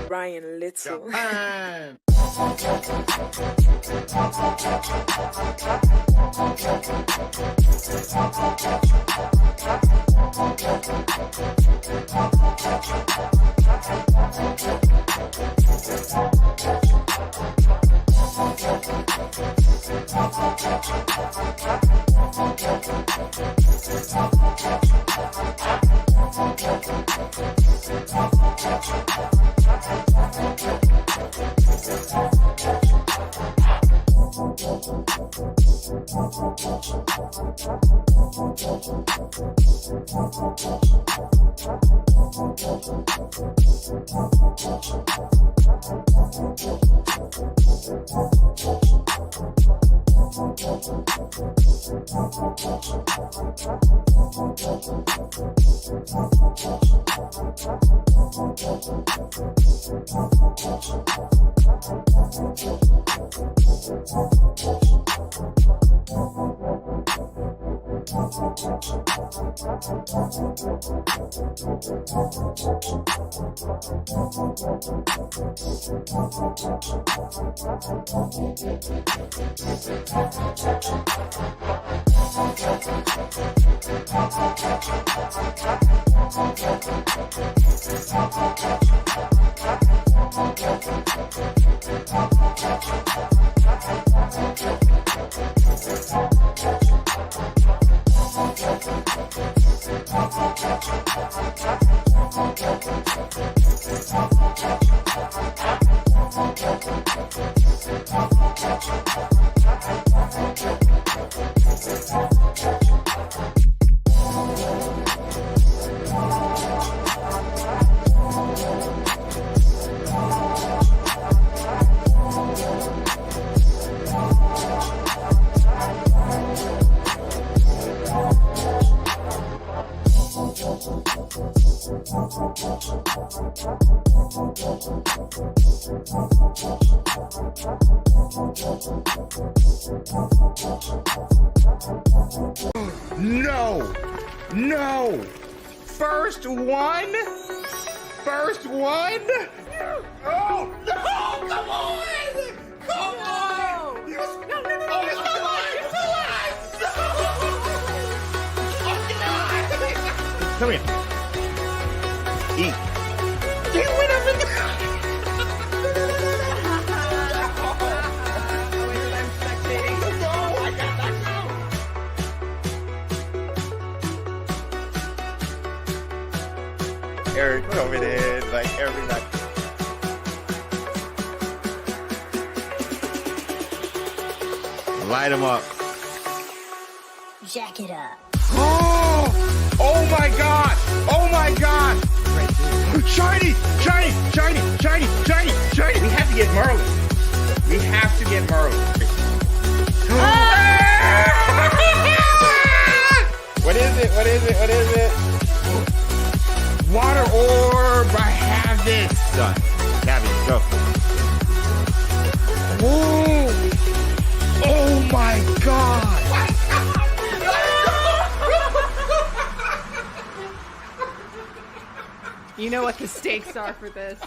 Ryan Little. Japan. No. First one. Oh no! Come on! He was. No! Oh, he's still alive! Oh, come here. Eat. He went up in Eric coming in like every night. Light him up. Jack it up. Oh my God! Shiny! We have to get Merlin. What is it? Water orb, I have it. Done. Gabby, go. Oh my God. You know what the stakes are for this.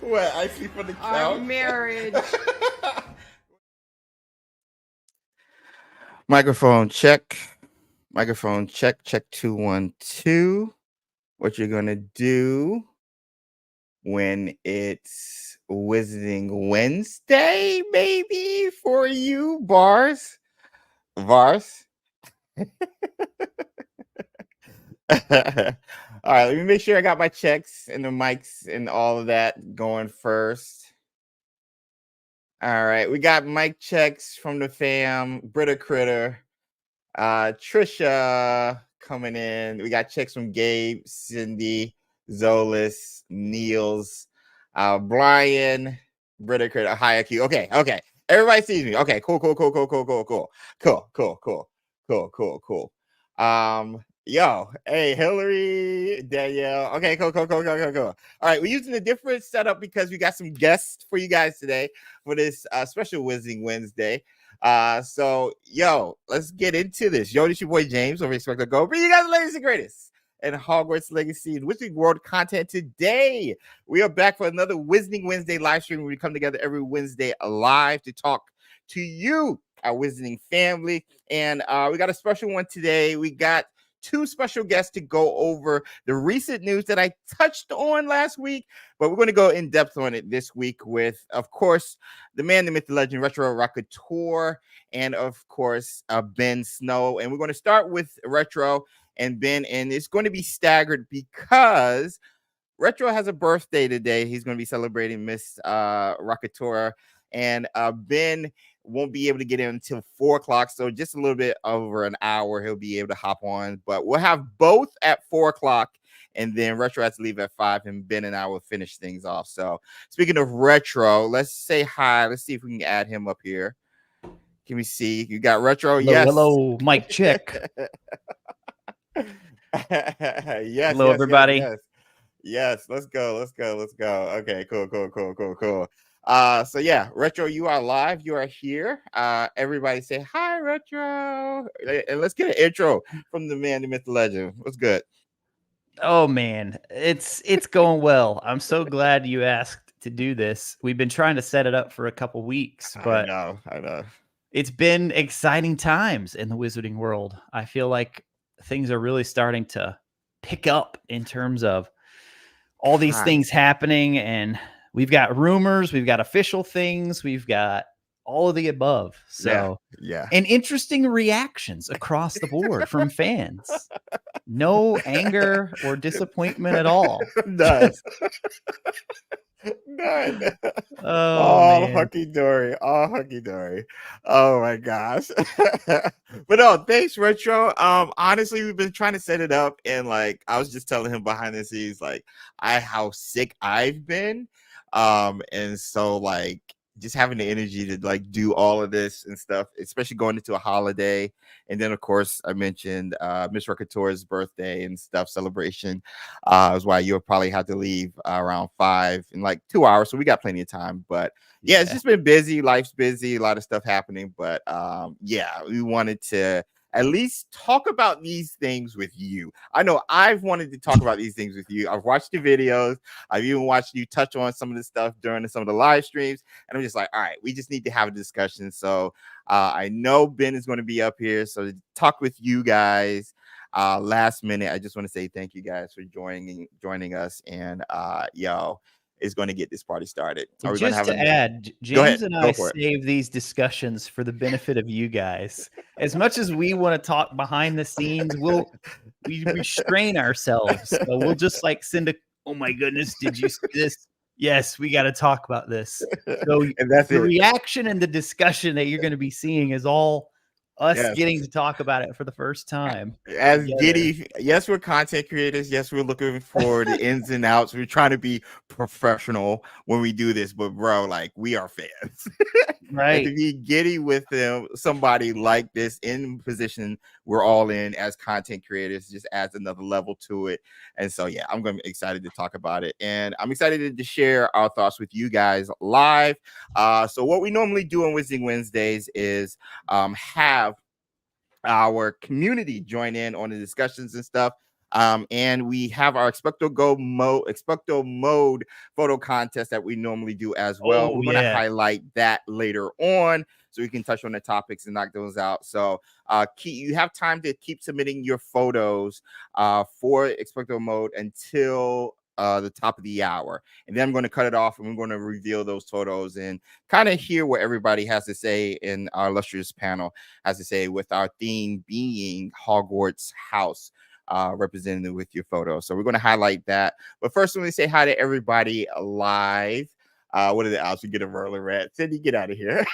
What? I see for the count. Our marriage. Microphone check. Check 2 1 2. What you're gonna do when it's Wizarding Wednesday, baby, for you, Vars. All right, let me make sure I got my checks and the mics and all of that going first. All right, we got mic checks from the fam, Britta Critter, Trisha coming in. We got checks from Gabe, Cindy, Zolis, Niels, Brian, Britta Critter, Hayaki. Okay. Everybody sees me. Okay, cool. Yo, hey, Hillary, Danielle. Okay, cool. All right, we're using a different setup because we got some guests for you guys today for this special Wizarding Wednesday. So, yo, let's get into this. Yo, this your boy James over XpectoGO. Bring you guys the latest and greatest and Hogwarts Legacy and Wizarding World content. Today, we are back for another Wizarding Wednesday live stream where we come together every Wednesday live to talk to you, our Wizarding family. And we got a special one today. We got two special guests to go over the recent news that I touched on last week, but we're going to go in depth on it this week with, of course, the man, the myth, the legend, Retro Rockateur, and of course, Ben Snow. And we're going to start with Retro and Ben, and it's going to be staggered because Retro has a birthday today. He's going to be celebrating Miss Rockateur, and Ben won't be able to get in until 4 o'clock. So just a little bit over an hour, he'll be able to hop on. But we'll have both at 4 o'clock, and then Retro has to leave at 5, and Ben and I will finish things off. So speaking of Retro, let's say hi. Let's see if we can add him up here. Can we see? You got Retro? Hello, yes. Hello, Mike Chick. Yes. Hello, everybody. Yes. Let's go. Okay, cool. So yeah, Retro, you are live. You are here. Everybody say hi, Retro, and let's get an intro from the man, the myth, the legend. What's good? Oh man, it's going well. I'm so glad you asked to do this. We've been trying to set it up for a couple weeks, but I know. It's been exciting times in the Wizarding world. I feel like things are really starting to pick up in terms of all these things happening, and we've got rumors, we've got official things, we've got all of the above. So yeah. And interesting reactions across the board from fans. No anger or disappointment at all. None. Oh, hunky dory. Oh my gosh. But no, thanks, Retro. Honestly, we've been trying to set it up, and like I was just telling him behind the scenes, like how sick I've been. And so like just having the energy to like do all of this and stuff, especially going into a holiday. And then of course I mentioned Miss Rockateur's birthday and stuff celebration is why you'll probably have to leave around 5 in like 2 hours. So we got plenty of time, but yeah, it's just been busy. Life's busy, a lot of stuff happening, but yeah, we wanted to at least talk about these things with you. I know I've wanted to talk about these things with you. I've watched the videos. I've even watched you touch on some of the stuff during some of the live streams. And I'm just like, all right, we just need to have a discussion. So I know Ben is going to be up here. So to talk with you guys last minute, I just want to say thank you guys for joining us. And is going to get this party started. Just to add, James and I save these discussions for the benefit of you guys. As much as we want to talk behind the scenes, we restrain ourselves. So we'll just like send oh my goodness, did you see this? Yes, we got to talk about this. So and that's the reaction and the discussion that you're going to be seeing is all us getting to talk about it for the first time. As Giddy, yes, we're content creators. Yes, we're looking for the ins and outs. We're trying to be professional when we do this, but bro, like we are fans. Right. And to be giddy with somebody like this in position we're all in as content creators just adds another level to it. And so yeah, I'm going to be excited to talk about it, and I'm excited to share our thoughts with you guys live. So what we normally do on Wizarding Wednesdays is have our community join in on the discussions and stuff. And we have our XpectoGO mode photo contest that we normally do as well. We're going to highlight that later on so we can touch on the topics and knock those out. So you have time to keep submitting your photos for XpectoGO mode until the top of the hour, and then I'm going to cut it off and we're going to reveal those photos and kind of hear what everybody has to say in our illustrious panel has to say, with our theme being Hogwarts house represented with your photo. So we're going to highlight that, but first let me say hi to everybody live. What are the odds we get a roller rat? Cindy, get out of here.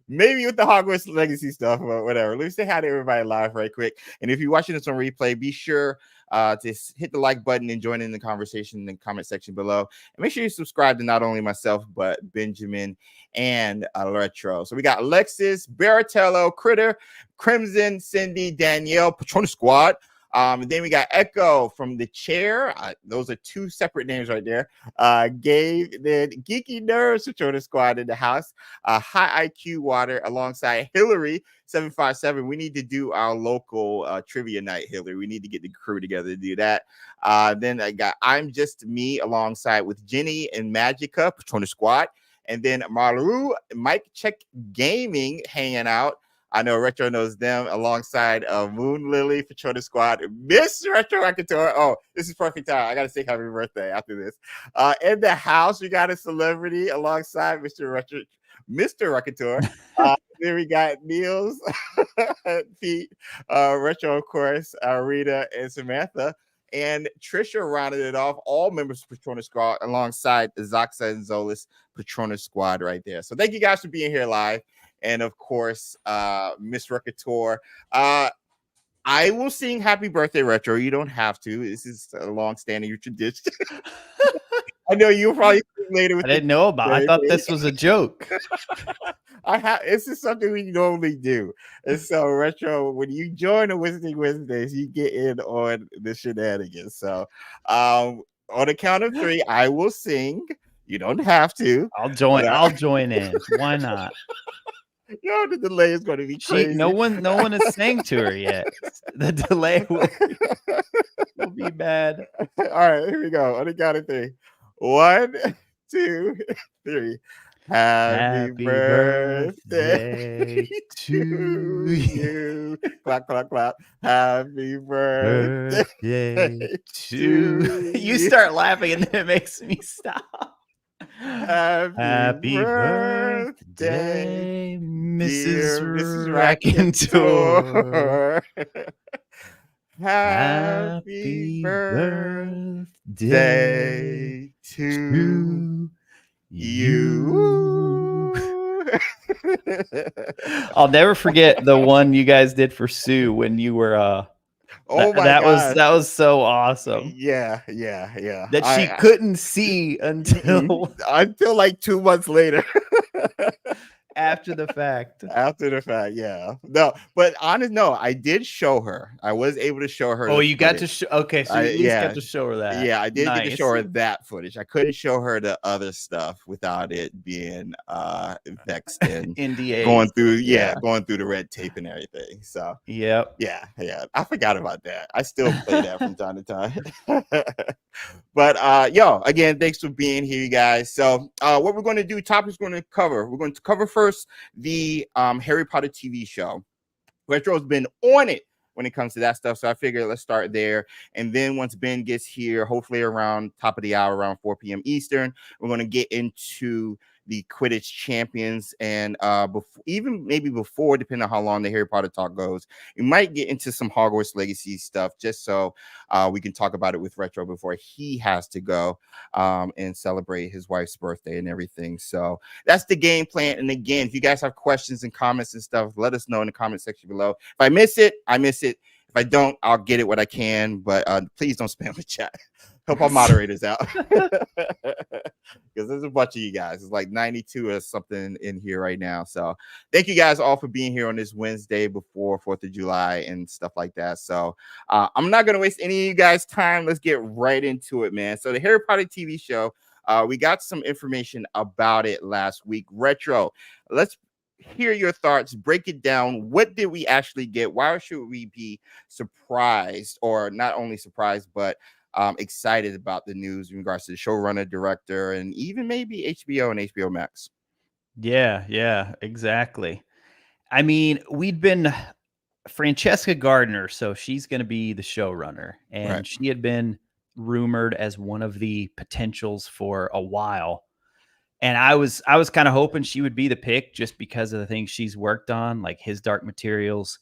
Maybe with the Hogwarts Legacy stuff, but whatever. Let me say hi to everybody live right quick. And if you're watching this on replay, be sure to hit the like button and join in the conversation in the comment section below. And make sure you subscribe to not only myself, but Benjamin and Retro. So we got Alexis, Baratello, Critter, Crimson, Cindy, Danielle, Patronus Squad, Then we got Echo from the chair. Those are two separate names right there. Gabe, then Geeky Nerds Patrona Squad in the house. High IQ Water alongside Hillary 757. We need to do our local trivia night, Hillary. We need to get the crew together to do that. Then I got I'm Just Me alongside with Jenny and Magica Patrona Squad. And then Maru, Mike Check Gaming hanging out. I know Retro knows them alongside Moon Lily, Patrona Squad, Miss Retro Racator. Oh, this is perfect time. I got to say happy birthday after this. In the house, we got a celebrity alongside Mr. Racator. Then we got Niels, Pete, Retro, of course, Rita, and Samantha. And Trisha rounded it off, all members of Patrona Squad alongside Zaxa and Zolas Patrona Squad right there. So thank you guys for being here live. And of course, Miss Recator. I will sing Happy Birthday Retro. You don't have to. This is a long-standing tradition. I know you'll probably later with I didn't know about. I thought this was a joke. This is something we normally do. And so, Retro, when you join the Wizarding Wednesdays, you get in on the shenanigans. So, on the count of 3, I will sing. You don't have to. I'll join in. Why not? Yo, the delay is going to be crazy. No one has sang to her yet. The delay will be bad. All right, here we go. On the count of 3. 1, 2, 3. Happy birthday to you. Clap, clap, clap. Happy birthday to you. Start laughing and then it makes me stop. Happy birthday, Mrs. Racator. Happy birthday to you. I'll never forget the one you guys did for Sue when you were that was so awesome. Yeah. That she couldn't see until like 2 months later. After the fact, yeah. No, but I did show her. I was able to show her. Oh, you got to show. Okay, so you at least got to show her that. Yeah, I did get to show her that footage. I couldn't show her the other stuff without it being vexed and NDA going through the red tape and everything. So yeah. I forgot about that. I still play that from time to time. But again, thanks for being here, you guys. So what we're going to do, topics we're going to cover. We're going to cover first the Harry Potter TV show. Retro's been on it when it comes to that stuff, so I figured let's start there. And then once Ben gets here, hopefully around top of the hour, around 4 p.m. Eastern, we're going to get into the Quidditch Champions, and before, depending on how long the Harry Potter talk goes, we might get into some Hogwarts Legacy stuff, just so we can talk about it with Retro before he has to go and celebrate his wife's birthday and everything. So that's the game plan. And again, if you guys have questions and comments and stuff, let us know in the comment section below. If I miss it, I miss it. If I don't, I'll get it what I can, but please don't spam the chat. Help our moderators out, because there's a bunch of you guys. It's like 92 or something in here right now. So thank you guys all for being here on this Wednesday before 4th of July and stuff like that. So I'm not going to waste any of you guys' time. Let's get right into it, man. So the Harry Potter TV show, we got some information about it last week. Retro, let's hear your thoughts. Break it down. What did we actually get? Why should we be surprised, or not only surprised, but excited about the news in regards to the showrunner, director, and even maybe HBO and HBO Max? Yeah, exactly. I mean, we'd been Francesca Gardner, so she's going to be the showrunner, and she had been rumored as one of the potentials for a while. And I was kind of hoping she would be the pick just because of the things she's worked on, like His Dark Materials.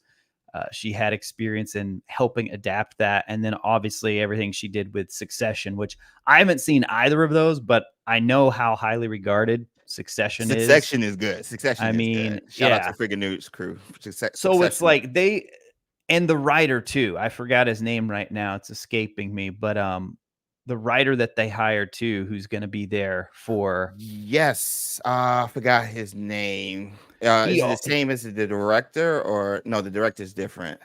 She had experience in helping adapt that. And then obviously everything she did with Succession, which I haven't seen either of those, but I know how highly regarded Succession is. Succession is good. Succession is good. Shout out to Friggin' News crew. So it's like and the writer too. I forgot his name right now. It's escaping me. But the writer that they hired too, who's going to be there for. Yes. I forgot his name. Is it the same as the director, or no? The director is different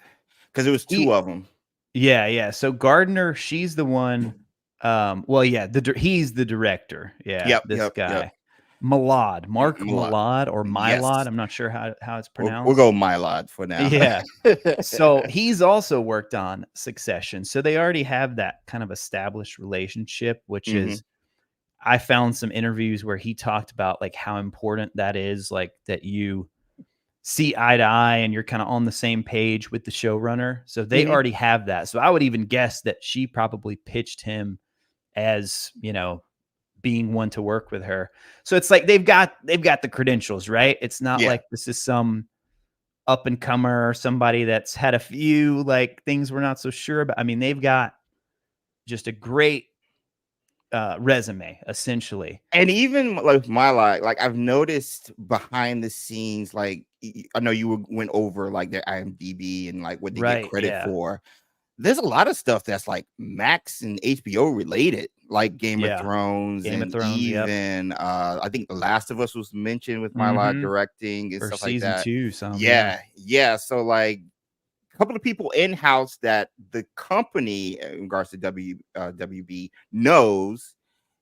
because it was two of them. Yeah. So Gardner, she's the one. Well, yeah, he's the director. Yeah, this guy. Malad, Mark Malad or Mylod. I'm not sure how it's pronounced. We'll go Mylod for now. Yeah. So he's also worked on Succession. So they already have that kind of established relationship, which is, I found some interviews where he talked about like how important that is, like that you see eye to eye and you're kind of on the same page with the showrunner. So they already have that. So I would even guess that she probably pitched him as, being one to work with her. So it's like they've got the credentials, right? It's not like this is some up and comer or somebody that's had a few like things we're not so sure about. I mean, they've got just a great resume essentially. And even like like I've noticed behind the scenes, like I know you went over like their IMDb and like what they get credit for. There's a lot of stuff that's like Max and HBO related, like Game of Thrones, even I think The Last of Us was mentioned with Mylod directing and stuff like that. Season 2, yeah. So like a couple of people in house that the company, in regards to WB, knows,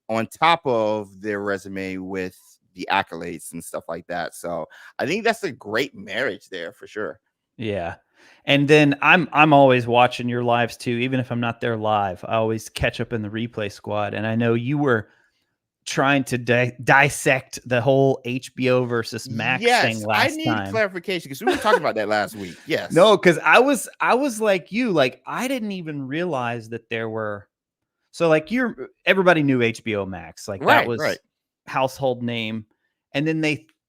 on top of their resume with the accolades and stuff like that. So I think that's a great marriage there for sure. Yeah. And then I'm always watching your lives too, even if I'm not there live. I always catch up in the replay squad. And I know you were trying to dissect the whole HBO versus Max thing last time. I need clarification because we were talking about that last week. Yes. No, because I was like you, like I didn't even realize that there were. So like everybody knew HBO Max, like that was household name. And then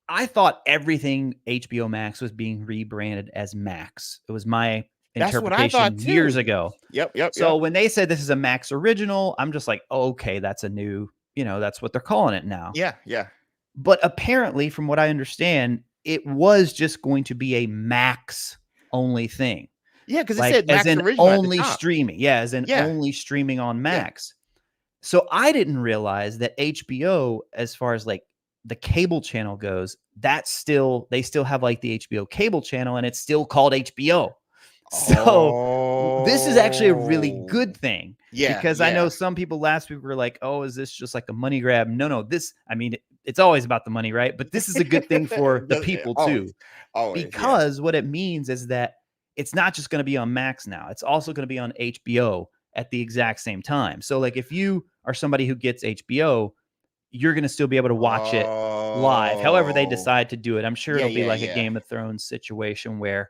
I thought everything HBO Max was being rebranded as Max. It was my interpretation years ago. Yep. So when they said this is a Max original, I'm just like, oh, okay, that's a new, that's what they're calling it now. Yeah. But apparently, from what I understand, it was just going to be a Max only thing. Yeah, because like, it said Max as in original only streaming. Yeah, as in only streaming on Max. So I didn't realize that HBO, as far as like the cable channel goes, they still have like the HBO cable channel and it's still called HBO. So this is actually a really good thing. Because I know some people last week were like, oh, is this just like a money grab? No, it's always about the money, right? But this is a good thing for the people too. Because what it means is that it's not just going to be on Max now. It's also going to be on HBO at the exact same time. So like if you are somebody who gets HBO, you're going to still be able to watch it live. However they decide to do it. I'm sure it'll be like a Game of Thrones situation where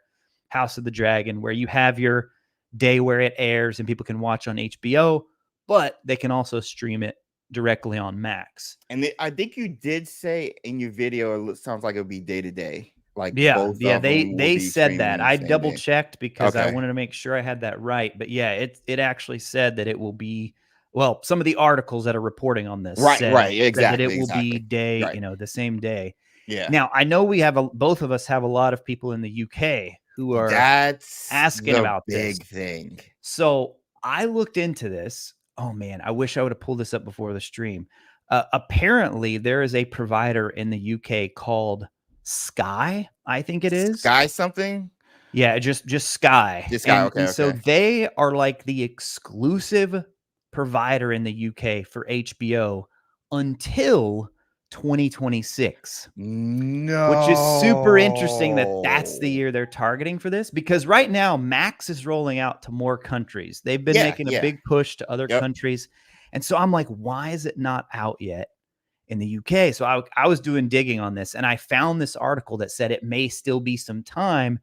House of the Dragon, where you have your day where it airs and people can watch on HBO, but they can also stream it directly on Max. And I think you did say in your video, it sounds like it'll be day to day. Like they said that. I double checked because I wanted to make sure I had that right. But yeah, it actually said that it will be. Well, some of the articles that are reporting on this, exactly, that it will be day, the same day. Yeah. Now I know we have both of us have a lot of people in the UK who are asking about this big thing. So I looked into this. Oh man, I wish I would have pulled this up before the stream. Apparently, there is a provider in the UK called Sky, I think it is. Sky something? Yeah, just Sky. Just Sky, okay. So they are like the exclusive provider in the UK for HBO until 2026. No. Which is super interesting that's the year they're targeting for this, because right now Max is rolling out to more countries. They've been making a big push to other countries. And so I'm like, why is it not out yet in the UK? So I was doing digging on this and I found this article that said it may still be some time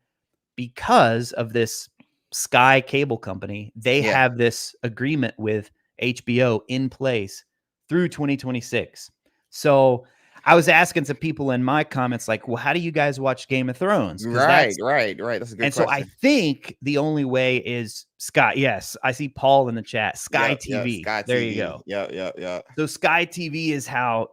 because of this Sky cable company. They have this agreement with HBO in place through 2026. So I was asking some people in my comments, like, well, how do you guys watch Game of Thrones? Right. That's a good question. So I think the only way is Sky. Yes, I see Paul in the chat. Sky TV. Sky there TV. You go. Yeah. So Sky TV is how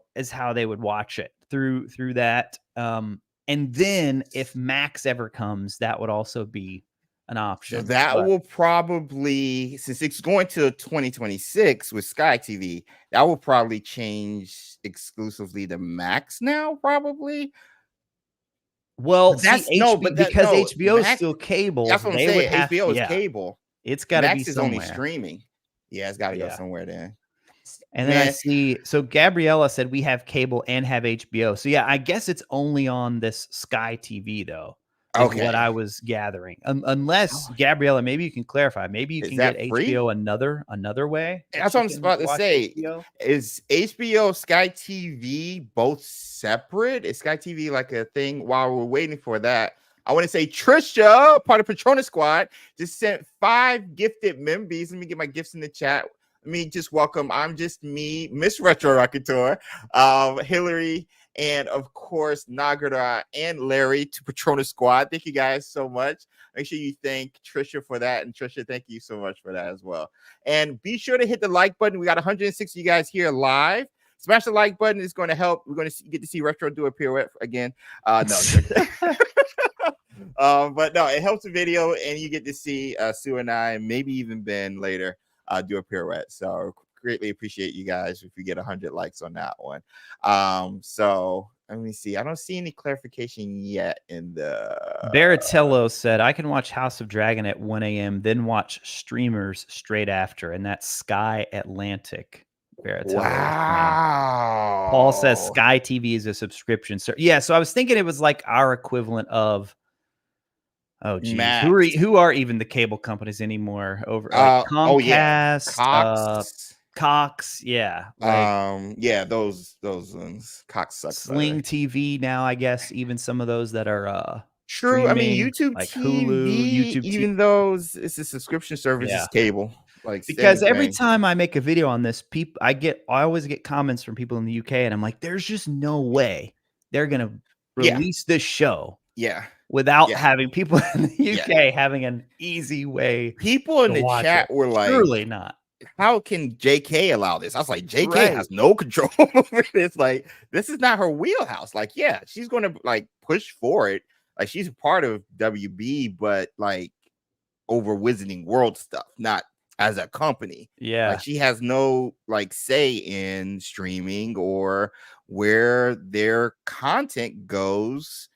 they would watch it through that. And then if Max ever comes, that would also be an option. So that will probably, since it's going to 2026 with Sky TV, that will probably change exclusively to Max now, probably. Well, because HBO is still cable. That's what I'm saying. HBO is cable. It's got to be Max is somewhere. only streaming. Yeah, it's got to go somewhere then. And then I see, so Gabriella said we have cable and have HBO. So yeah, I guess it's only on this Sky TV though. Is what I was gathering. Unless Gabriella, maybe you can clarify. Maybe you can get HBO another way. That's what I'm about to say. HBO? Is HBO Sky TV both separate? Is Sky TV like a thing? While we're waiting for that, I want to say Trisha, part of Patronus Squad, just sent 5 gifted membies. Let me get my gifts in the chat. Let me just welcome. I'm just me, Miss Retro Rocketeur, Hillary, and of course Nagara and Larry to Patronus Squad. Thank you guys so much. Make sure you thank Trisha for that, and Trisha, thank you so much for that as well. And be sure to hit the like button. We got 160 you guys here live. Smash the like button. It's going to help. We're going to get to see Retro do a pirouette again. No. But no, it helps the video, and you get to see Sue and I, and maybe even Ben later, do a pirouette. So greatly appreciate you guys if you get 100 likes on that one. So let me see. I don't see any clarification yet in the Baratello said I can watch House of Dragon at 1 a.m. then watch streamers straight after, and that's Sky Atlantic. Baratello. Wow. Paul says Sky TV is a subscription. So yeah, so I was thinking it was like our equivalent of geez. Who are even the cable companies anymore? Over like Comcast, Cox, yeah, yeah, those ones. Cox sucks. Sling TV now, I guess. Even some of those that are true. I mean, YouTube like TV, Hulu, YouTube even though it's a subscription service, is cable. Like because every time I make a video on this, I always get comments from people in the UK, and I'm like, there's just no way they're gonna release this show. Yeah. Without having people in the UK having an easy way. People in the chat were like, surely not. How can JK allow this? I was like, JK has no control over this. Like, this is not her wheelhouse. Like, yeah, she's going to like push for it. Like, she's a part of WB, but like over Wizarding World stuff, not as a company. Yeah. Like, she has no like say in streaming or where their content goes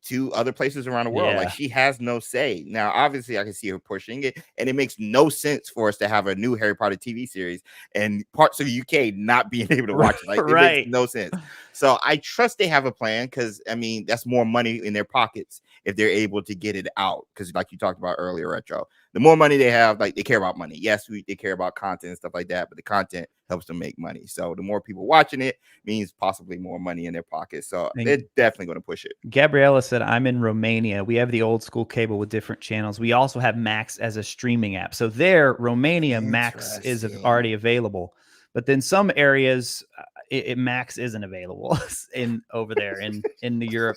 to other places around the world. Like, she has no say. Now, obviously, I can see her pushing it, and it makes no sense for us to have a new Harry Potter TV series and parts of the UK not being able to watch it. Like, it makes no sense. So I trust they have a plan, because I mean, that's more money in their pockets if they're able to get it out. Because like you talked about earlier, Retro, the more money they have, like, they care about money. Yes, they care about content and stuff like that, but the content helps them make money. So the more people watching it means possibly more money in their pockets. So they're definitely going to push it. Gabriella said, I'm in Romania. We have the old school cable with different channels. We also have Max as a streaming app. So there, Romania, Max is already available. But then some areas, Max isn't available over there in the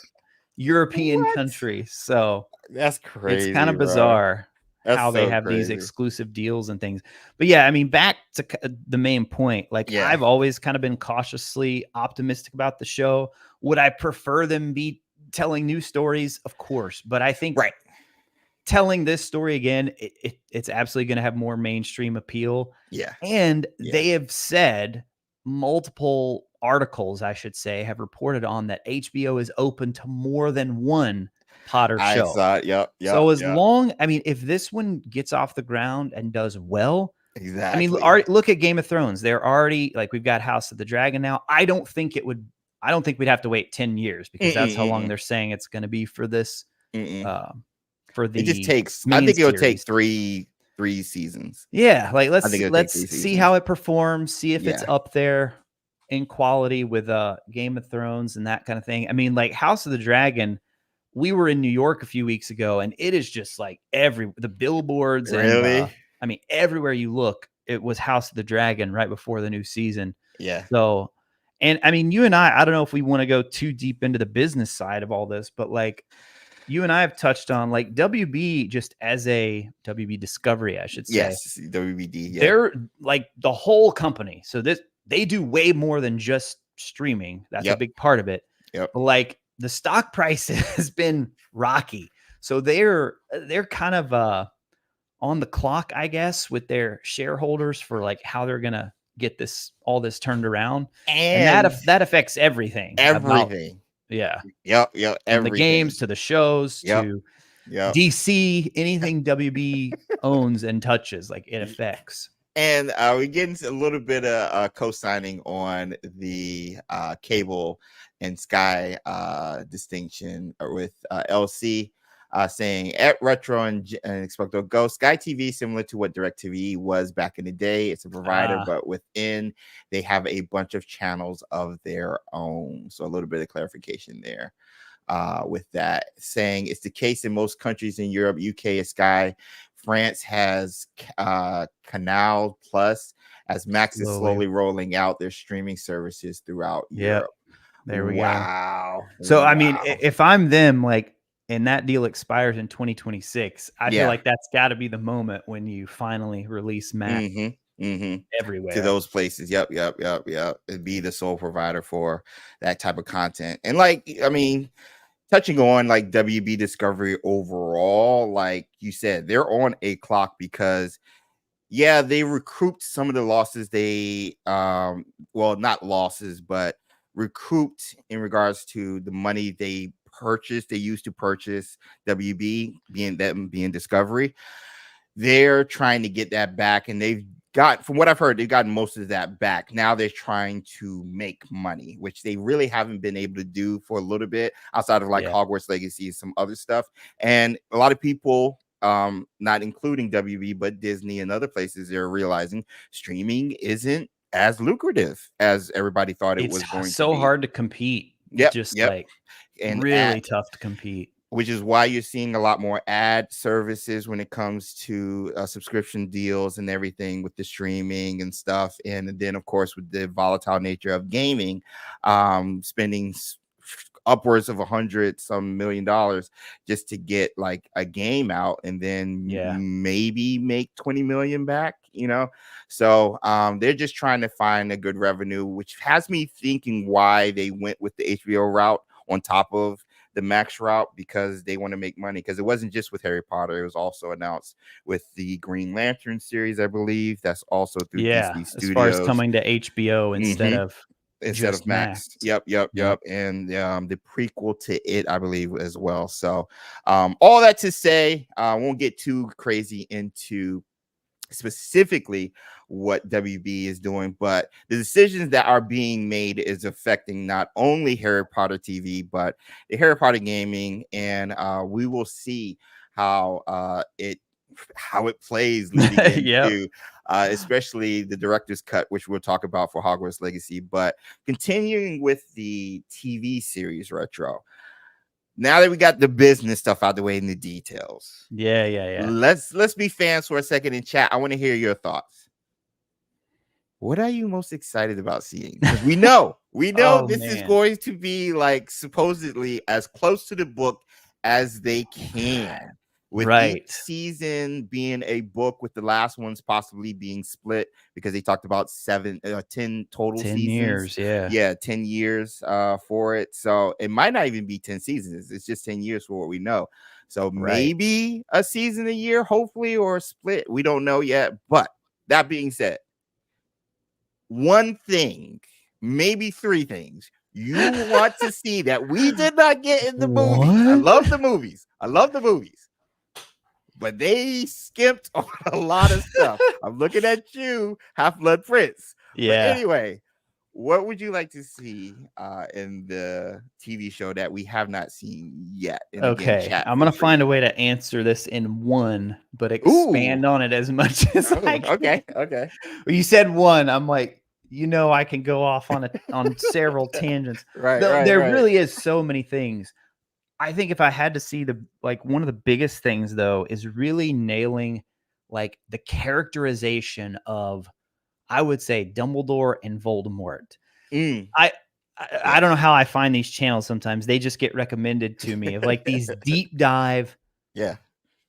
European countries. So that's crazy. It's kind of bizarre. How they have these exclusive deals and things. But yeah, I mean, back to the main point, like I've always kind of been cautiously optimistic about the show. Would I prefer them be telling new stories? Of course. But I think telling this story again, it's absolutely going to have more mainstream appeal. Yeah. And they have said, multiple articles, I should say, have reported on that HBO is open to more than one Potter show. I saw it. Yep. So as long, I mean, if this one gets off the ground and does well, exactly. I mean, look at Game of Thrones. They're already like, we've got House of the Dragon now. I don't think we'd have to wait 10 years because that's how long they're saying it's going to be for this. For the it just takes. I think it'll take three seasons. Yeah, like let's see how it performs. See if it's up there in quality with Game of Thrones and that kind of thing. I mean, like House of the Dragon. We were in New York a few weeks ago, and it is just like the billboards. Really? And, I mean, everywhere you look, it was House of the Dragon right before the new season. Yeah. So, and I mean, you and I don't know if we want to go too deep into the business side of all this, but like you and I have touched on like WB just as a WB Discovery, I should say. Yes, WBD. Yeah. They're like the whole company. So they do way more than just streaming. That's a big part of it. Yep. But like, the stock price has been rocky. So they're kind of on the clock, I guess, with their shareholders for like how they're going to get all this turned around. And that affects everything. Everything. Yeah. Yep. From the games to the shows to Yep. DC, anything WB owns and touches, like it affects. And we're getting a little bit of co-signing on the cable and Sky distinction with LC saying at Retro and XpectoGO, Sky TV similar to what DirecTV was back in the day. It's a provider, but within they have a bunch of channels of their own. So a little bit of clarification there. With that, saying it's the case in most countries in Europe. UK is Sky, France has Canal Plus, as Max is slowly rolling out their streaming services throughout Europe. There we go. So I mean, if I'm them, like, and that deal expires in 2026, I feel like that's got to be the moment when you finally release Max everywhere to those places. Yep. It'd be the sole provider for that type of content. And like, I mean, touching on like WB Discovery overall, like you said, they're on a clock because they recouped some of the losses they well, not losses, but recouped in regards to the money they used to purchase WB, being Discovery. They're trying to get that back, and they've got, from what I've heard, they've gotten most of that back. Now they're trying to make money, which they really haven't been able to do for a little bit outside of like Hogwarts Legacy and some other stuff. And a lot of people, not including WB, but Disney and other places, they're realizing streaming isn't as lucrative as everybody thought it was going to be. It's so hard to compete. Like, and really tough to compete. Which is why you're seeing a lot more ad services when it comes to subscription deals and everything with the streaming and stuff. And then, of course, with the volatile nature of gaming, spending upwards of $100 million just to get like a game out and then maybe make 20 million back, So they're just trying to find a good revenue, which has me thinking why they went with the HBO route on top of the Max route, because they want to make money. Because it wasn't just with Harry Potter, it was also announced with the Green Lantern series, I believe. That's also through Disney Studios. As far as coming to HBO instead of Max. Yep. And the prequel to it, I believe, as well. So all that to say, I won't get too crazy into specifically what WB is doing, but the decisions that are being made is affecting not only Harry Potter TV, but the Harry Potter gaming, and we will see how it plays leading into especially the director's cut, which we'll talk about for Hogwarts Legacy. But continuing with the TV series Retro, now that we got the business stuff out the way and the details, let's be fans for a second in chat. I want to hear your thoughts. What are you most excited about seeing? Because we know this is going to be like supposedly as close to the book as they can, with each season being a book, with the last ones possibly being split, because they talked about 10 total 10 seasons. years, 10 years for it. So it might not even be 10 seasons. It's just 10 years for what we know. So maybe a season a year, hopefully, or a split. We don't know yet. But that being said, one thing, maybe three things you want to see that we did not get in the movies. I love the movies. But they skipped on a lot of stuff. I'm looking at you, Half-Blood Prince. But anyway, what would you like to see in the TV show that we have not seen yet? And okay, again, I'm going to find a way to answer this in one, but expand on it as much as I can. Okay. Well, you said one. I'm like, I can go off on several tangents. There really is so many things. I think if I had to see one of the biggest things though is really nailing like the characterization of, I would say, Dumbledore and Voldemort. I don't know how I find these channels sometimes. They just get recommended to me of like these deep dive,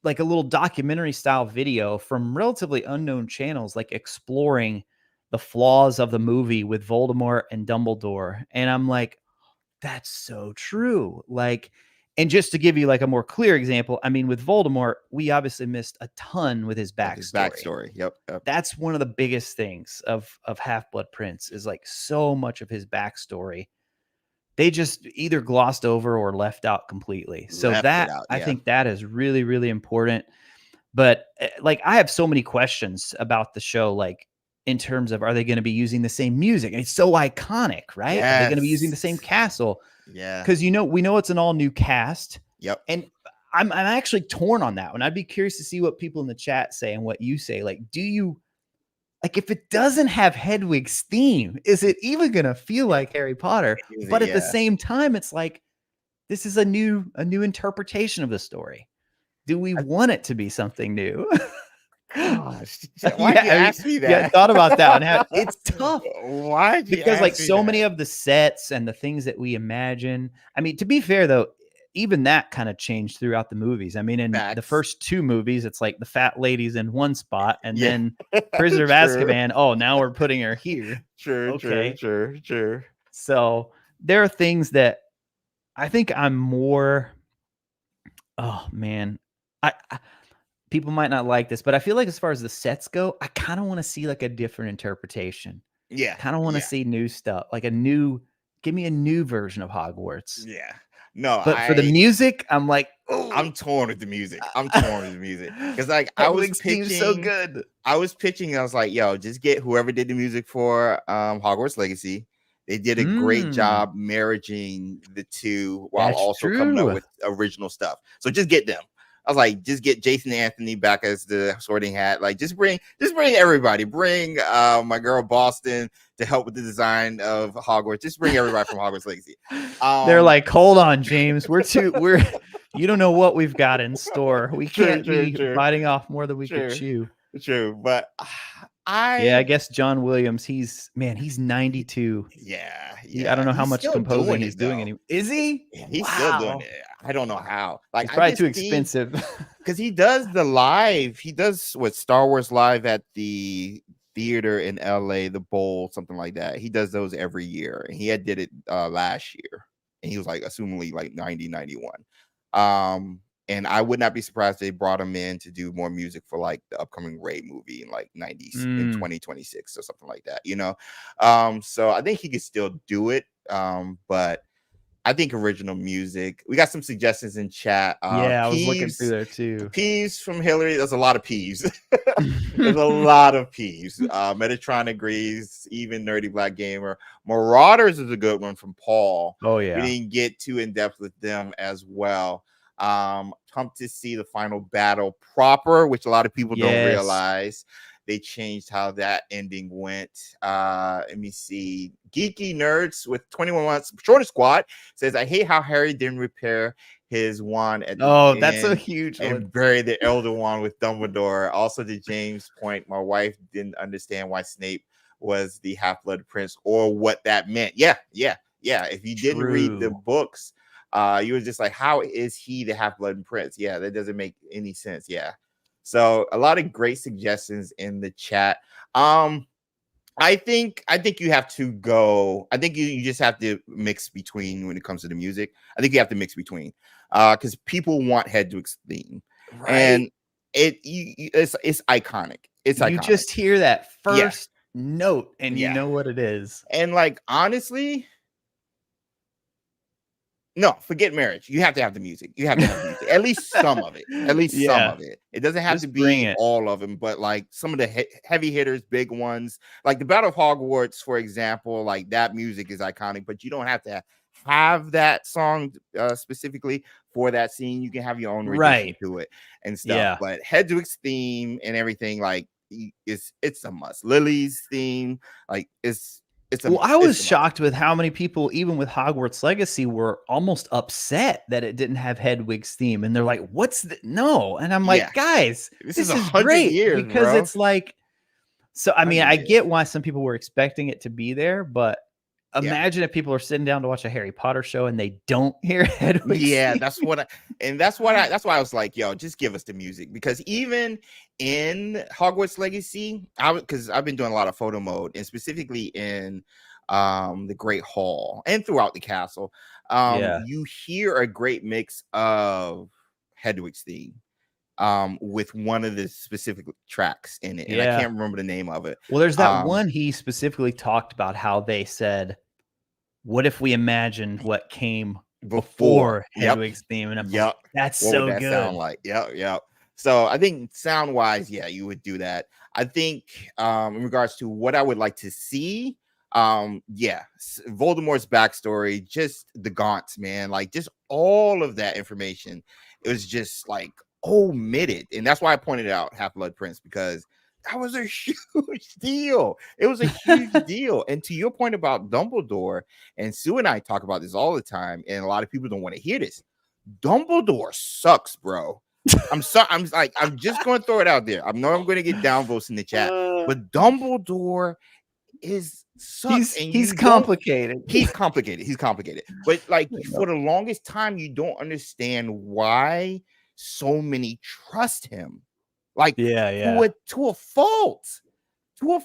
like a little documentary style video from relatively unknown channels, like exploring the flaws of the movie with Voldemort and Dumbledore. And I'm like, that's so true. Like, and just to give you like a more clear example, I mean, with Voldemort, we obviously missed a ton with his backstory. Yep. That's one of the biggest things of Half-Blood Prince, is like so much of his backstory they just either glossed over or left out completely. So I think that is really, really important. But like, I have so many questions about the show, like in terms of, are they going to be using the same music? And it's so iconic, right? Yes. Are they going to be using the same castle? Yeah. Because, we know it's an all new cast. Yep. And I'm actually torn on that one. I'd be curious to see what people in the chat say and what you say. Like, like, if it doesn't have Hedwig's theme, is it even going to feel like Harry Potter? But at the same time, it's like, this is a new interpretation of the story. Do we want it to be something new? Gosh, why'd you ask me that? Yeah, I thought about that one. It's tough. Why'd you Because ask like me so that? many of the sets and the things that we imagine. I mean, to be fair though, even that kind of changed throughout the movies. I mean, in the first 2 movies, it's like the fat lady's in one spot, and then Prisoner of Azkaban. Oh, now we're putting her here. True. So there are things that I think I'm more. Oh man, I people might not like this, but I feel like as far as the sets go, I kind of want to see like a different interpretation. Yeah, kind of want to see new stuff, like give me a new version of Hogwarts. Yeah. No, but for the music, I'm like, I'm torn with the music. Because like I was pitching, so good. I was like, yo, just get whoever did the music for Hogwarts Legacy. They did a great job marrying the two while also coming up with original stuff. So just get them. I was like, just get Jason Anthony back as the Sorting Hat. Like, just bring everybody. Bring my girl Boston to help with the design of Hogwarts. Just bring everybody from Hogwarts Legacy. They're like, hold on, James. You don't know what we've got in store. We can't be biting off more than we could chew. True, but I guess John Williams, he's 92. Yeah. I don't know how much composing he's doing anymore. Is he? Yeah, he's still doing it. I don't know how. Like, it's probably too expensive. Because he does the live. He does Star Wars live at the theater in LA, the Bowl, something like that. He does those every year, and he did it last year, and he was like assumingly like 90, 91. And I would not be surprised if they brought him in to do more music for like the upcoming Ray movie in like in 2026 or something like that, So I think he could still do it. But I think original music. We got some suggestions in chat. I was looking through there too. Peeves from Hillary. There's a lot of peeves. There's a lot of peeves. Metatron agrees. Even Nerdy Black Gamer. Marauders is a good one from Paul. Oh yeah. We didn't get too in depth with them as well. Pumped to see the final battle proper, which a lot of people don't realize. They changed how that ending went. Let me see. Geeky Nerds with 21 months. Shorter Squad says, I hate how Harry didn't repair his wand at the end that's a huge and one. bury the Elder Wand with Dumbledore. Also, to James' point, my wife didn't understand why Snape was the Half-Blood Prince or what that meant. Yeah. If you didn't read the books, you were just like, how is he the Half-Blood Prince? Yeah, that doesn't make any sense. Yeah. So a lot of great suggestions in the chat. I think you have to go. I think you just have to mix between when it comes to the music. I think you have to mix between because people want Hedwig's theme, and it's iconic. It's iconic. You just hear that first note and you know what it is. And like honestly. No, forget marriage. You have to have the music. You have to have the music. At least some of it. At least some of it. It doesn't have to be all of them, but like some of the heavy hitters, big ones, like the Battle of Hogwarts, for example, like that music is iconic, but you don't have to have that song specifically for that scene. You can have your own rendition to it and stuff. Yeah. But Hedwig's theme and everything, like it's a must. Lily's theme, like I was shocked with how many people, even with Hogwarts Legacy, were almost upset that it didn't have Hedwig's theme, and they're like, "What's the no?" And I'm like, "Guys, this is 100 great years, because it's like." So I mean, I get why some people were expecting it to be there, but imagine if people are sitting down to watch a Harry Potter show and they don't hear Hedwig's theme. That's why I was like, "Yo, just give us the music," because even in Hogwarts Legacy, because I've been doing a lot of photo mode, and specifically in the Great Hall and throughout the castle, you hear a great mix of Hedwig's theme with one of the specific tracks in it, and I can't remember the name of it. Well, there's that one he specifically talked about how they said what if we imagined what came before Hedwig's theme? And I'm like, that's what so would that good. sound like? Yep. So I think sound wise, yeah, you would do that. I think in regards to what I would like to see, Voldemort's backstory, just the gaunts, man, like just all of that information. It was just like omitted, and that's why I pointed out Half-Blood Prince, because that was a huge deal. It was a huge deal. And to your point about Dumbledore, and Sue and I talk about this all the time, and a lot of people don't want to hear this. Dumbledore sucks, bro. I'm sorry. I'm just going to throw it out there. I know I'm going to get downvotes in the chat, but Dumbledore sucks. He's complicated. He's complicated. But like for the longest time, you don't understand why so many trust him. Like to a fault.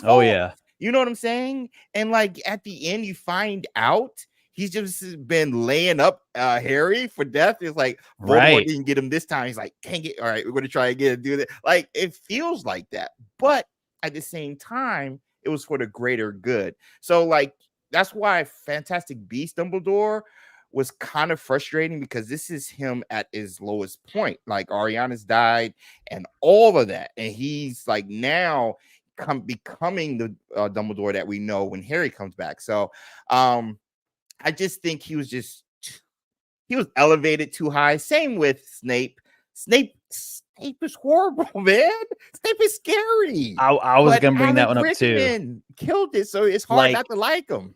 Oh yeah. You know what I'm saying? And like at the end, you find out he's just been laying up Harry for death. It's like Voldemort didn't get him this time. He's like, dang it. All right, we're gonna try again and do that. Like it feels like that, but at the same time, it was for the greater good. So like that's why Fantastic Beasts Dumbledore was kind of frustrating, because this is him at his lowest point. Like Ariana's died and all of that, and he's like now becoming the Dumbledore that we know when Harry comes back. So I just think he was elevated too high. Same with Snape. Snape is horrible, man. Snape is scary. I was gonna bring that one up too. Killed it, so it's hard not to like him.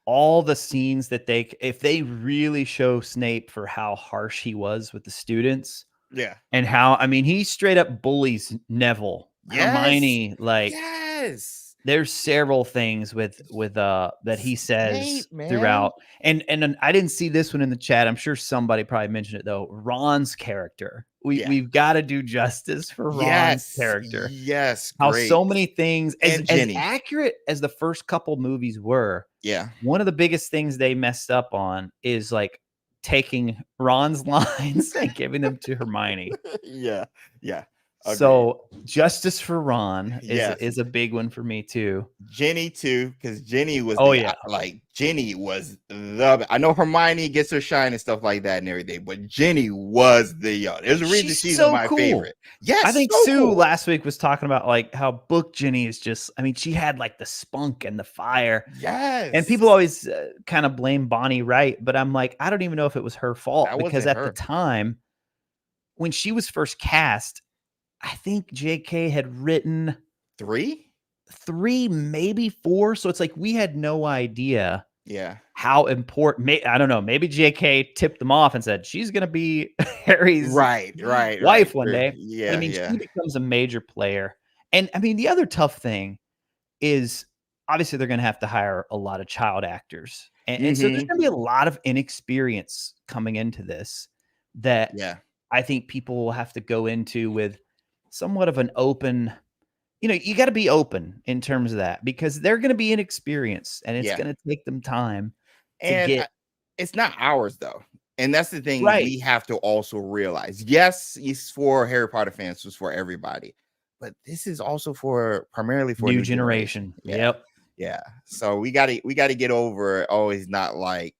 All the scenes that if they really show Snape for how harsh he was with the students, and how, I mean, he straight up bullies Neville, Hermione, like there's several things with that he says throughout, and I didn't see this one in the chat. I'm sure somebody probably mentioned it though. Ron's character, we've got to do justice for Ron's character. How so many things, as accurate as the first couple movies were. One of the biggest things they messed up on is like taking Ron's lines and giving them to Hermione. Okay. So justice for Ron is a big one for me too. Jenny too, because Jenny was Jenny was I know Hermione gets her shine and stuff like that and everything, but Jenny was there's a reason she's so my favorite. I think Sue last week was talking about like how book Jenny is just, I mean, she had like the spunk and the fire. And people always kind of blame Bonnie Wright, but I'm like, I don't even know if it was her fault, because at the time when she was first cast, I think JK had written three, maybe four. So it's like we had no idea how important, I don't know, maybe JK tipped them off and said she's gonna be Harry's wife one day. But, I mean, she becomes a major player. And I mean, the other tough thing is obviously they're gonna have to hire a lot of child actors. And so there's gonna be a lot of inexperience coming into this that I think people will have to go into with somewhat of an open, you got to be open in terms of that, because they're going to be inexperienced and it's going to take them time to get. It's not ours though. And that's the thing we have to also realize. Yes, it's for Harry Potter fans, it's for everybody, but this is also primarily for new generation. So we got to get over, he's not like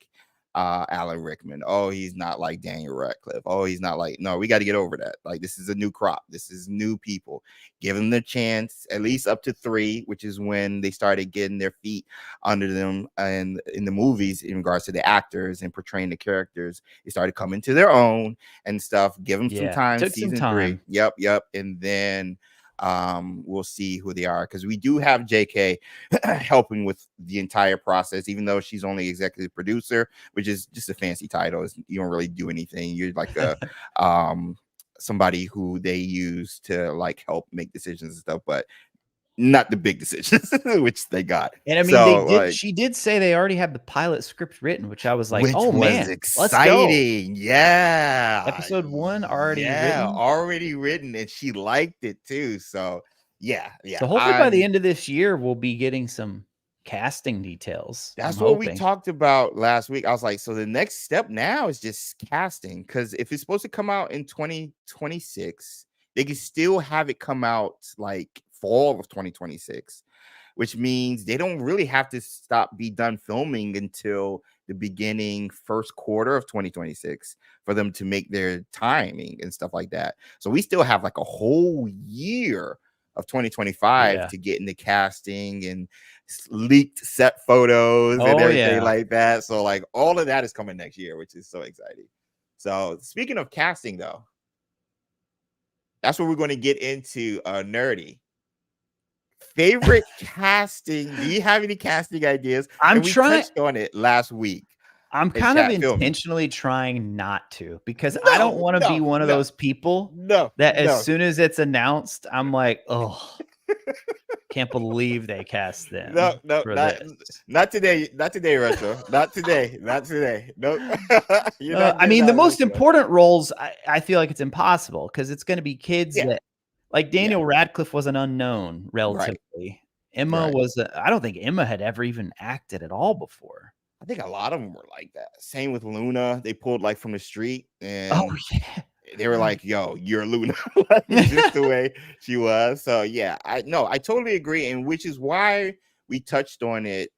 Alan Rickman. He's not like Daniel Radcliffe. He's not like, no, we got to get over that. Like, this is a new crop. This is new people. Give them the chance, at least up to 3, which is when they started getting their feet under them. And in the movies, in regards to the actors and portraying the characters, they started coming to their own and stuff. Give them some time. Took season some time. 3. Yep. And then we'll see who they are, because we do have JK helping with the entire process, even though she's only executive producer, which is just a fancy title. You don't really do anything. You're like a somebody who they use to like help make decisions and stuff, but not the big decisions, which they got. And I mean, she did say they already have the pilot script written, which I was like, man, exciting. Yeah. Episode 1 already written, and she liked it too. So yeah. So hopefully by the end of this year, we'll be getting some casting details. That's what we talked about last week. I was like, so the next step now is just casting, because if it's supposed to come out in 2026, they can still have it come out like fall of 2026, which means they don't really have to be done filming until the beginning first quarter of 2026 for them to make their timing and stuff like that. So we still have like a whole year of 2025 to get into casting and leaked set photos and everything like that. So like all of that is coming next year, which is so exciting. So speaking of casting though, that's what we're going to get into. Nerdy favorite casting. Do you have any casting ideas? We touched on it last week. I'm kind of intentionally trying not to, because I don't want to be one of those people that as soon as it's announced, I'm like, oh, can't believe they cast them. Not today, Retro. Not today. No. I mean, the most important roles, I feel like it's impossible because it's going to be kids that, like Daniel Radcliffe was an unknown relatively. Right. Emma was, I don't think Emma had ever even acted at all before. I think a lot of them were like that. Same with Luna. They pulled like from the street and they were like, yo, you're Luna. Just the way she was. So yeah, I totally agree. And which is why we touched on it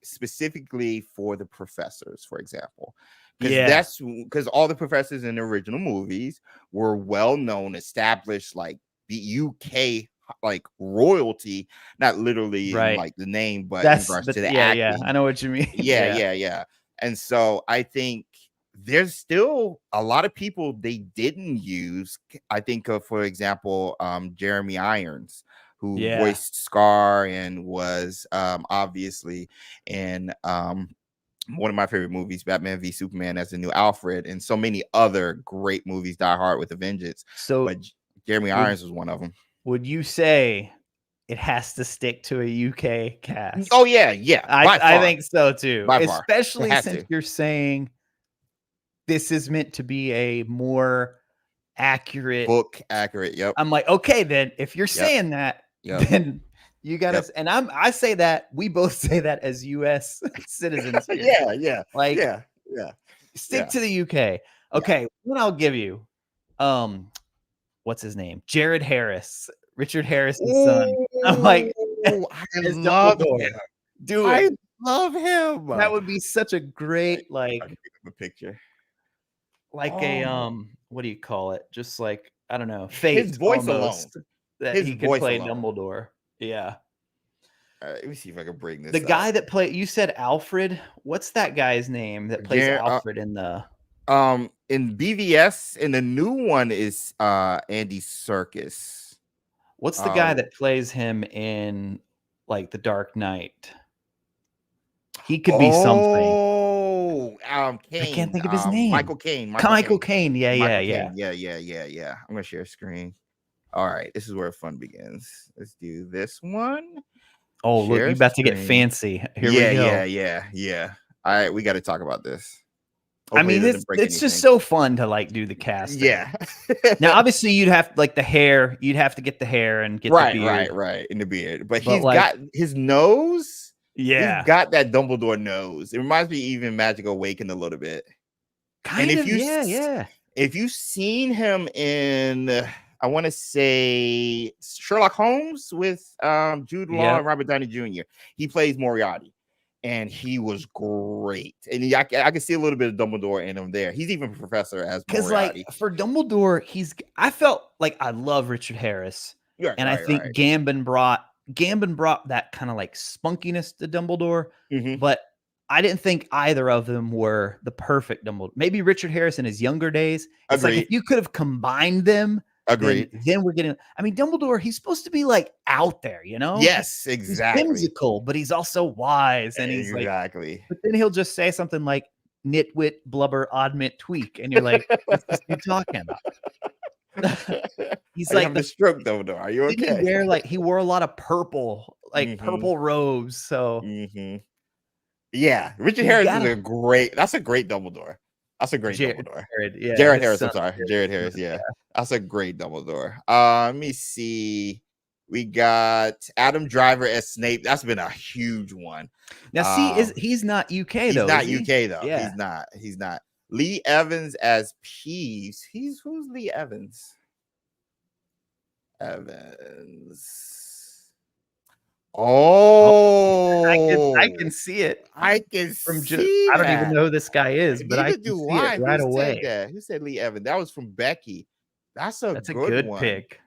specifically for the professors, for example. Because all the professors in the original movies were well-known, established, like the UK like royalty, not literally in, like the name, but in regards to the acting. Yeah, I know what you mean. Yeah. And so I think there's still a lot of people they didn't use. I think of, for example, Jeremy Irons, who voiced Scar and was obviously in one of my favorite movies, Batman v Superman, as the new Alfred, and so many other great movies, Die Hard with a Vengeance. But Jeremy Irons was one of them. Would you say it has to stick to a UK cast? Oh yeah. I think so too. Especially since you're saying this is meant to be a more book accurate. Yep. I'm like, okay, then if you're saying that, then you gotta. And I say that, we both say that as US citizens here. Stick to the UK. Okay, what I'll give you. What's his name? Jared Harris, Richard Harris's son. I'm like, I love him. Do it. I love him. That would be such a great, like, a picture, like a what do you call it? Just like, I don't know, fate. His voice alone, that he could play Dumbledore. Yeah. Let me see if I can bring this. The guy that played, you said Alfred. What's that guy's name that plays Alfred in the? In BVS, and the new one is Andy Serkis. What's the guy that plays him in like The Dark Knight? He could be something. Oh, Caine. I can't think of his name. Michael Caine. Michael Caine. Yeah. I'm gonna share screen. All right, this is where fun begins. Let's do this one. Oh, look, you're about to get fancy. Here we go. Yeah. All right, we got to talk about this. Hopefully I mean, it's just so fun to like do the casting. Yeah. Now, obviously, you'd have like the hair. You'd have to get the hair and get the beard. Right, in the beard. But he's got his nose. Yeah, he's got that Dumbledore nose. It reminds me even Magic Awakened a little bit. Kind of. Yeah. If you've seen him in, I want to say Sherlock Holmes with Jude Law and Robert Downey Jr., he plays Moriarty. And he was great. And I can see a little bit of Dumbledore in him there. He's even a professor as Moriarty. Like for Dumbledore, I felt like I love Richard Harris. I think Gambon brought that kind of like spunkiness to Dumbledore. But I didn't think either of them were the perfect Dumbledore. Maybe Richard Harris in his younger days. It's like if you could have combined them. Agreed. Then we're getting. I mean, Dumbledore. He's supposed to be like out there, you know. Yes, exactly. He's whimsical, but he's also wise, and he's exactly. But then he'll just say something like "nitwit, blubber, oddment, tweak," and you're like, "What's this dude talking about?" He's like the stroke, Dumbledore. Are you okay? He wore a lot of purple, purple robes. So yeah, Richard Harris is that's a great Dumbledore. That's a great Dumbledore. Jared Harris. I'm sorry. Jared Harris. Yeah. That's a great Dumbledore. Let me see. We got Adam Driver as Snape. That's been a huge one. Now, he's not UK though. He's not UK though. Yeah. He's not. Lee Evans as Peeves. Who's Lee Evans? I can see it. I can From see I don't even that. know who this guy is, but I Neither can do see it I. right Who said away. that? Who said Lee Evans? That was from Becky. That's a That's a good good one. pick.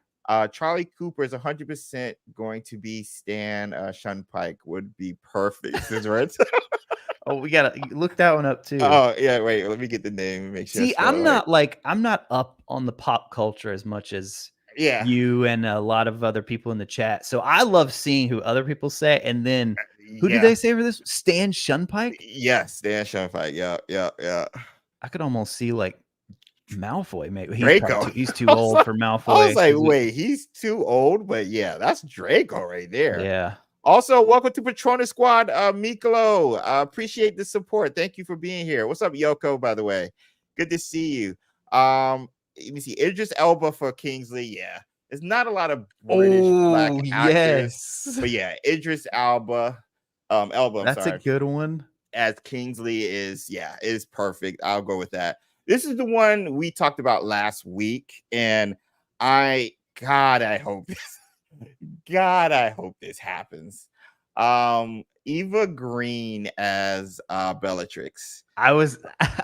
Charlie Cooper is 100% going to be Stan Shunpike. Would be perfect. Is right. Oh, we gotta look that one up too. Oh yeah, wait. Let me get the name and make sure. See, I'm not up on the pop culture as much as you and a lot of other people in the chat. So I love seeing who other people say, and then who did they say for this? Stan Shunpike? Yes, Stan Shunpike. Yeah. I could almost see like Malfoy. Maybe Draco. He's too old for Malfoy. I was like, wait, he's too old, but yeah, that's Draco right there. Yeah. Also, welcome to Patronus Squad, Mikolo. Appreciate the support. Thank you for being here. What's up, Yoko? By the way, good to see you. Let me see. Idris Elba for Kingsley. Yeah, there's not a lot of British black actors, but yeah, Idris Elba. Elba. That's a good one. As Kingsley is perfect. I'll go with that. This is the one we talked about last week, and I hope this happens. Eva Green as Bellatrix. I was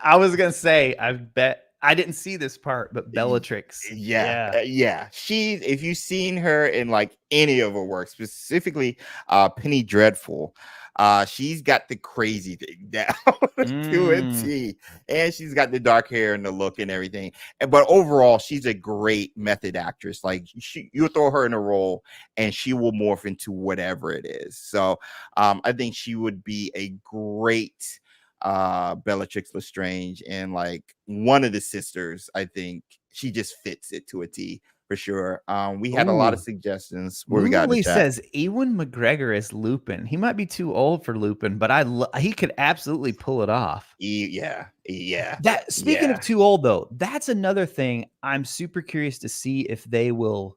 gonna say, I bet I didn't see this part, but Bellatrix. Yeah. If you've seen her in like any of her work, specifically Penny Dreadful, she's got the crazy thing down to a T, and she's got the dark hair and the look and everything. But overall, she's a great method actress. Like you throw her in a role, and she will morph into whatever it is. So I think she would be a great Bellatrix Lestrange, and like one of the sisters. I think she just fits it to a T. For sure. We had a lot of suggestions. Where we got says Ewan McGregor is Lupin. He might be too old for Lupin, but he could absolutely pull it off. Yeah. That speaking of too old, though, that's another thing I'm super curious to see if they will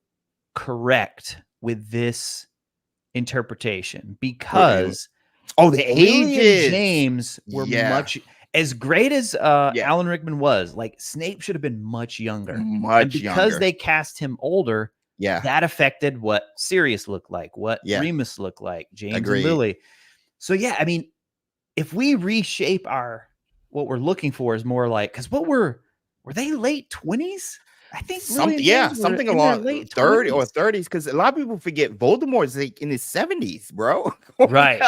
correct with this interpretation, because the ages. Lily and James were much. As great as Alan Rickman was, like Snape should have been much younger. Because they cast him older, that affected what Sirius looked like, what Remus looked like, James and Lily. So I mean, if we reshape what we're looking for is more like, because were they late 20s? I think something along late 30 or 30s, because a lot of people forget Voldemort's like in his 70s, bro. Right.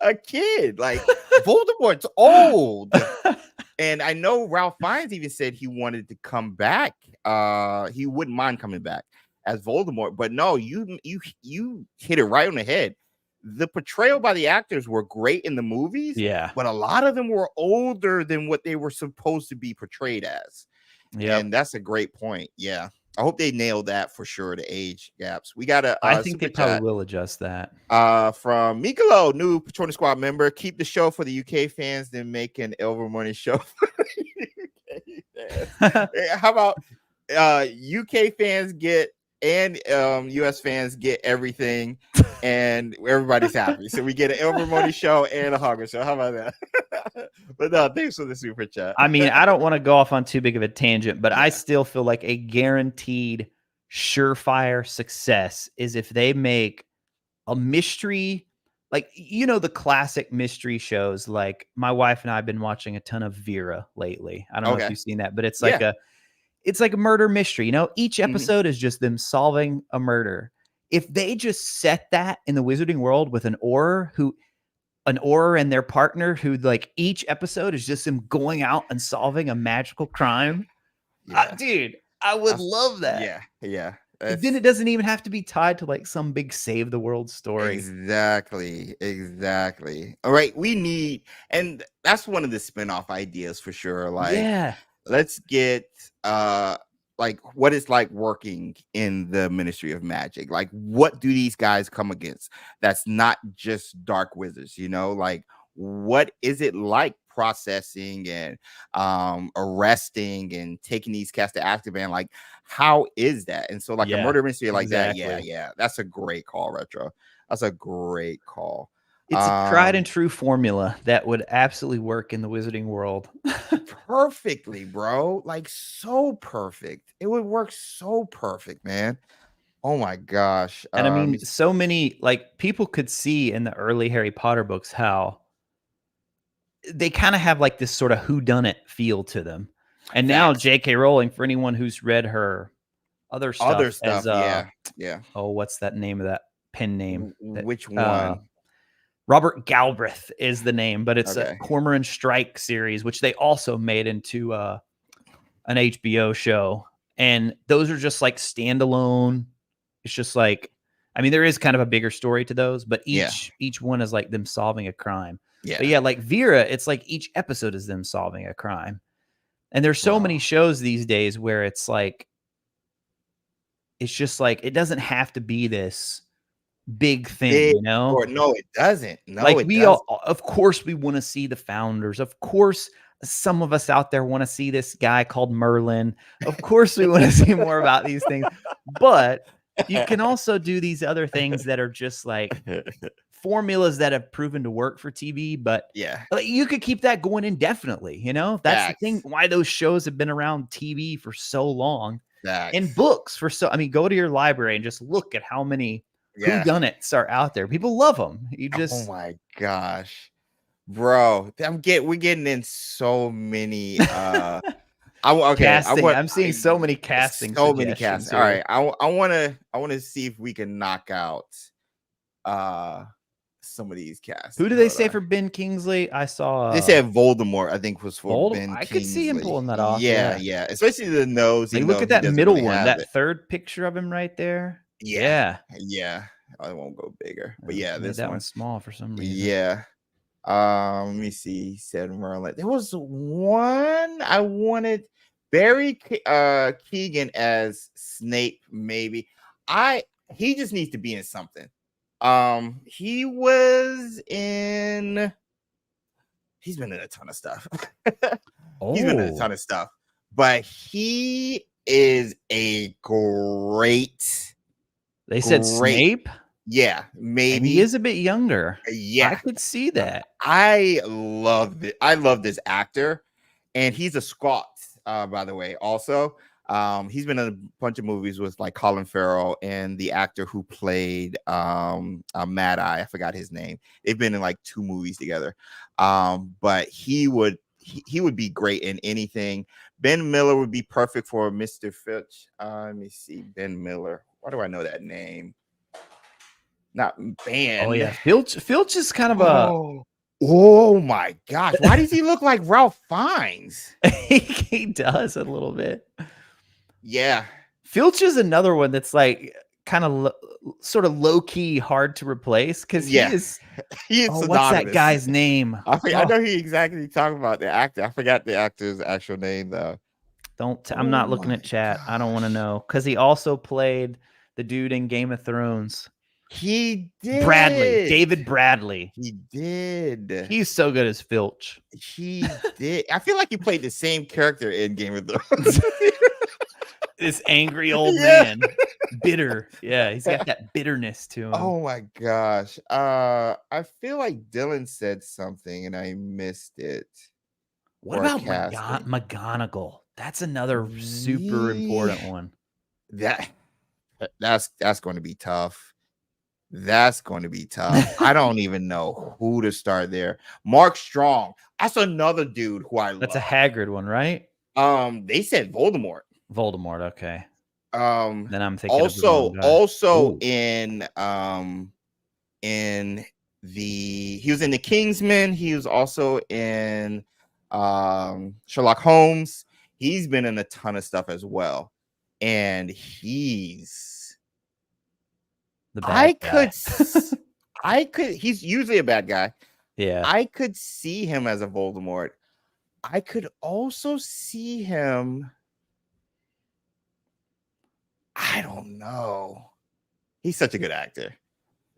A kid, like Voldemort's old. And I know Ralph Fiennes even said he wanted to come back. He wouldn't mind coming back as Voldemort, but no, you hit it right on the head. The portrayal by the actors were great in the movies, but a lot of them were older than what they were supposed to be portrayed as. And that's a great point. I hope they nailed that for sure, the age gaps. We got I think they probably will adjust that. From Mikolo, new Patronus Squad member. Keep the show for the UK fans, then make an Elver Money show for the UK fans. How about UK fans get and US fans get everything, and everybody's happy. So we get an Elver Money show and a Hogwarts show. How about that? But no, thanks for the super chat. I mean, I don't want to go off on too big of a tangent, but I still feel like a guaranteed surefire success is if they make a mystery, like, the classic mystery shows. Like my wife and I have been watching a ton of Vera lately. I don't know if you've seen that, but it's like it's like a murder mystery. Each episode is just them solving a murder. If they just set that in the wizarding world with an Auror and their partner, who like each episode is just them going out and solving a magical crime. Dude, I would love that. Yeah. Then it doesn't even have to be tied to like some big save the world story. Exactly. All right. We need, and that's one of the spinoff ideas for sure. Like, let's get like what it's like working in the Ministry of Magic. Like, what do these guys come against? That's not just dark wizards, like what is it like processing and arresting and taking these cats to Azkaban? Like, how is that? And so like a murder mystery like that, that's a great call, Retro. That's a great call. It's a tried and true formula that would absolutely work in the wizarding world. Perfectly, bro. Like, so perfect. It would work so perfect, man. Oh my gosh. And I mean, so many, like, people could see in the early Harry Potter books how they kind of have like this sort of whodunit feel to them. And now J.K. Rowling, for anyone who's read her other stuff, as yeah. oh, what's that name of that pen name? Which one? Robert Galbraith is the name, but it's a Cormoran Strike series, which they also made into an HBO show. And those are just like standalone. It's just like, I mean, there is kind of a bigger story to those, but each one is like them solving a crime. Yeah. But yeah, like Vera, it's like each episode is them solving a crime. And there's so many shows these days where it's like, it's just like, it doesn't have to be this big thing, you know? Or no, it doesn't. No, like it we doesn't. all, of course, we want to see the founders. Of course, some of us out there want to see this guy called Merlin. Of course, we want to see more about these things. But you can also do these other things that are just like formulas that have proven to work for TV. But like, you could keep that going indefinitely. You know, that's the thing. Why those shows have been around TV for so long, and books for so. I mean, go to your library and just look at how many whodunits are out there. People love them. You just, oh my gosh, bro, we're getting in so many. Casting. I'm seeing so many casting. So many castings. All right, I want to see if we can knock out some of these casts. Who do they say for Ben Kingsley? I saw they said Voldemort. I think was for Ben Kingsley. I could see him pulling that off. Yeah. Especially the nose. Like, look at that middle one. That third picture of him right there. Yeah. I won't go bigger, but this that one's small for some reason. Yeah. Let me see. He said Merlin. There was one I wanted. Barry Keoghan as Snape, maybe. He just needs to be in something. He's been in a ton of stuff. He's been in a ton of stuff, but he is a great. They said Snape. Yeah, maybe. And he is a bit younger. Yeah, I could see that. I love it. I love this actor, and he's a Scot, by the way. Also, he's been in a bunch of movies with like Colin Farrell and the actor who played Mad Eye. I forgot his name. They've been in like 2 movies together. But he would be great in anything. Ben Miller would be perfect for Mr. Filch. Let me see, Ben Miller. Why do I know that name? Not Ben. Oh yeah, Filch is kind of a. Oh my gosh! Why does he look like Ralph Fiennes? He does a little bit. Yeah, Filch is another one that's like kind of sort of low key, hard to replace because he is. What's that guy's name? I know he exactly talking about the actor. I forgot the actor's actual name though. I'm not looking at chat. I don't want to know because he also played the dude in Game of Thrones. He did. David Bradley. He did. He's so good as Filch. He did. I feel like he played the same character in Game of Thrones. This angry old man, bitter. Yeah, he's got that bitterness to him. Oh my gosh. I feel like Dylan said something and I missed it. What about McGonagall? That's another super important one. That's going to be tough. That's going to be tough. I don't even know who to start there. Mark Strong. That's another dude who I love. That's a Hagrid one, right? They said Voldemort. Okay. Then I'm thinking also in he was in the Kingsman. He was also in Sherlock Holmes. He's been in a ton of stuff as well. And he's I could he's usually a bad guy. Yeah. I could see him as a Voldemort. I could also see him. I don't know. He's such a good actor.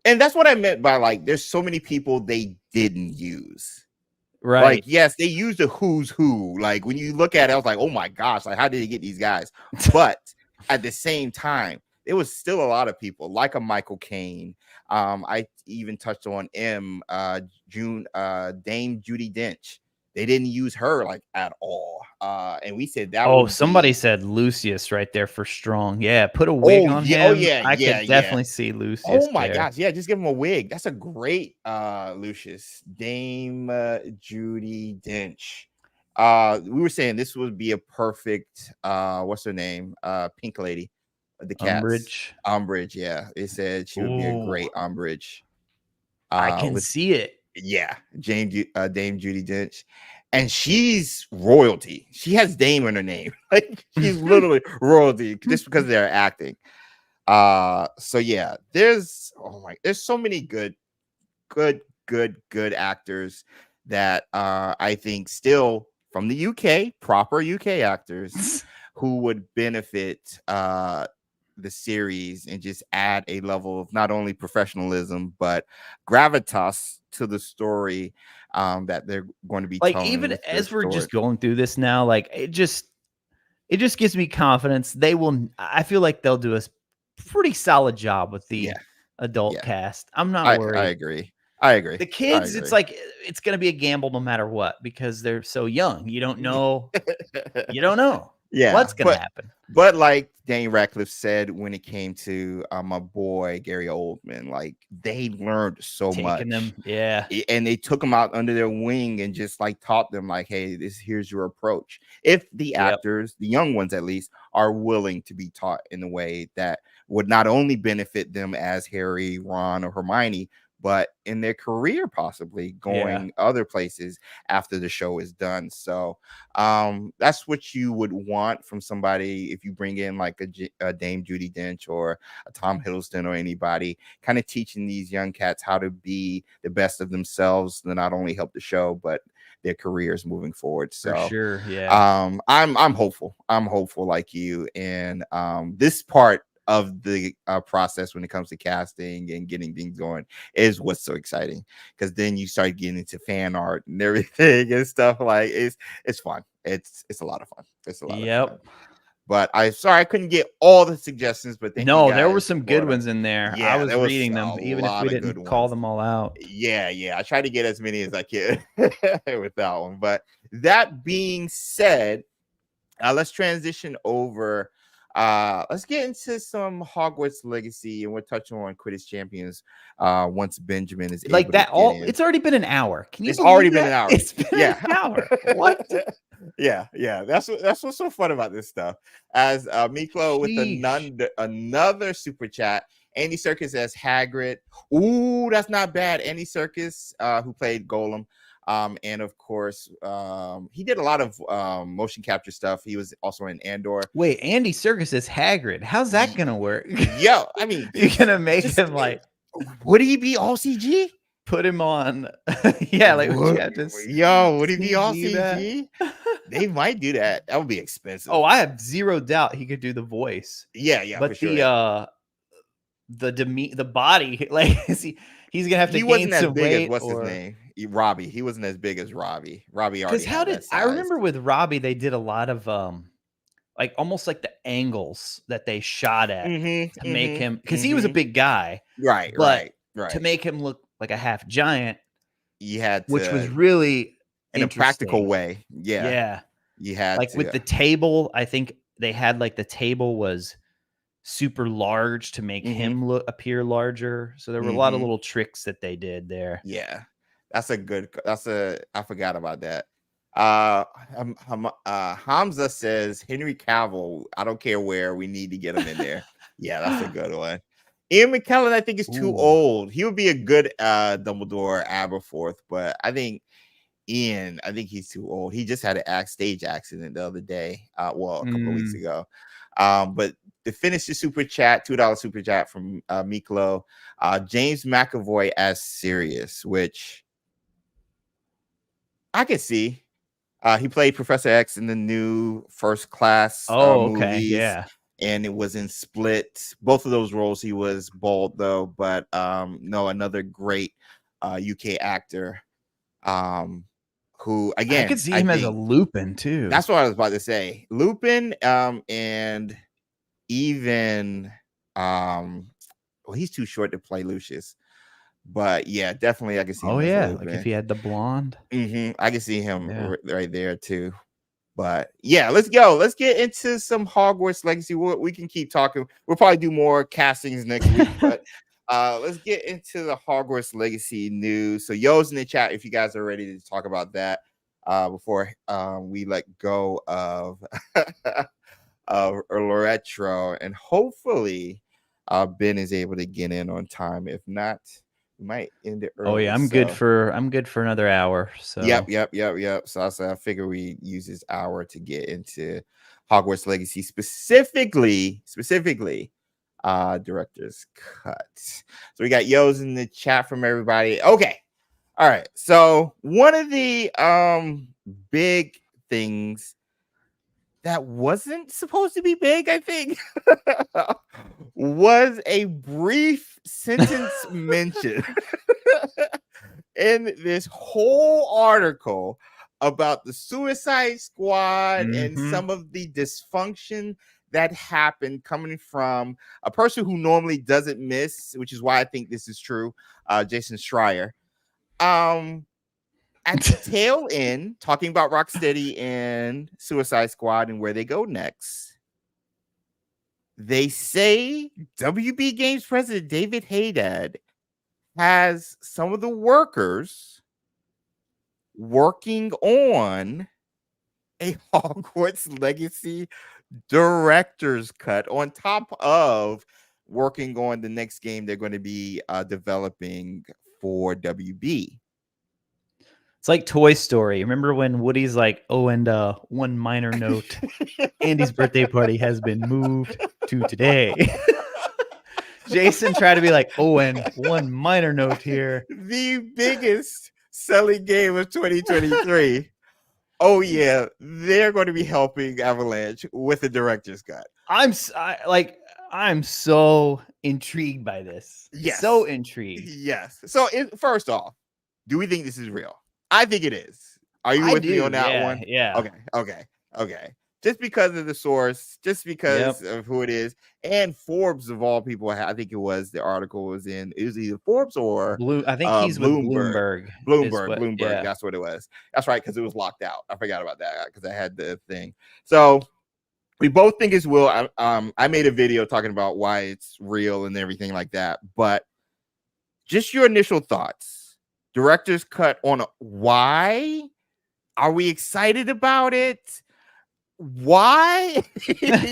And that's what I meant by like there's so many people they didn't use. Right. Like, yes, they used a who's who. Like when you look at it, I was like, oh my gosh, like how did he get these guys? But at the same time, there was still a lot of people like a Michael Caine. I even touched on Dame Judi Dench. they didn't use her like at all. And we said that. Oh, somebody said Lucius right there for strong. Yeah, put a wig on him. Oh yeah, I yeah, could definitely see Lucius. Oh my there. gosh, yeah, just give him a wig. That's a great Lucius. Dame Judi Dench. We were saying this would be a perfect what's her name? Pink lady, the cats. Umbridge, yeah. They said she would be a great Umbridge. I can see it. Yeah, Dame Judi Dench. And she's royalty. She has Dame in her name. Like she's literally royalty just because they're acting. So yeah, there's so many good actors that I think still from the UK, proper UK actors who would benefit the series and just add a level of not only professionalism but gravitas to the story that they're going to be telling. Even as we're just going through this now, like it just gives me confidence. I feel like they'll do a pretty solid job with the adult cast. I'm not worried. I agree. The kids, it's like it's going to be a gamble no matter what because they're so young. You don't know. What's going to happen. But like Daniel Radcliffe said when it came to my boy Gary Oldman, like they learned so much. And they took him out under their wing and just like taught them like, hey, here's your approach. If the actors, the young ones at least, are willing to be taught in a way that would not only benefit them as Harry, Ron, or Hermione, but in their career, possibly going other places after the show is done. So that's what you would want from somebody if you bring in like a Dame Judi Dench or a Tom Hiddleston or anybody, kind of teaching these young cats how to be the best of themselves to not only help the show, but their careers moving forward. So for sure, I'm hopeful. I'm hopeful like you. And this part of the process when it comes to casting and getting things going is what's so exciting, because then you start getting into fan art and everything and stuff. Like it's fun. It's a lot of fun. It's a lot of fun. But I couldn't get all the suggestions, but there were some good ones in there. Yeah, I was reading them, even if we didn't call them all out. Yeah. I tried to get as many as I could with that one. But that being said, let's transition over. Let's get into some Hogwarts Legacy, and we're touching on Quidditch Champions. Once Benjamin is like able that, to get in. It's already been an hour. Can you? It's already been an hour. It's been an hour. What? Yeah. That's what's so fun about this stuff. As Miklo with another super chat. Andy Serkis as Hagrid. Ooh, that's not bad. Andy Serkis, who played Golem. And of course, he did a lot of motion capture stuff. He was also in Andor. Wait, Andy Serkis is Hagrid. How's that gonna work? Yo, I mean, you're gonna make him like, would he be all CG? Put him on, like would he be all CG? They might do that. That would be expensive. Oh, I have zero doubt he could do the voice. Yeah, but the body, like he's gonna have to gain some weight. What's his name? Robbie. He wasn't as big as Robbie. Robbie already. Because I remember with Robbie, they did a lot of like almost like the angles that they shot at to make him, because he was a big guy, right? To make him look like a half giant, you had to, which was really in a practical way. Yeah. You had like with the table. I think they had like the table was super large to make him appear larger. So there were a lot of little tricks that they did there. Yeah, I forgot about that. Hamza says Henry Cavill. I don't care where, we need to get him in there. Yeah, that's a good one. Ian McKellen, I think, is too old. He would be a good Dumbledore Aberforth, but I think he's too old. He just had a stage accident the other day. A couple of weeks ago. But to finish the super chat, $2 super chat from Miklo, James McAvoy as Sirius, which I could see. He played Professor X in the new First Class movies. Yeah. And it was in Split. Both of those roles, he was bald though. But no, another great UK actor. Who again? I could see him as a Lupin too. That's what I was about to say. Lupin, and even well, he's too short to play Lucius. But yeah, definitely I can see him. Oh as yeah, Lupin. like if he had the blonde. I can see him right there too. But yeah, let's go. Let's get into some Hogwarts Legacy. We can keep talking. We'll probably do more castings next week, but let's get into the Hogwarts Legacy news. So Yo's in the chat if you guys are ready to talk about that before we let go of Loretro, and hopefully Ben is able to get in on time. If not, we might end it early. Oh yeah, I'm good for another hour. So yep. So I figure we use this hour to get into Hogwarts Legacy, specifically director's cut. So we got Yo's in the chat from everybody. Okay. All right. So one of the big things that wasn't supposed to be big, I think, was a brief sentence mention in this whole article about the Suicide Squad and some of the dysfunction that happened coming from a person who normally doesn't miss, which is why I think this is true, Jason Schreier. At the tail end, talking about Rocksteady and Suicide Squad and where they go next, they say WB Games president David Haddad has some of the workers working on a Hogwarts Legacy director's cut on top of working on the next game they're going to be developing for WB. It's like Toy Story. Remember when Woody's like, oh, and one minor note, Andy's birthday party has been moved to today. Jason tried to be like, oh, and one minor note here. The biggest selling game of 2023. Oh yeah, they're going to be helping Avalanche with the director's cut. I'm so intrigued by this. Yes. So intrigued. Yes. So first off, do we think this is real? I think it is. Are you with me on that one? Yeah. Okay. Just because of the source, just because of who it is, and Forbes of all people, I think it was the article was in. It was either Forbes or I think he's Bloomberg. with Bloomberg. Yeah. That's what it was. That's right, because it was locked out. I forgot about that because I had the thing. So we both think it's real. I made a video talking about why it's real and everything like that. But just your initial thoughts. Director's cut on why? Are we excited about it? Why?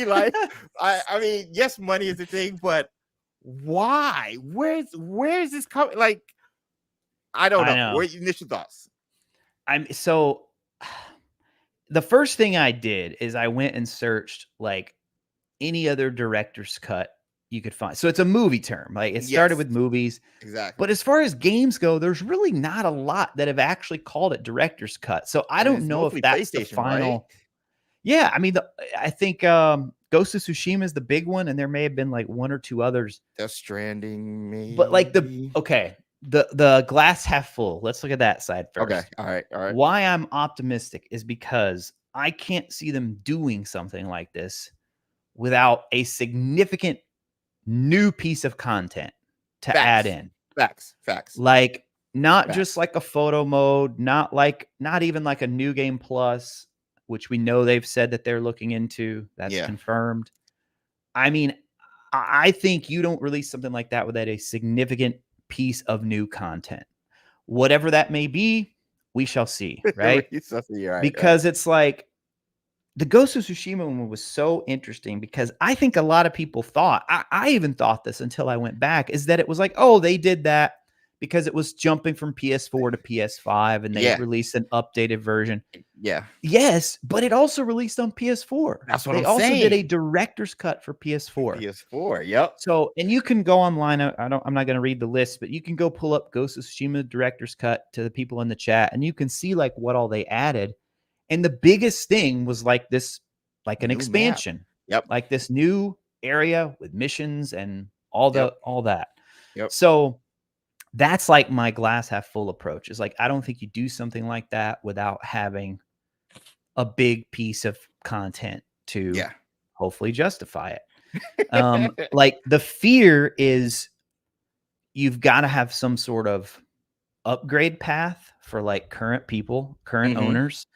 Like, I mean, yes, money is a thing, but why? Where's this coming? Like, I don't know. What are your initial thoughts? So the first thing I did is I went and searched like any other director's cut you could find. So it's a movie term. Like it started with movies. Exactly. But as far as games go, there's really not a lot that have actually called it director's cut. So I don't know if that's the final. Right? Yeah, I mean, I think Ghost of Tsushima is the big one, and there may have been like one or two others. Death Stranding, maybe. But like the glass half full. Let's look at that side first. Okay, all right. Why I'm optimistic is because I can't see them doing something like this without a significant new piece of content to add in. Facts. Like not just like a photo mode, not even like a new game plus, which we know they've said that they're looking into. That's confirmed. I mean, I think you don't release something like that without a significant piece of new content. Whatever that may be, we shall see, right? Because it's like the Ghost of Tsushima one was so interesting because I think a lot of people thought, I even thought this until I went back, is that it was like, oh, they did that because it was jumping from PS4 to PS5 and they released an updated version. Yeah. Yes, but it also released on PS4. That's what I'm saying. They also did a director's cut for PS4. PS4, yep. So, and you can go online. I'm not going to read the list, but you can go pull up Ghost of Tsushima director's cut to the people in the chat, and you can see like what all they added. And the biggest thing was like this, like an new expansion. Map. Yep. Like this new area with missions and all that. Yep. So that's like my glass half full approach. Is like, I don't think you do something like that without having a big piece of content to hopefully justify it. Like the fear is you've got to have some sort of upgrade path for like current people, current owners,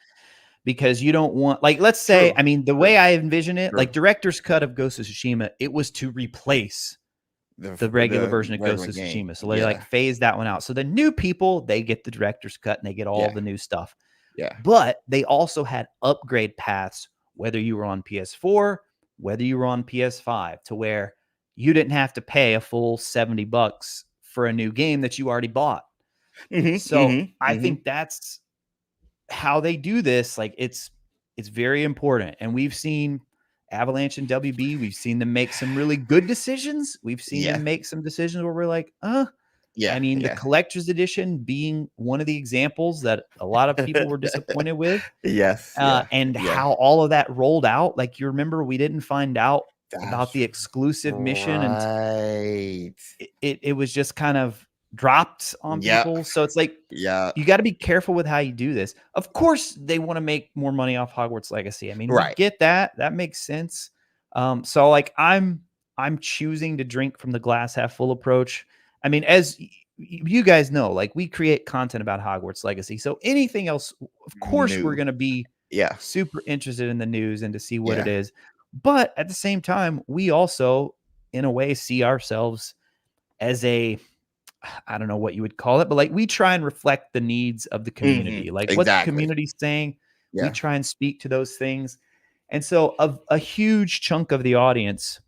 because you don't want, like, let's say, I mean, the way I envision it, like director's cut of Ghost of Tsushima, it was to replace the regular version of Ghost of Tsushima. So they like phase that one out. So the new people, they get the director's cut and they get all the new stuff. Yeah. But they also had upgrade paths, whether you were on PS4, whether you were on PS5, to where you didn't have to pay a full $70 for a new game that you already bought. So I think that's how they do this. Like it's very important. And we've seen Avalanche and WB, we've seen them make some really good decisions. We've seen them make some decisions where we're like, I mean, the collector's edition being one of the examples that a lot of people were disappointed with. And how all of that rolled out. Like, you remember, we didn't find out about the exclusive mission, and it was just kind of dropped on people. So it's like, you got to be careful with how you do this. Of course, they want to make more money off Hogwarts Legacy. I mean, we get that. That makes sense. So like, I'm choosing to drink from the glass half full approach. I mean, as you guys know, like, we create content about Hogwarts Legacy. So anything else, of course, we're going to be super interested in the news and to see what it is. But at the same time, we also, in a way, see ourselves as a, I don't know what you would call it, but like, we try and reflect the needs of the community. Like, what the community's saying, we try and speak to those things. And so a huge chunk of the audience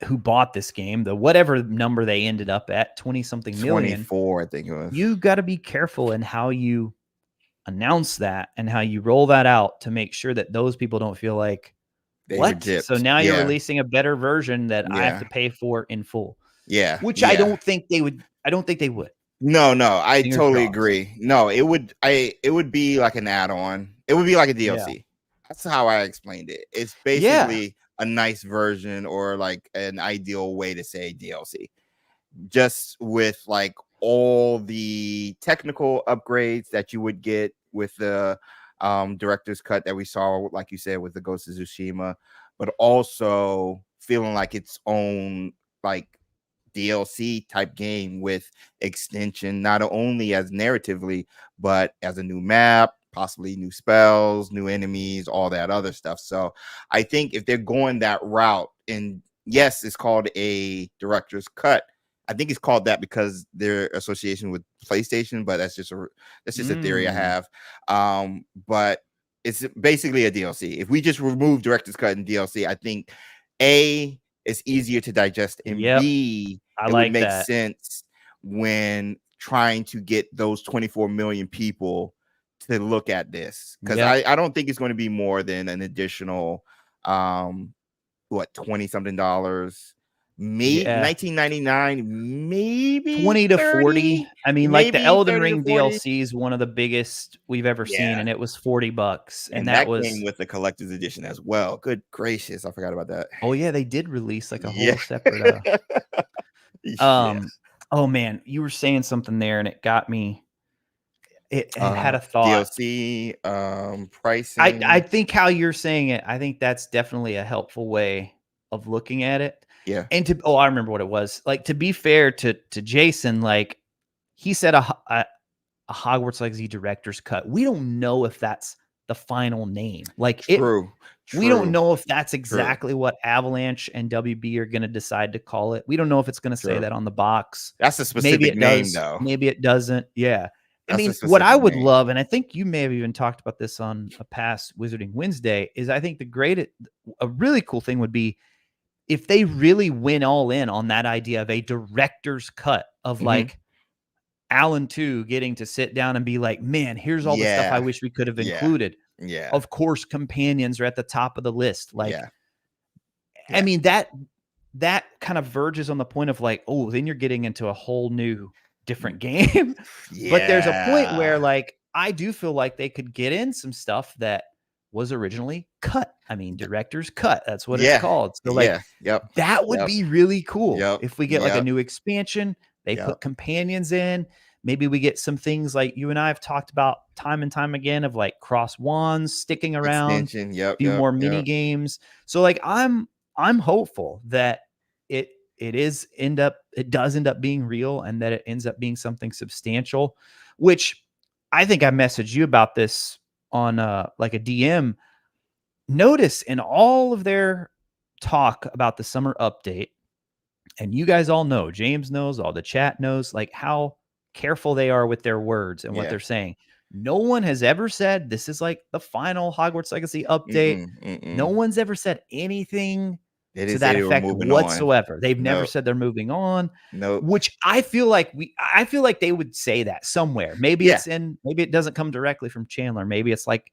who bought this game, the whatever number they ended up at, 20-something million. 24, I think it was. You got to be careful in how you announce that and how you roll that out to make sure that those people don't feel like, what? So now you're releasing a better version that I have to pay for in full. Which I don't think they would. I don't think they would. No, I totally agree. No, it would be like an add-on. It would be like a DLC. That's how I explained it. It's basically a nice version, or like an ideal way to say DLC, just with like all the technical upgrades that you would get with the director's cut that we saw, like you said, with the Ghost of Tsushima, but also feeling like its own like DLC type game with extension, not only as narratively, but as a new map, possibly new spells, new enemies, all that other stuff. So I think if they're going that route, and yes, it's called a director's cut. I think it's called that because their association with PlayStation, but that's just a theory I have. But it's basically a DLC. If we just remove director's cut and DLC, I think A, it's easier to digest, and B, it would make sense when trying to get those 24 million people to look at this, because I don't think it's going to be more than an additional $20-something, maybe $19.99, maybe 20 to 40. I mean, like the Elden Ring 40. DLC is one of the biggest we've ever seen, and it was $40, and that was came with the collector's edition as well. Good gracious, I forgot about that. Oh yeah, they did release like a whole separate oh man, you were saying something there and it got me. It had a thought. DLC pricing. I think how you're saying it, I think that's definitely a helpful way of looking at it. And I remember what it was. Like, to be fair to Jason, like, he said a Hogwarts Legacy director's cut. We don't know if that's the final name. Like, True. We don't know if that's exactly what Avalanche and WB are going to decide to call it. We don't know if it's going to say that on the box. That's a specific name, though. Maybe it doesn't. Yeah. I mean, what I would love, and I think you may have even talked about this on a past Wizarding Wednesday, is I think a really cool thing would be if they really went all in on that idea of a director's cut of like Alan 2 getting to sit down and be like, man, here's all the stuff I wish we could have included. Of course, companions are at the top of the list. Like, I mean, that kind of verges on the point of like, oh, then you're getting into a whole new different game. But there's a point where like, I do feel like they could get in some stuff that was originally cut. I mean, director's cut. That's what it's called. So like, that would be really cool. If we get like a new expansion, they put companions in. Maybe we get some things like you and I have talked about time and time again of like cross wands sticking around, few more mini games. So like, I'm hopeful that it does end up being real, and that it ends up being something substantial, which I think I messaged you about this on like a DM. Notice in all of their talk about the summer update, and you guys all know, James knows, all the chat knows, like how careful they are with their words and what they're saying. No one has ever said this is like the final Hogwarts Legacy update. No one's ever said anything to that effect whatsoever. They've never said they're moving on. Which I feel like they would say that somewhere. Maybe maybe it doesn't come directly from Chandler. Maybe it's like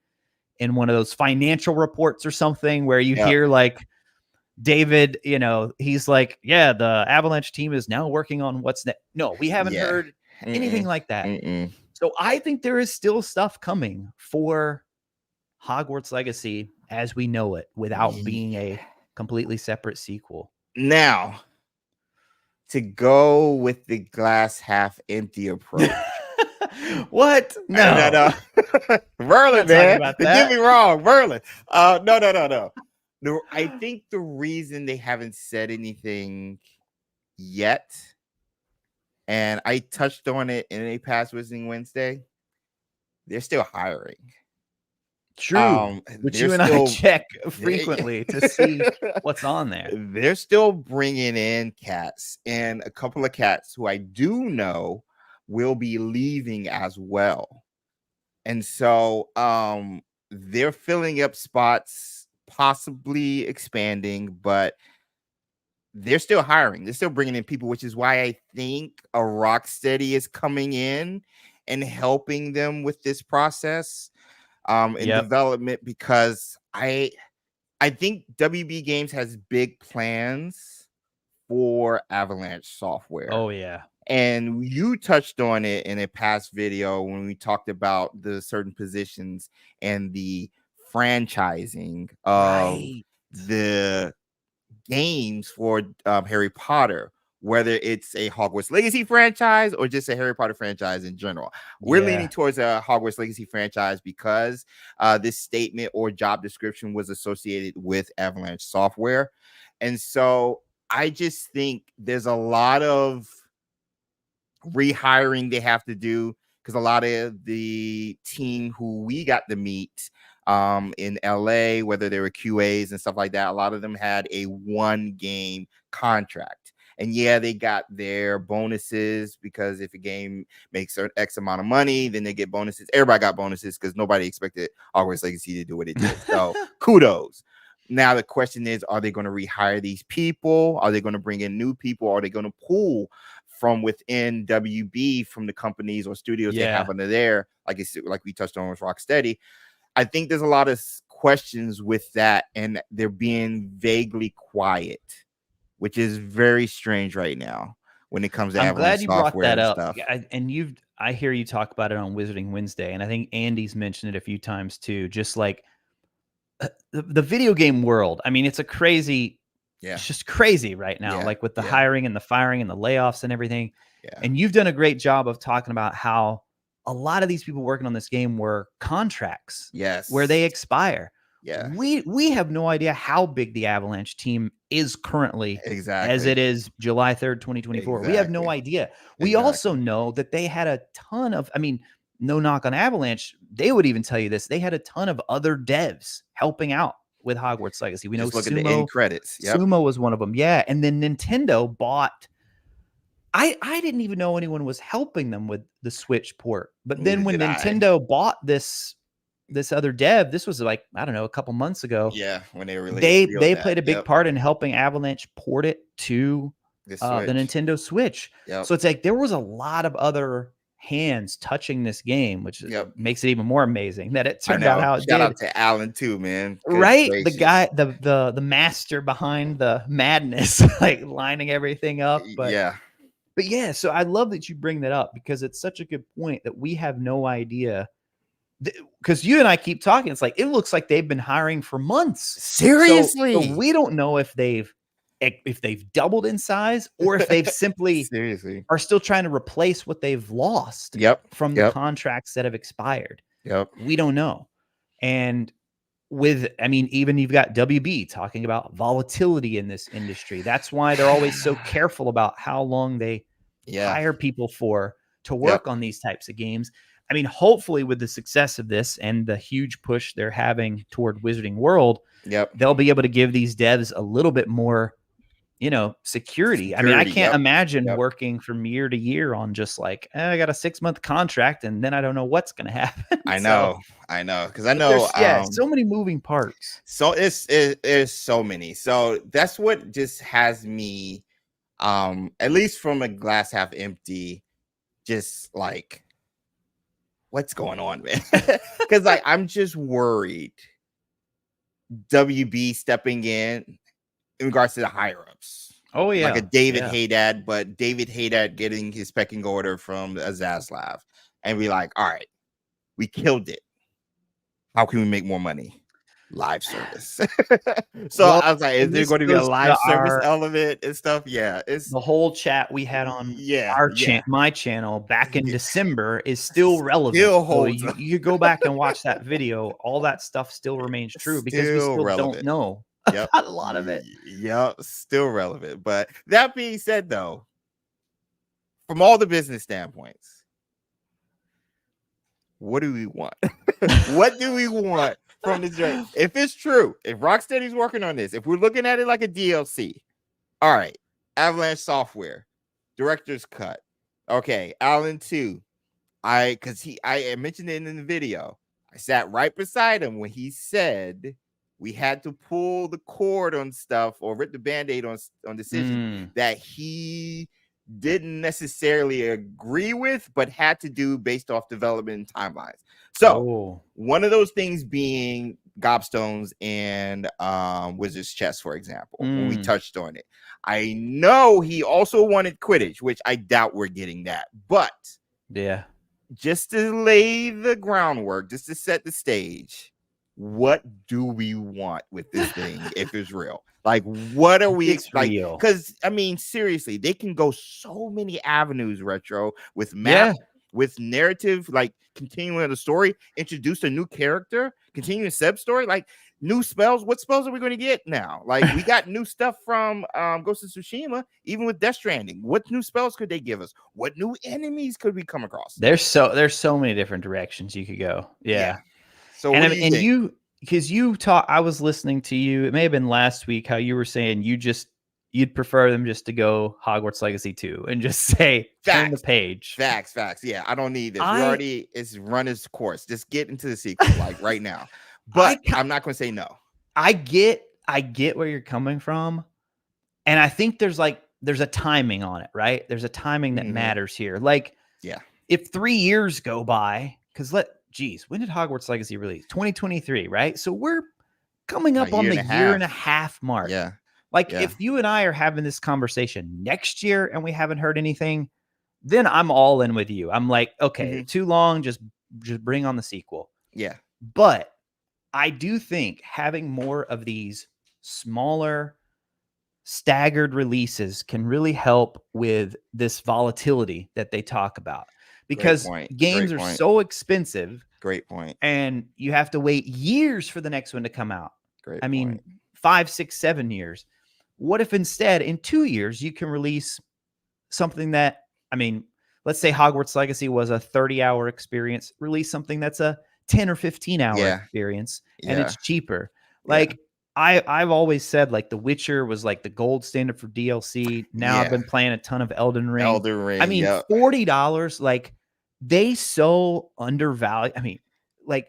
in one of those financial reports or something where you hear like David, he's like, yeah, the Avalanche team is now working on what's next. No, we haven't heard anything like that. So I think there is still stuff coming for Hogwarts Legacy as we know it without being a completely separate sequel. Now, to go with the glass half empty approach. What? No. Merlin, man. Don't get me wrong, Merlin. No. I think the reason they haven't said anything yet, and I touched on it in a past Wizarding Wednesday, they're still hiring. True. Which you and I check frequently to see what's on there. They're still bringing in cats, and a couple of cats who I do know will be leaving as well. And so they're filling up spots, possibly expanding, but they're still hiring. They're still bringing in people, which is why I think a Rocksteady is coming in and helping them with this process in development, because I think WB Games has big plans for Avalanche software. Oh, yeah. And you touched on it in a past video when we talked about the certain positions and the franchising of the games for Harry Potter, whether it's a Hogwarts Legacy franchise or just a Harry Potter franchise in general. We're leaning towards a Hogwarts Legacy franchise because this statement or job description was associated with Avalanche software. And so I just think there's a lot of rehiring they have to do, because a lot of the team who we got to meet in LA, whether they were QAs and stuff like that, a lot of them had a 1-game contract. And they got their bonuses, because if a game makes an X amount of money, then they get bonuses. Everybody got bonuses because nobody expected Hogwarts Legacy to do what it did. So kudos. Now the question is, are they going to rehire these people? Are they going to bring in new people? Are they going to pull from within WB, from the companies or studios they have under there, like we touched on with Rocksteady? I think there's a lot of questions with that, and they're being vaguely quiet, which is very strange right now when it comes to I'm glad you brought that up. Stuff. I hear you talk about it on Wizarding Wednesday, and I think Andy's mentioned it a few times too. Just like the video game world, I mean, it's a crazy. It's just crazy right now, like with the hiring and the firing and the layoffs and everything. And you've done a great job of talking about how a lot of these people working on this game were contracts where they expire. We have no idea how big the Avalanche team is currently as it is July 3rd, 2024. We have no idea. We also know that they had a ton of, no knock on Avalanche, they would even tell you this, they had a ton of other devs helping out with Hogwarts Legacy. We know look at the end credits. Sumo was one of them. Yeah. And then Nintendo bought, I didn't even know anyone was helping them with the Switch port. But then when Nintendo bought this other dev, this was like, I don't know, a couple months ago. Yeah. When they played a big part in helping Avalanche port it to the Nintendo Switch. So it's like there was a lot of other hands touching this game, which makes it even more amazing that it turned out how it did. Shout out to Alan too, man. Right? Gracious. The guy, the master behind the madness, like lining everything up. But so I love that you bring that up, because it's such a good point that we have no idea. Because you and I keep talking, it's like it looks like they've been hiring for months. Seriously, so we don't know if they've doubled in size or if they've simply are still trying to replace what they've lost from the contracts that have expired. We don't know. And I mean, even you've got WB talking about volatility in this industry. That's why they're always so careful about how long they hire people to work on these types of games. I mean, hopefully with the success of this and the huge push they're having toward Wizarding World, they'll be able to give these devs a little bit more, security. I mean, I can't imagine working from year to year on just like, I got a 6-month contract and then I don't know what's going to happen. I know. Cause I know, so many moving parts. So it's so many. So that's what just has me, at least from a glass half empty, just like, what's going on, man? Cause like, I'm just worried WB stepping in regards to the higher ups. Oh yeah, like a David Haddad, but David Haddad getting his pecking order from Zaslav, and be like, all right, we killed it. How can we make more money? Live service. So I was like, is there going to be a live service element and stuff? Yeah, it's the whole chat we had on my channel back in December is still relevant. Still holds. So you go back and watch that video. All that stuff still remains true because we still don't know. A lot of it. Still relevant. But that being said, though, from all the business standpoints, what do we want? What do we want from this journey? If it's true, if Rocksteady's working on this, if we're looking at it like a DLC, all right, Avalanche Software, Director's Cut. Okay, Alan 2. I mentioned it in the video. I sat right beside him when he said we had to pull the cord on stuff or rip the Band-Aid on decisions that he didn't necessarily agree with, but had to do based off development timelines. So one of those things being Gobstones and Wizard's Chess, for example, when we touched on it. I know he also wanted Quidditch, which I doubt we're getting that, but just to lay the groundwork, just to set the stage, what do we want with this thing if it's real? Like, what are we expecting? Because I mean, seriously, they can go so many avenues, Retro, with map, with narrative, like continuing the story, introduce a new character, continuing Seb's story, like new spells. What spells are we going to get now? Like, we got new stuff from Ghost of Tsushima, even with Death Stranding. What new spells could they give us? What new enemies could we come across? There's so many different directions you could go. So because I was listening to you, it may have been last week, how you were saying you'd prefer them just to go Hogwarts Legacy 2 and just say turn the page. Facts. Yeah, I don't need this. It's run its course. Just get into the sequel like right now. But I'm not going to say no. I get where you're coming from, and I think there's a timing on it, right? There's a timing that matters here. Like, if 3 years go by, because when did Hogwarts Legacy release? 2023, right? So we're coming up on the year and a half mark. If you and I are having this conversation next year and we haven't heard anything, then I'm all in with you. I'm like, okay, too long, just bring on the sequel. But I do think having more of these smaller, staggered releases can really help with this volatility that they talk about. Because games are so expensive. Great point. And you have to wait years for the next one to come out. I mean, 5, 6, 7 years. What if instead in 2 years you can release something that, I mean, let's say Hogwarts Legacy was a 30-hour experience, release something that's a 10 or 15-hour experience, and it's cheaper. Like, I've always said, like, The Witcher was like the gold standard for DLC. Now I've been playing a ton of Elden Ring. I mean, $40, like, they so undervalue. I mean, like,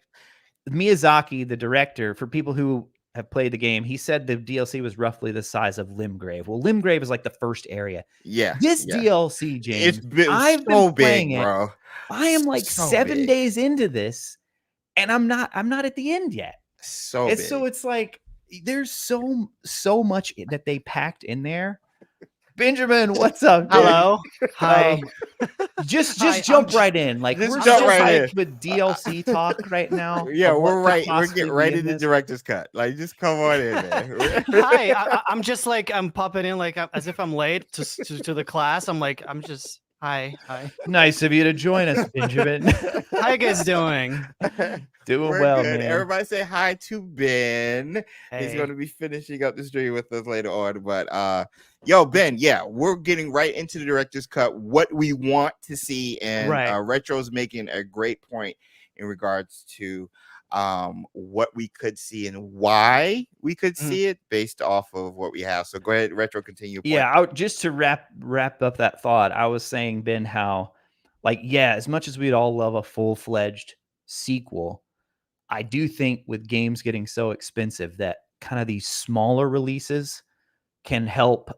Miyazaki, the director, for people who have played the game, he said the DLC was roughly the size of Limgrave. Well, Limgrave is like the first area. This DLC, James, I've been playing it, bro. I am like 7 days into this, and I'm not at the end yet. So it's like there's so much that they packed in there. Benjamin, what's up? Hello. Hi. Just jump right in. Like, we're so hyped with DLC talk right now. We're getting right into director's cut. Like, just come on in, man. Hi. I'm just like, I'm popping in like as if I'm late to the class. I'm Hi. Nice of you to join us, Benjamin. How you guys doing? Doing We're well, good. man. Everybody say hi to Ben. He's Hey. going to be finishing up the stream with us later on. But yo, Ben, yeah, we're getting right into the director's cut. What we want to see, and Right. Retro's making a great point in regards to what we could see and why we could see it based off of what we have. So go ahead, Retro, continue. Yeah, just to wrap up that thought, I was saying, Ben, how like, yeah, as much as we'd all love a full-fledged sequel, I do think with games getting so expensive that kind of these smaller releases can help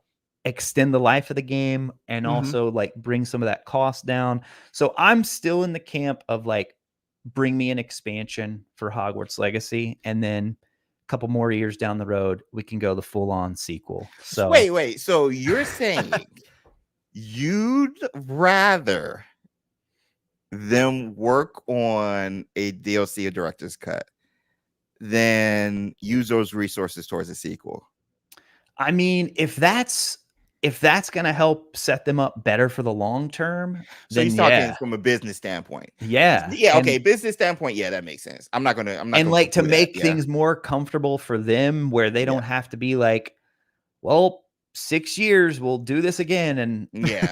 extend the life of the game and also like bring some of that cost down. So I'm still in the camp of like, bring me an expansion for Hogwarts Legacy, and then a couple more years down the road, we can go the full-on sequel. So wait. So you're saying you'd rather them work on a DLC or director's cut than use those resources towards a sequel? I mean, if that's going to help set them up better for the long term, so then he's talking from a business standpoint. Yeah. Okay, business standpoint, yeah, that makes sense. I'm not gonna like to make things more comfortable for them, where they don't have to be like, well, 6 years we'll do this again, and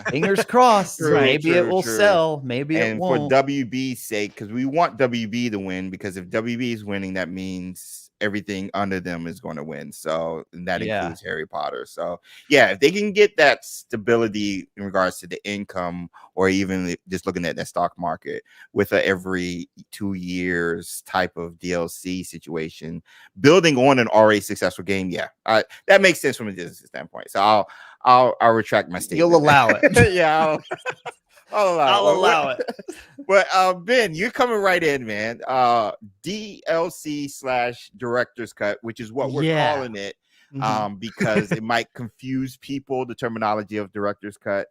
fingers crossed, maybe it will sell, maybe it won't. And for WB's sake, because we want WB to win, because if WB is winning, that means everything under them is going to win. So that includes Harry Potter. So yeah, if they can get that stability in regards to the income, or even just looking at that stock market with a every 2 years type of DLC situation, building on an already successful game, that makes sense from a business standpoint. So I'll retract my statement. You'll allow it. Yeah, I'll allow it. But Ben, you're coming right in, man. DLC / director's cut, which is what we're calling it, because it might confuse people, the terminology of director's cut,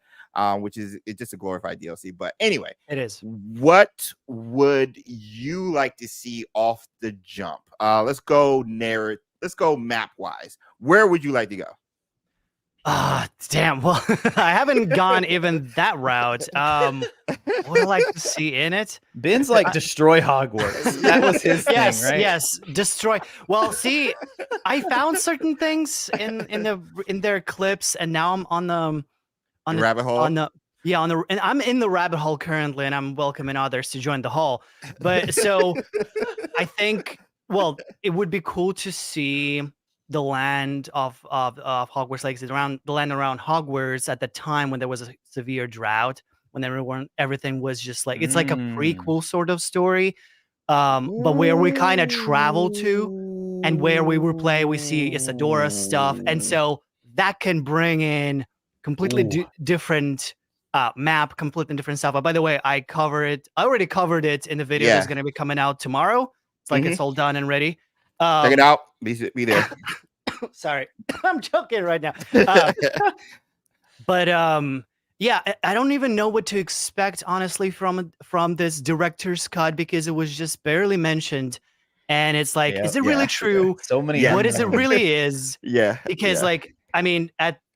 which is it's just a glorified DLC. But anyway, it is. What would you like to see off the jump? Let's go map wise. Where would you like to go? Damn. Well, I haven't gone even that route. What do I like to see in it? Ben's like destroy Hogwarts. That was his thing, right? Yes, destroy. Well, see, I found certain things in their clips, and now I'm on the rabbit hole. and I'm in the rabbit hole currently, and I'm welcoming others to join the hall. But so I think, well, it would be cool to see the land of Hogwarts Legacy, around the land around Hogwarts at the time when there was a severe drought, when everything was just like, it's like a prequel sort of story, but where we kind of travel to, and where we replay, we see Isadora's stuff, and so that can bring in completely different map, completely different stuff. But by the way, I already covered it in the video that's going to be coming out tomorrow. It's like it's all done and ready. Check it out. Be there. Sorry, I'm joking right now. But yeah, I don't even know what to expect, honestly, from this director's cut, because it was just barely mentioned, and it's like, is it really true? So many. What is it really is? Because like, I mean,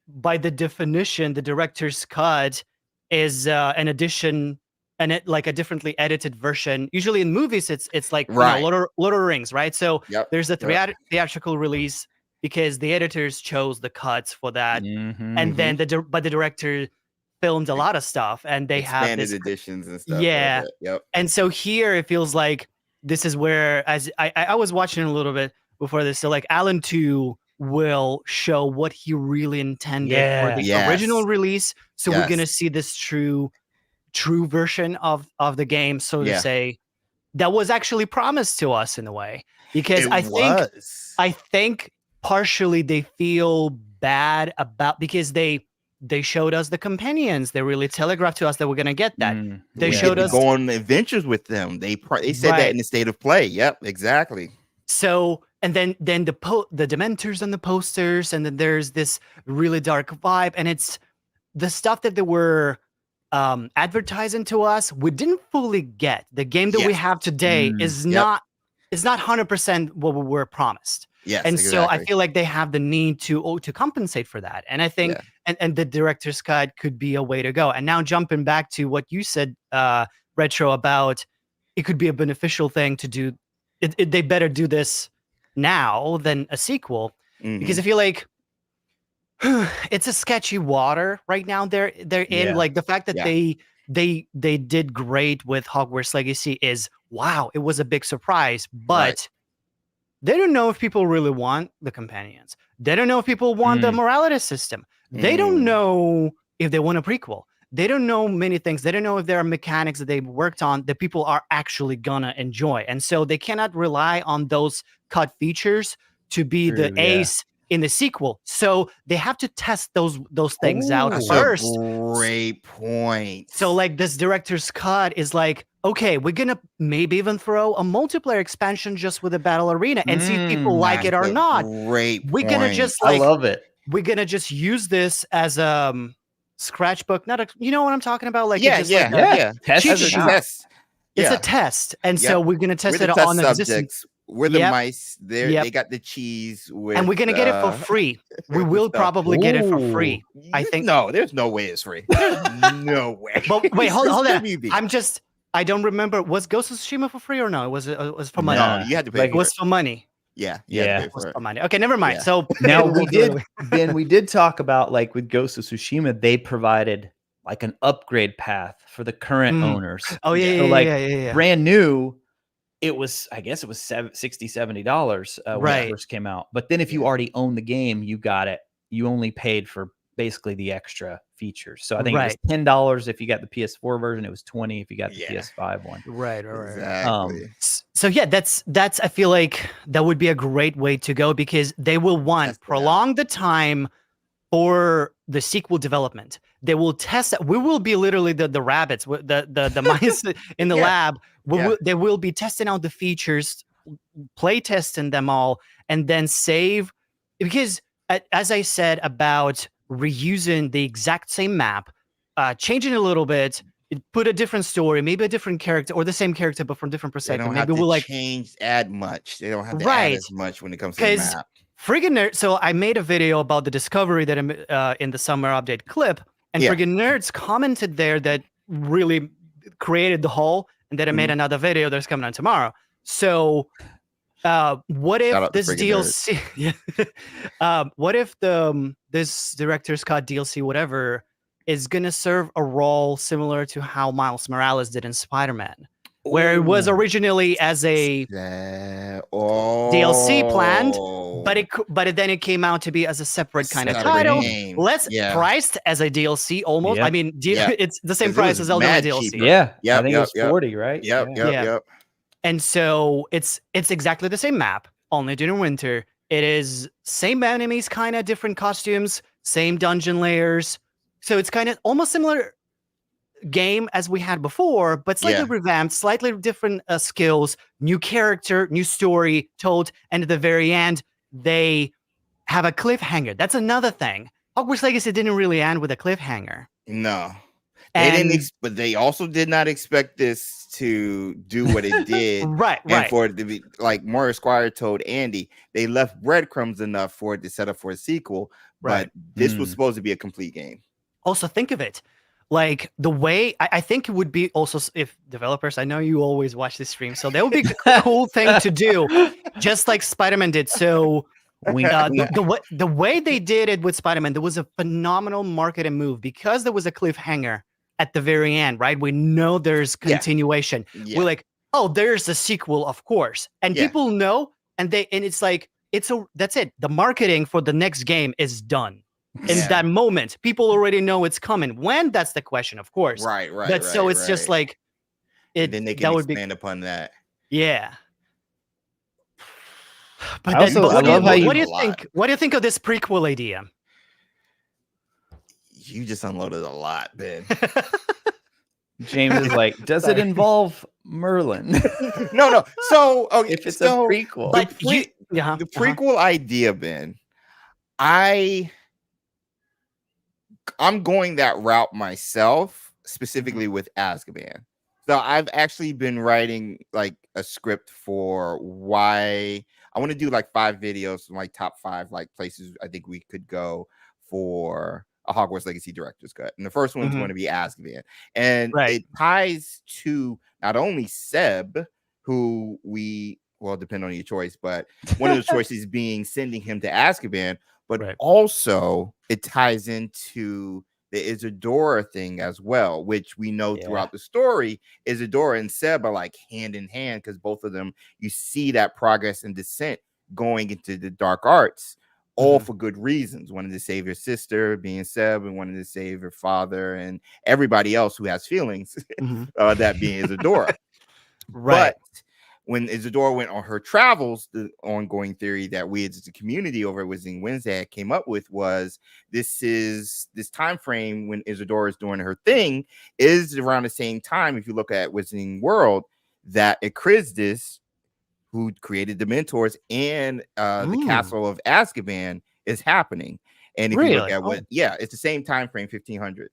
by the definition, the director's cut is an addition. And it like a differently edited version. Usually in movies, it's like Lord of the Rings, right? So there's a theatrical release because the editors chose the cuts for that, and then the director filmed a lot of stuff, and they have this editions and stuff. Yeah, and so here it feels like this is where, as I was watching a little bit before this, so like Alan 2 will show what he really intended for the original release. So we're gonna see this true version of the game, so to say, that was actually promised to us in a way, because I think partially they feel bad about, because they showed us the companions, they really telegraphed to us that we're gonna get that. They showed us go on adventures with them. They said that in the state of play. Yep, exactly. So, and then the Dementors and the posters, and then there's this really dark vibe, and it's the stuff that they were advertising to us, we didn't fully get. The game that we have today is not 100% what we were promised. So I feel like they have the need to compensate for that. And I think and the director's cut could be a way to go. And now jumping back to what you said, Retro, about it could be a beneficial thing to do. They better do this now than a sequel, because I feel like it's a sketchy water right now. They're in, like, the fact that they did great with Hogwarts Legacy is, wow, it was a big surprise, but they don't know if people really want the companions. They don't know if people want the morality system. They don't know if they want a prequel. They don't know many things. They don't know if there are mechanics that they've worked on that people are actually gonna enjoy. And so they cannot rely on those cut features to be the ace in the sequel. So they have to test those things out first. Great point. So like this director's cut is like, okay, we're gonna maybe even throw a multiplayer expansion just with a battle arena and see if people like it or not. Great point. We're gonna just like, I love it. We're gonna just use this as a scratchbook, not a, you know what I'm talking about? Like, Test it's it out. It's a test, and so we're gonna test it on existing. We're the mice. They got the cheese, and we're gonna get it for free. We will probably get it for free. I think. No, there's no way it's free. There's no way. But wait, hold on. I don't remember. Was Ghost of Tsushima for free or no? Was it was for money? No, you had to pay. It was for money. Yeah. It was for money. Okay, never mind. Yeah. So now we did talk about, like, with Ghost of Tsushima, they provided like an upgrade path for the current owners. Oh yeah, so, yeah. Brand new, it was, I guess it was $60-$70 when it first came out. But then if you already own the game, you got it. You only paid for basically the extra features. So I think it was $10 if you got the PS4 version. It was $20 if you got the PS5 one. Right. Exactly. So yeah, that's I feel like that would be a great way to go, because they will prolong the time for the sequel development. They will test it. We will be literally the rabbits, the mice in the lab. They will be testing out the features, play testing them all, and then save. Because as I said about reusing the exact same map, changing it a little bit, put a different story, maybe a different character, or the same character but from different perspective. Maybe we'll add much. They don't have to add as much when it comes to the map. Friggin' nerd. So I made a video about the discovery that I'm in the summer update clip, and friggin' nerds commented there that really created the whole, and then I made another video that's coming on tomorrow. So what if this DLC what if this director's cut DLC whatever is gonna serve a role similar to how Miles Morales did in Spider-Man, where it was originally as a DLC planned, but then it came out to be as a separate kind of title, less priced as a DLC almost. I mean, it's the same price as Elden Ring DLC. Cheaper. I think it was 40, right? Yep. And so it's exactly the same map, only during winter. It is same enemies, kind of different costumes, same dungeon layers. So it's kind of almost similar game as we had before, but slightly revamped, slightly different skills, new character, new story told, and at the very end, they have a cliffhanger. That's another thing. Hogwarts Legacy didn't really end with a cliffhanger. No. They didn't, but they also did not expect this to do what it did. Right. And for it to be, like Mario Squire told Andy, they left breadcrumbs enough for it to set up for a sequel. But this was supposed to be a complete game. Also, think of it. Like the way I think it would be also, if developers, I know you always watch this stream, so that would be a cool thing to do, just like Spider-Man did. So the way they did it with Spider-Man, there was a phenomenal marketing move because there was a cliffhanger at the very end, right? We know there's continuation. We're like, oh, there's a sequel, of course, and people know, and it's like that's it. The marketing for the next game is done. In that moment, people already know it's coming. When? That's the question, of course. Right. So it's just like it. Then they can expand upon that. Yeah. But I love how what do you think? What do you think of this prequel idea? You just unloaded a lot, Ben. James is like, does it involve Merlin? No. So if it's a prequel, the prequel idea, Ben, I'm going that route myself, specifically with Azkaban. So I've actually been writing like a script for why I want to do like 5 videos, like top 5 like places I think we could go for a Hogwarts Legacy director's cut, and the first one's going to be Azkaban, and Right. it ties to not only Seb, who depend on your choice, but one of the choices being sending him to Azkaban, but also it ties into the Isadora thing as well, which we know throughout the story, Isadora and Seb are like hand in hand, because both of them, you see that progress and descent going into the dark arts, all for good reasons. Wanted to save your sister, being Seb, and wanted to save her father and everybody else who has feelings, that being Isadora. But when Isadora went on her travels, the ongoing theory that we as a community over at Wizarding Wednesday came up with was this time frame when Isadora is doing her thing is around the same time, if you look at Wizarding World, that Echrizdis, who created the Mentors and the Castle of Azkaban, is happening. And if you look at it's the same time frame, 1500s.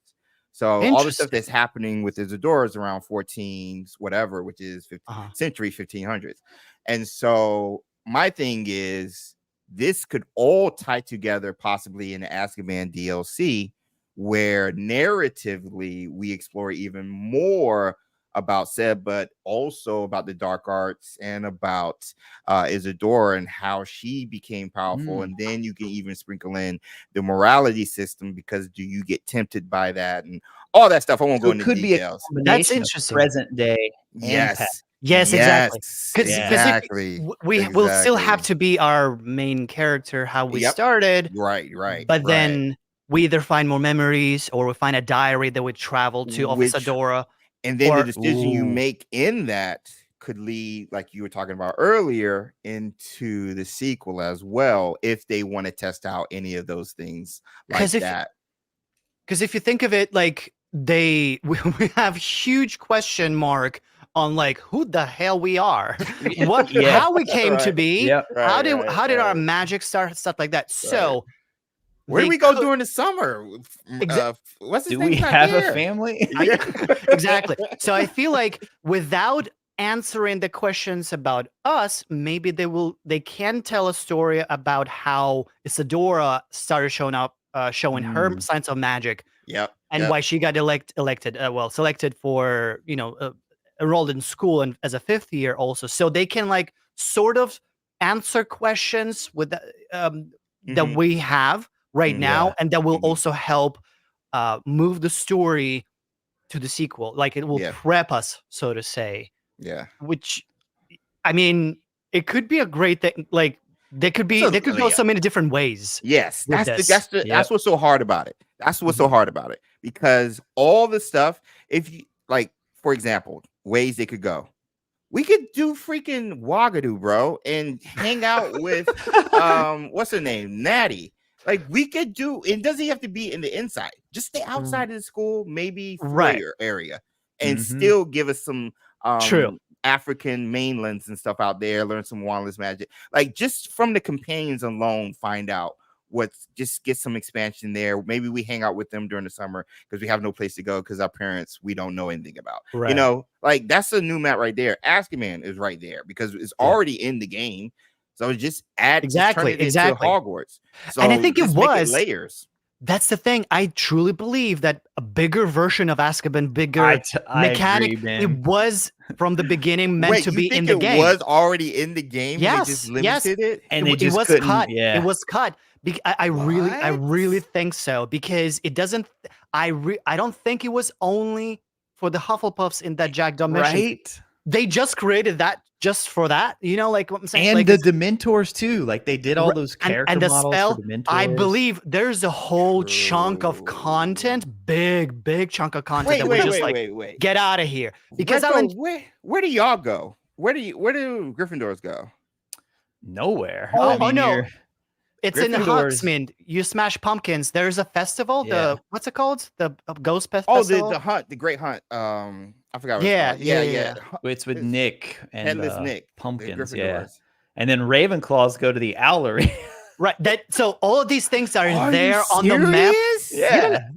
So all the stuff that's happening with Isadora is around 14s, whatever, which is century 1500s. And so my thing is, this could all tie together possibly in the Azkaban DLC, where narratively we explore even more about Seb, but also about the dark arts and about Isadora and how she became powerful. And then you can even sprinkle in the morality system, because do you get tempted by that and all that stuff? I won't go into details. That's interesting. Present day. Yes, exactly. Exactly. We will still have to be our main character, how we started. Right. But then we either find more memories, or we find a diary that we travel to of Isadora. And then the decision you make in that could lead, like you were talking about earlier, into the sequel as well, if they want to test out any of those things like that. Because if you think of it, like we have huge question mark on like who the hell we are, how we came to be, how did our magic start, stuff like that. So. Where do we go during the summer? What's do we have a family? Exactly. So I feel like without answering the questions about us, maybe they can tell a story about how Isadora started showing her signs of magic. And why she got selected for, enrolled in school and as a 5th year also. So they can like sort of answer questions with that we have right now, and that will also help move the story to the sequel. Like it will prep us, so to say. Which, I mean, it could be a great thing. Like they could go so many different ways. Yes, that's what's so hard about it. That's what's so hard about it, because all the stuff, if you like, for example, ways they could go. We could do freaking Wagadu, bro, and hang out with what's her name, Natty. Like we could do, it doesn't have to be in the inside. Just stay outside of the school, maybe foyer area, and still give us some African mainlands and stuff out there. Learn some wandless magic, like just from the companions alone. Find out just get some expansion there. Maybe we hang out with them during the summer because we have no place to go because our parents we don't know anything about. Like that's a new map right there. Azkaban is right there because it's already in the game. So just add exactly into Hogwarts. So and I think it was layers. That's the thing. I truly believe that a bigger version of Azkaban, bigger mechanic, it was from the beginning meant to be in the game. It was already in the game. Yes, they just limited it, and it was cut. Yeah. It was cut. I really think so, because it doesn't. I don't think it was only for the Hufflepuffs in that Jack dimension. Right. They just created that just for that, like what I'm saying. And like the Dementors too, like they did all those character and the models spell. For Dementors. I believe there's a whole chunk of content, big chunk of content that was just like, get out of here. Because where do y'all go? Where do Gryffindors go? Nowhere. Oh no. It's in Hogsmeade. You smash pumpkins. There's a festival. The what's it called? The Ghost Festival. Oh, the hunt, the Great Hunt. I forgot. What yeah. It's with Nick and Headless Nick. Pumpkins. Yeah, and then Ravenclaws go to the Owlery. Right. So all of these things are there on the map. Yeah.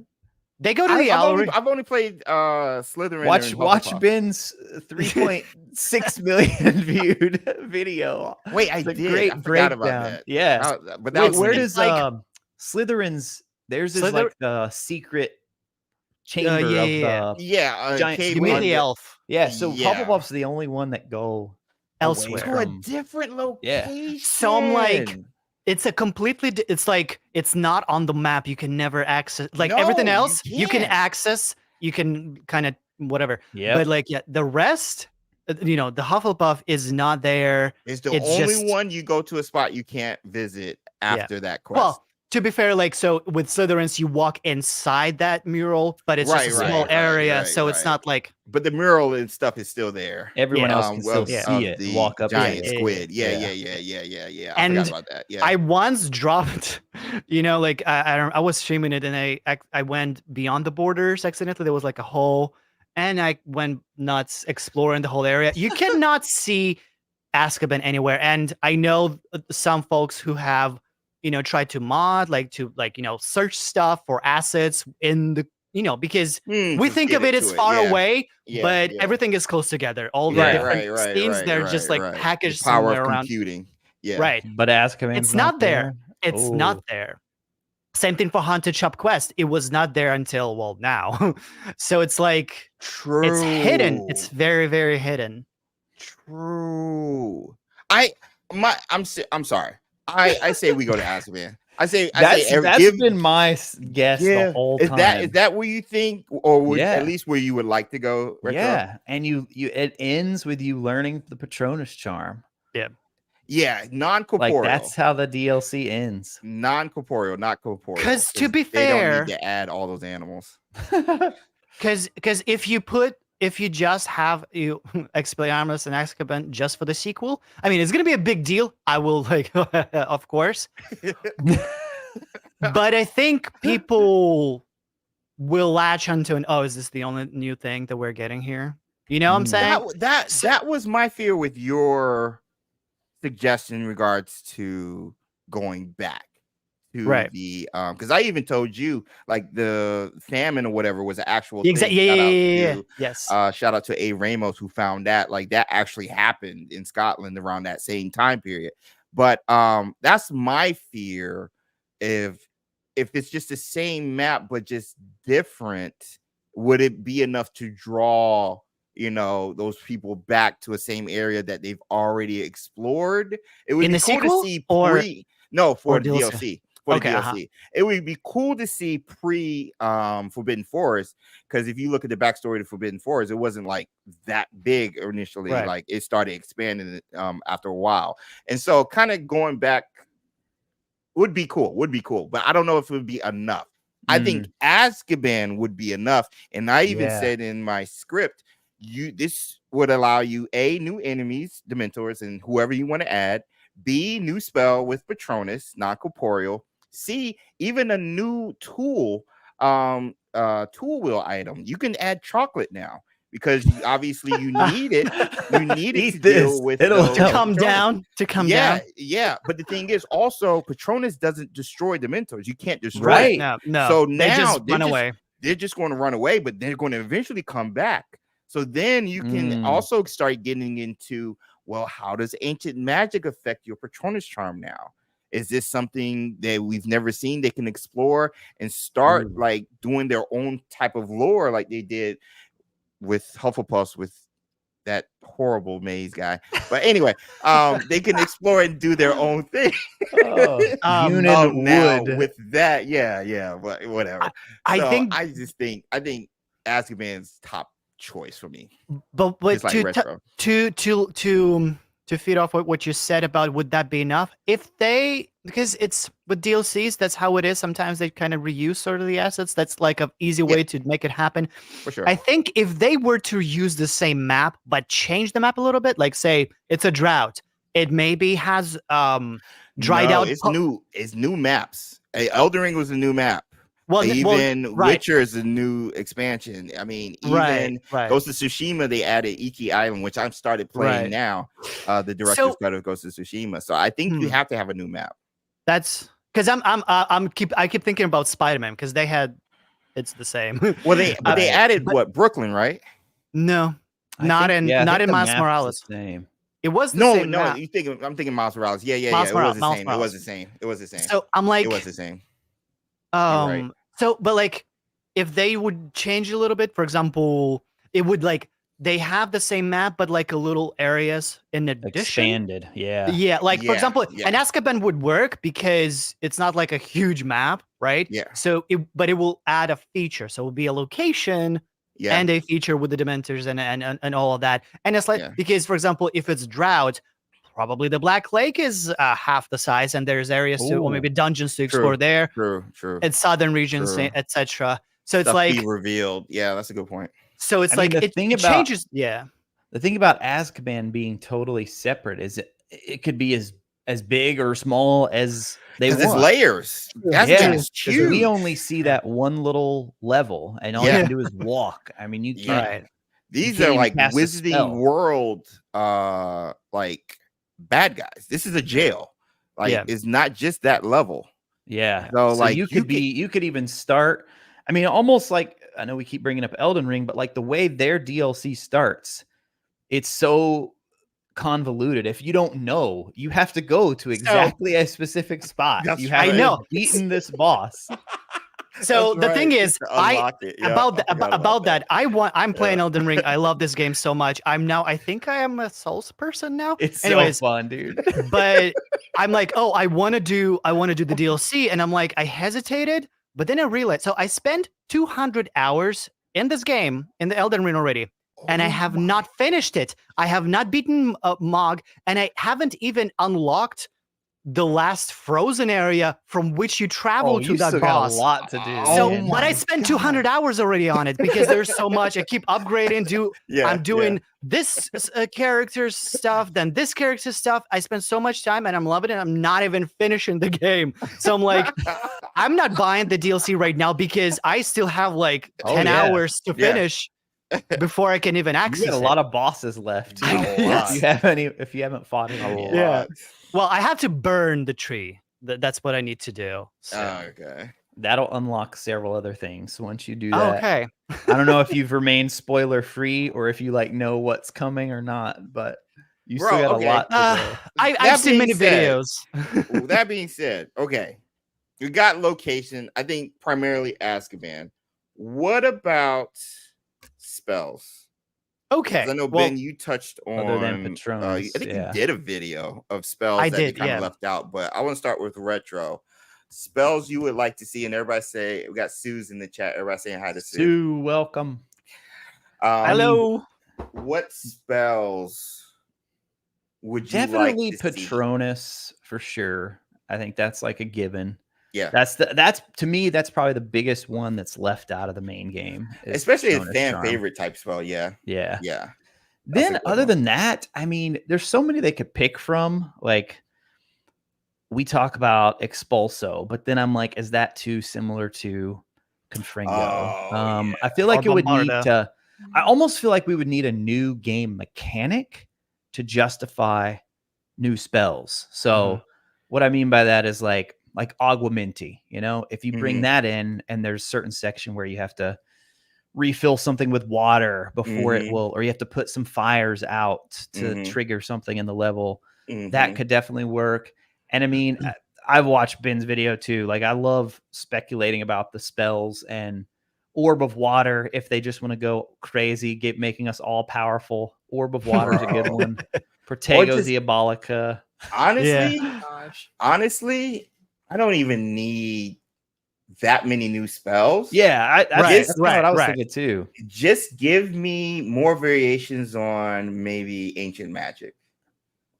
They go to the Owlery. I've only played Slytherin. Watch Ben's 3.6 million viewed video. Wait, I did. I forgot about that. Yeah, but that where does Slytherin's Theirs So is like the secret chamber yeah. of the giant cave You mean the under- elf Yeah, so Yeah. Hufflepuff's the only one that go elsewhere. to a different location. So I'm like, it's a completely. It's like it's not on the map. You can never access. Like everything No, you else, you can can't. access. You can kind of whatever. Yep. But like, yeah, the rest, the Hufflepuff is not there. It's the It's only just- one you go to a spot you can't visit after that quest. Well, to be fair, like so with Slytherins, you walk inside that mural, but it's just a Right, small right, area, right, so it's right. not like but the mural and stuff is still there. Everyone Yeah. else can still of see it, the walk up giant to it. squid. Yeah. I And forgot about that. Yeah. I once dropped, like I was streaming it and I went beyond the borders accidentally. There was like a hole, and I went nuts exploring the whole area. You cannot see Azkaban anywhere, and I know some folks who have tried to mod search stuff for assets in the because we to think get of it to as far yeah. away, Yeah, but yeah. everything is close together. All the Yeah. different scenes, they're just like right. packaged The power somewhere of around. computing. Yeah. Right. But Azkaban's It's not there. It's Oh. not there. Same thing for Haunted Shop Quest. It was not there until now. So it's like True. it's hidden. It's very, very hidden. True. I'm sorry. I say we go to Azkaban. That's been my guess the whole is time. Is that where you think, or Yeah. at least where you would like to go? Retro? Yeah, and it ends with you learning the Patronus charm. Yeah, non-corporeal. Like that's how the DLC ends. Non-corporeal, not corporeal. 'Cause to be they don't fair- need to add all those animals. Because if you just have Expelliarmus and Azkaban just for the sequel, I mean, it's gonna be a big deal. I will of course. But I think people will latch onto is this the only new thing that we're getting here? You know what I'm saying? That was my fear with your suggestion in regards to going back to the because I even told you like the famine or whatever was an actual thing. Yes. Shout out to A. Ramos who found that like that actually happened in Scotland around that same time period. But that's my fear if it's just the same map but just different, would it be enough to draw those people back to a same area that they've already explored? It would in be the cool sequel to see for the DLC. For Okay, the DLC. It would be cool to see pre Forbidden Forest, because if you look at the backstory of Forbidden Forest, it wasn't like that big initially. Right. Like it started expanding after a while, and so kind of going back would be cool. But I don't know if it would be enough. I think Azkaban would be enough, and I even said in my script, this would allow you new enemies, Dementors, and whoever you want to add. B, new spell with Patronus, not corporeal. C, even a new tool, tool wheel item. You can add chocolate now because obviously you need it. You need it to deal with to come down. Yeah. But the thing is, also Patronus doesn't destroy Dementors. You can't destroy it. No. So they now just run away. They're just going to run away, but they're going to eventually come back. So then you can also start getting into, well, how does ancient magic affect your Patronus charm now? Is this something that we've never seen they can explore and start like doing their own type of lore like they did with Hufflepuff with that horrible maze guy? But anyway, they can explore and do their own thing. Now with that, but whatever. I think Azkaban's top choice for me. But like to feed off what you said about would that be enough? Because it's with DLCs, that's how it is. Sometimes they kind of reuse sort of the assets. That's like an easy way to make it happen. For sure. I think if they were to use the same map but change the map a little bit, like say it's a drought, it maybe has dried out. It's new. It's new maps. Elden Ring was a new map. Witcher is a new expansion. I mean, even Ghost of Tsushima, they added Iki Island, which I've started playing now. The director's cut of Ghost of Tsushima. So I think you have to have a new map. That's because I keep thinking about Spider-Man because it's the same. Well, they added Brooklyn, right? No, not in Miles Morales. Same. It was the same no. map. I'm thinking Miles Morales. Yeah. Miles It Morales, was the same. It was the same. So I'm like, it was the same. right. So, but like, if they would change a little bit, for example, it would like they have the same map, but like a little areas in addition. Expanded, yeah. Yeah, like for Yeah, example, yeah. an Azkaban would work because it's not like a huge map, right? Yeah. So, but it will add a feature. So it will be a location Yeah. and a feature with the Dementors and all of that. And it's like Yeah. because, for example, if it's drought, probably the Black Lake is half the size, and there's areas to, or Ooh. maybe dungeons to explore there. True. And southern regions, True. etc. So it's Stuff like be revealed. Yeah, that's a good point. so it's I mean, like the it thing it about- changes. Yeah. The thing about Azkaban being totally separate is it could be as big or small as they want. There's layers. Azkaban Yeah, is 'cause huge. we only see that one little level, and all you Yeah. can do is walk. I mean, you can't. Right. These can't are even like cast a Wizarding spell. World like bad guys. This is a jail. Like Yeah. it's not just that level. Yeah. So, like, you could even start. I mean, almost like, I know we keep bringing up Elden Ring, but like the way their DLC starts, it's so convoluted. If you don't know, you have to go to exactly a specific spot. That's You have I to know. have beaten this boss. So That's the thing right, is, just to unlock it. Yeah, about I forgot about that, I'm playing Yeah. Elden Ring. I love this game so much. I think I am a Souls person now. It's Anyways, so fun, dude. but I'm like, oh, I want to do the DLC, and I'm like, I hesitated, but then I realized. So I spent 200 hours in this game in the Elden Ring already, and I have not finished it. I have not beaten Mog, and I haven't even unlocked the last frozen area from which you travel to you that still got boss. a lot to do. So, man. but I spent 200 hours already on it because there's so much. I keep upgrading. I'm doing this character's stuff, then this character's stuff. I spent so much time, and I'm loving it. I'm not even finishing the game. So I'm like, I'm not buying the DLC right now because I still have like 10 hours to finish before I can even access You got a lot of bosses left. Too. Yes. If you haven't fought any yet. Yeah. Well, I have to burn the tree. That's what I need to do. So. Okay. That'll unlock several other things once you do that. Okay. I don't know if you've remained spoiler free or if you like know what's coming or not, but you still got a lot to go. I've seen many videos. That being said, okay, you got location. I think primarily Azkaban. What about spells? Okay. I know, Ben, you touched on other than Patronus. I think you did a video of spells that you kind of left out, but I want to start with retro spells you would like to see. And everybody say, we got Sue's in the chat. Everybody saying hi to Sue. Sue, welcome. Hello. What spells would you definitely like to Patronus see? For sure. I think that's like a given. Yeah, that's to me, that's probably the biggest one that's left out of the main game, especially Patronus a fan charm. favorite type spell. Yeah. Then other than that, I mean, there's so many they could pick from. Like we talk about Expulso, but then I'm like, is that too similar to Confringo? I feel like it would need to. I almost feel like we would need a new game mechanic to justify new spells. So what I mean by that is like Aguamenti, you know, if you bring that in and there's a certain section where you have to refill something with water before it will, or you have to put some fires out to trigger something in the level, that could definitely work. And I mean, I've watched Ben's video too. Like I love speculating about the spells and Orb of Water. If they just want to go crazy, making us all powerful, Orb of Water is a good one. Protego Diabolica. Honestly, I don't even need that many new spells. Yeah, that's what I was thinking too. Just give me more variations on maybe ancient magic.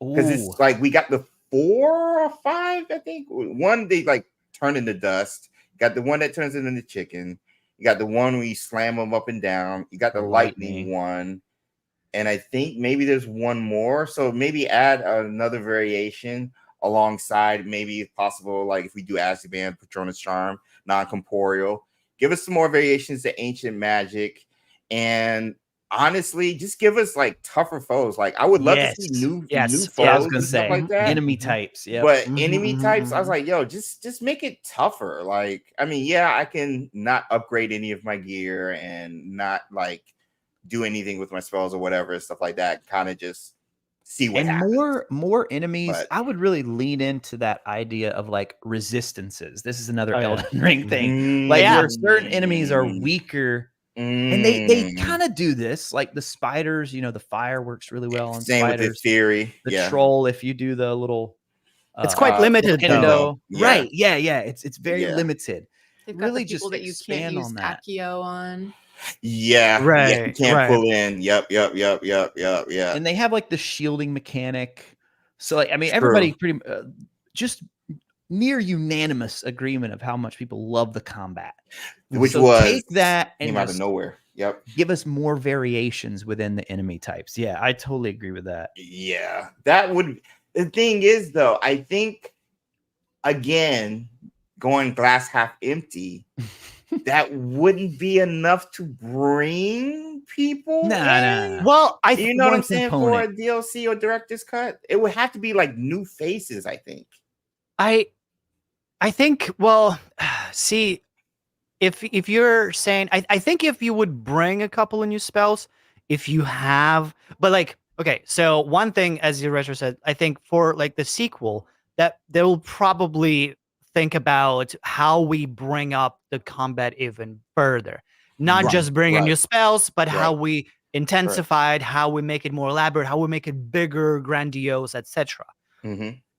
Because it's like we got the 4 or 5, I think. One they like turn into dust. You got the one that turns into chicken. You got the one where you slam them up and down. You got the lightning one. And I think maybe there's one more. So maybe add another variation alongside, maybe if possible, like if we do Azkaban, Patronus Charm, non-corporeal. Give us some more variations to ancient magic. And honestly, just give us like tougher foes. Like I would love to see new foes. Yeah, I was gonna and say stuff like that. enemy types. Yeah, but enemy types, I was like, yo, just make it tougher. Like, I mean, yeah, I can not upgrade any of my gear and not like do anything with my spells or whatever, stuff like that. Kind of just see what and happens. more enemies. But- I would really lean into that idea of like resistances. This is another Oh, yeah. Elden Ring thing. Like where certain enemies are weaker. And they kind of do this, like the spiders, you know, the fire works really well on Same spiders. with the theory. The troll, if you do the little It's quite limited though. Right. Yeah. It's very limited. They've really got the people just that you can't expand use on that. Accio on. Yeah. Right. Yeah, you can't right. pull in. Yep. Yeah. And they have like the shielding mechanic. So like, I mean, True. everybody pretty just near unanimous agreement of how much people love the combat. Which so was take that and came out of nowhere. Yep. Give us more variations within the enemy types. Yeah, I totally agree with that. Yeah. That would the thing is though, I think again, going glass half empty, that wouldn't be enough to bring people. Nah. Well, you know what I'm saying? For a DLC or director's cut, it would have to be like new faces, I think. I think, well, see, if you're saying, I think if you would bring a couple of new spells, if you have, but like, okay, so one thing, as your retro said, I think for like the sequel, that they will probably think about how we bring up the combat even further, not just bringing new spells, but how we intensified, how we make it more elaborate, how we make it bigger, grandiose, etc.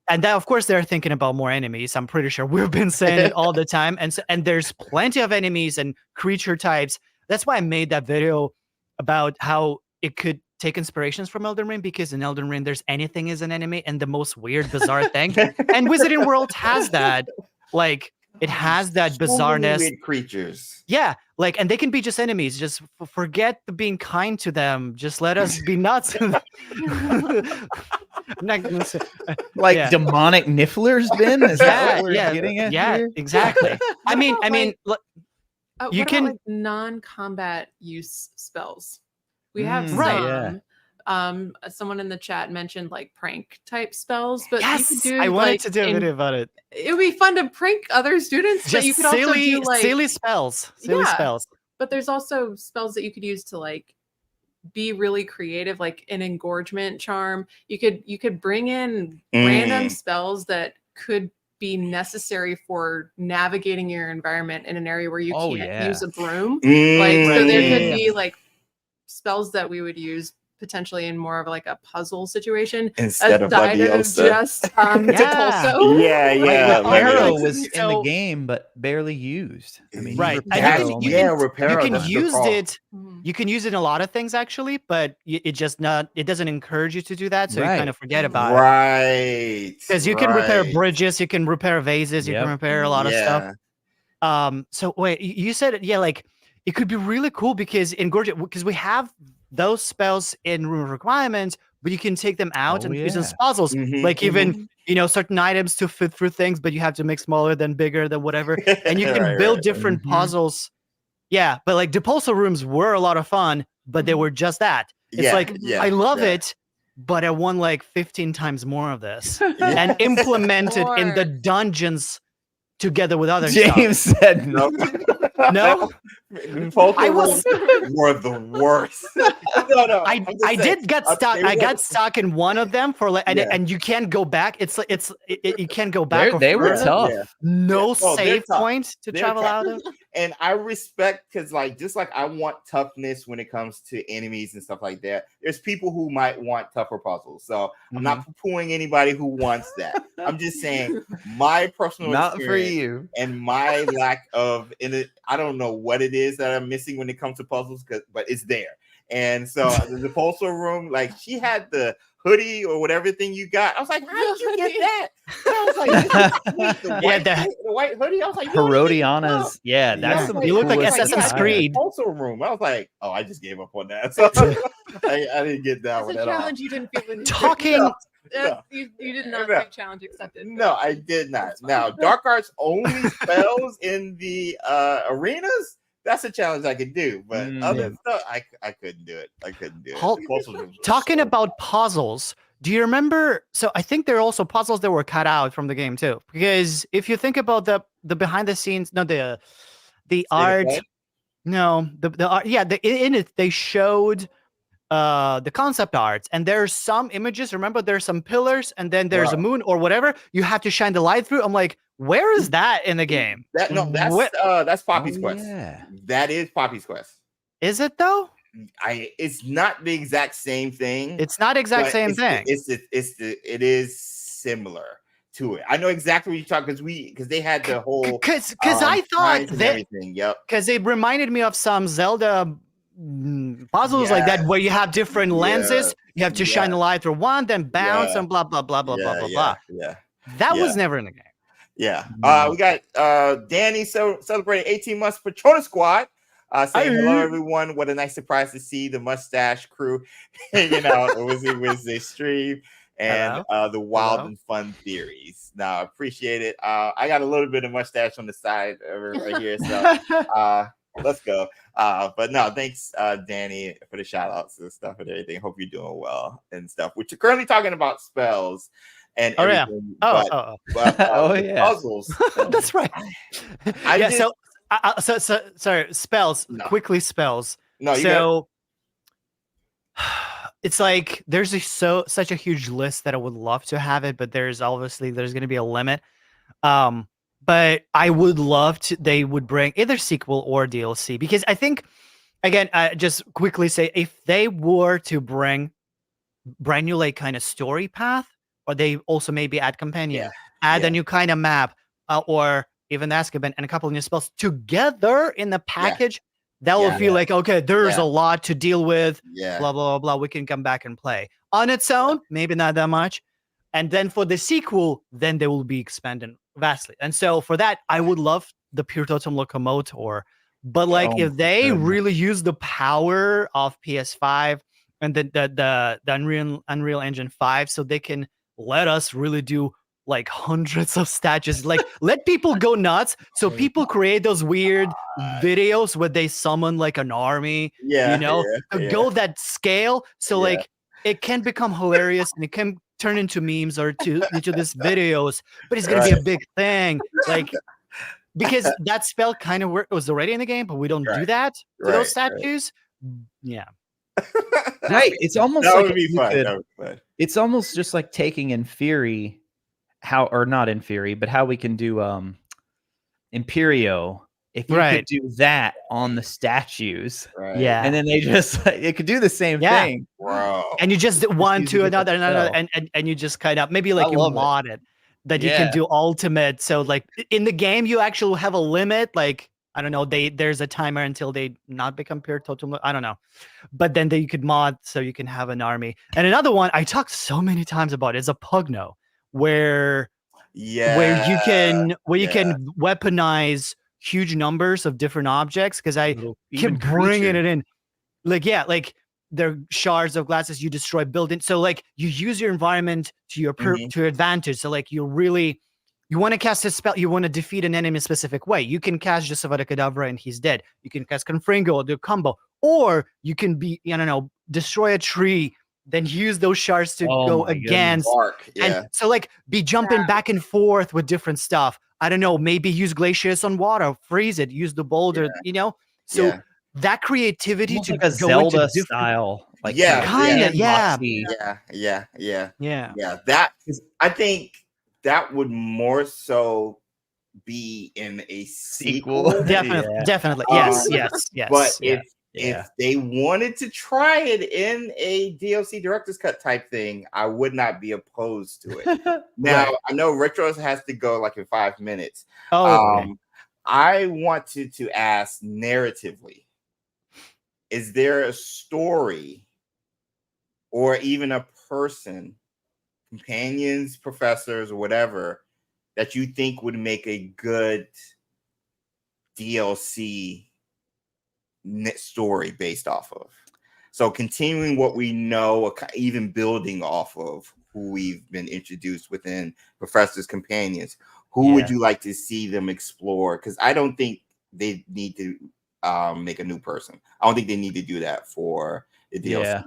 And that, of course, they're thinking about more enemies. I'm pretty sure we've been saying it all the time. And there's plenty of enemies and creature types. That's why I made that video about how it could take inspirations from Elden Ring, because in Elden Ring, there's anything is an enemy and the most weird, bizarre thing. And Wizarding World has that. Like, it has that bizarreness. Weird creatures. Yeah, like, and they can be just enemies. Just forget being kind to them. Just let us be nuts. Like demonic nifflers, Ben? Is that what we're getting at? Yeah, here? Exactly. I mean, you what can about, like, non-combat use spells. We have some. Right. Someone in the chat mentioned like prank type spells, but yes, you could do, I wanted to do a video about it. It would be fun to prank other students, Just but you could also do like silly spells. Silly spells. But there's also spells that you could use to like be really creative, like an engorgement charm. You could bring in random spells that could be necessary for navigating your environment in an area where you can't use a broom. Like, so there could be like spells that we would use potentially in more of like a puzzle situation instead of just Depulso. Yeah. Reparo was in the game, but barely used. I mean, Reparo you can use it. You can use it in a lot of things actually, but it doesn't encourage you to do that, so you kind of forget about it. Right. Because you can repair bridges, you can repair vases, you can repair a lot of stuff. So wait, you said like it could be really cool because because we have those spells in room requirements, but you can take them out and use them as puzzles. Like even certain items to fit through things, but you have to make smaller than bigger than whatever, and you can build different puzzles. Yeah, but like Depulso rooms were a lot of fun, but they were just that. It's I love it, but I want like 15 times more of this and implement it in the dungeons together with other James stuff. Said no. No. I was were the worst. No. I did get stuck. I got stuck in one of them for like, and you can't go back. It's like you can't go back. They were tough. No save point to travel out of. And I respect, because like just like I want toughness when it comes to enemies and stuff like that. There's people who might want tougher puzzles, so I'm not poo-pooing anybody who wants that. I'm just saying my personal not for you and my lack of I don't know what it is that I'm missing when it comes to puzzles, but it's there. And so the Pulsar room, like she had the hoodie or whatever thing you got. I was like, how did you get that? And I was like, the white hoodie. I was like, Herodiana's. Yeah, that's you look like Assassin's Creed. Pulsar room. I was like, oh, I just gave up on that. So I didn't get that one at all. Challenge you didn't feel talking. No. You did not say challenge accepted. No, I did not. Now, Dark Arts only spells in the arenas. That's a challenge I could do, but other stuff, I couldn't do it. I couldn't do it. Talking about puzzles, do you remember? So I think there are also puzzles that were cut out from the game too. Because if you think about the behind the scenes, the art, no, the art, in it they showed the concept arts, and there's some images. Remember, there's some pillars, and then there's a moon or whatever. You have to shine the light through. I'm like, where is that in the game? That's Poppy's Quest. Yeah. That is Poppy's Quest. Is it though? It's not the exact same thing. It's not exact same thing. It is similar to it. I know exactly what you're talking because they had the whole because I thought that everything. Yep. Because it reminded me of some Zelda puzzles like that, where you have different lenses. You have to shine the light through one, then bounce, and blah blah blah blah blah blah blah. Yeah. That was never in the game. Yeah. We got Danny celebrating 18 months Patronus Squad. Saying hello, everyone. What a nice surprise to see the mustache crew hanging out Wednesday stream and the wild and fun theories. Now, I appreciate it. I got a little bit of mustache on the side right here, so let's go. But no, thanks, Danny, for the shout outs and stuff and everything. Hope you're doing well and stuff. Which you're currently talking about spells and everything. Puzzles. That's right. Sorry, spells. No. Quickly spells. No, so it's like there's such a huge list that I would love to have it, but there's going to be a limit. But I would love to. They would bring either sequel or DLC, because I think, again, just quickly say, if they were to bring brand new like kind of story path, or they also maybe add companion, add a new kind of map, or even Azkaban and a couple of new spells together in the package, that will feel like, okay, there's a lot to deal with, blah, blah, blah, blah. We can come back and play. On its own, maybe not that much. And then for the sequel, then they will be expanded vastly. And so for that, I would love the Pure Totem Locomotor. But like, if they really use the power of PS5 and the Unreal Engine 5, so they can let us really do like hundreds of statues, like let people go nuts. So people create those weird videos where they summon like an army, go that scale. So like it can become hilarious and it can turn into memes or into these videos, but it's gonna be a big thing. Like, because that spell kind of was already in the game, but we don't do that to those statues. Yeah. Right. It's almost like it's almost just like taking in Fury, how we can do Imperio. If you could do that on the statues, and then they just it could do the same thing, bro. And you just one to another, and you just kind of maybe like you mod it that you can do ultimate. So like in the game, you actually have a limit. Like I don't know, there's a timer until they not become pure totem. I don't know, but then you could mod so you can have an army. And another one I talked so many times about is a Pugno, where you can weaponize huge numbers of different objects, because I keep bringing it in. Like they're shards of glasses, you destroy buildings. So like you use your environment to your to your advantage. So like you want to cast a spell, you want to defeat an enemy a specific way. You can cast just Avada Kedavra and he's dead. You can cast Confringo, do a combo, or you can destroy a tree, then use those shards to go against. And so like be jumping back and forth with different stuff. I don't know, maybe use Glacius on water, freeze it, use the boulder, So that creativity almost to like a Zelda style, like That I think that would more so be in a sequel. Definitely. Yes. But if they wanted to try it in a DLC director's cut type thing, I would not be opposed to it. Now, I know Retros has to go like in 5 minutes. I wanted to ask narratively, is there a story or even a person, companions, professors, or whatever, that you think would make a good DLC story based off of? So continuing what we know, even building off of who we've been introduced within Professor's Companions. Who would you like to see them explore? Because I don't think they need to make a new person. I don't think they need to do that for the DLC. Yeah.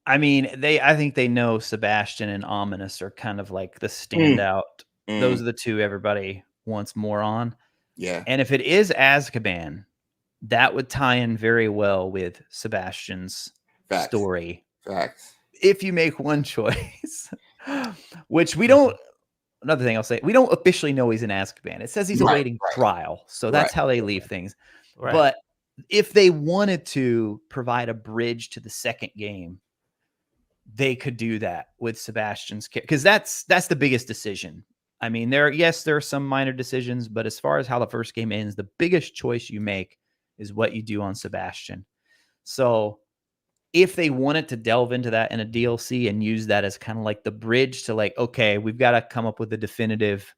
I mean, I think they know Sebastian and Ominous are kind of like the standout. Those are the two everybody wants more on. Yeah. And if it is Azkaban, that would tie in very well with Sebastian's story. Facts. If you make one choice, which we don't. Another thing I'll say, we don't officially know he's in Azkaban. It says he's awaiting trial, so that's how they leave things. Right. But if they wanted to provide a bridge to the second game, they could do that with Sebastian's character, because that's the biggest decision. I mean, there are some minor decisions, but as far as how the first game ends, the biggest choice you make is what you do on Sebastian. So if they wanted to delve into that in a DLC and use that as kind of like the bridge to like, okay, we've got to come up with a definitive,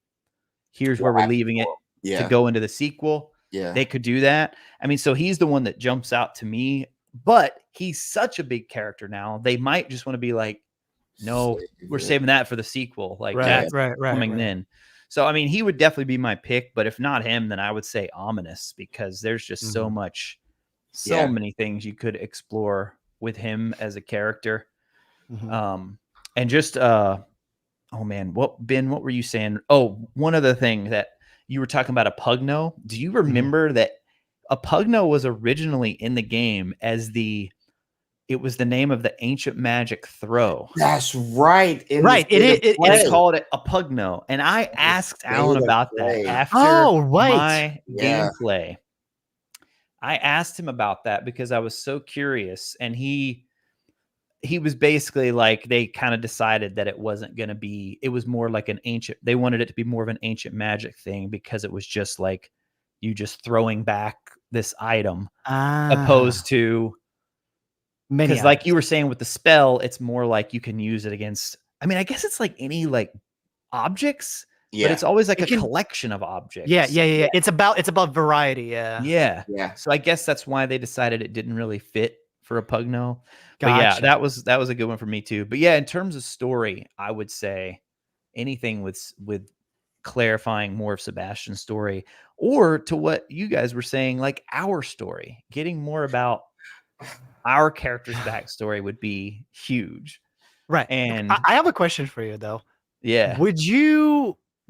here's where we're leaving it to go into the sequel. Yeah. They could do that. I mean, so he's the one that jumps out to me, but he's such a big character now. They might just want to be like, no, we're saving that for the sequel. Like that's coming then. So, I mean, he would definitely be my pick, but if not him, then I would say Ominous, because there's just so many things you could explore with him as a character. And just oh man, what were you saying? Oh, one other thing that you were talking about, a Pugno. Do you remember that a Pugno was originally in the game as it was the name of the ancient magic throw? That's right. It's called a Pugno. And I asked Alan about that after my gameplay. I asked him about that because I was so curious, and he was basically like, they kind of decided that it wasn't going to be, it was more like they wanted it to be more of an ancient magic thing, because it was just like you just throwing back this item opposed to, because like you were saying with the spell, it's more like you can use it against, I mean, I guess it's like any like objects, but it's always like a collection of objects. Yeah. It's about variety. Yeah. So I guess that's why they decided it didn't really fit for a Pugno. Gotcha. But yeah, that was a good one for me too. But yeah, in terms of story, I would say anything with clarifying more of Sebastian's story, or to what you guys were saying, like our story, getting more about our character's backstory would be huge. Right. And I have a question for you though. Yeah.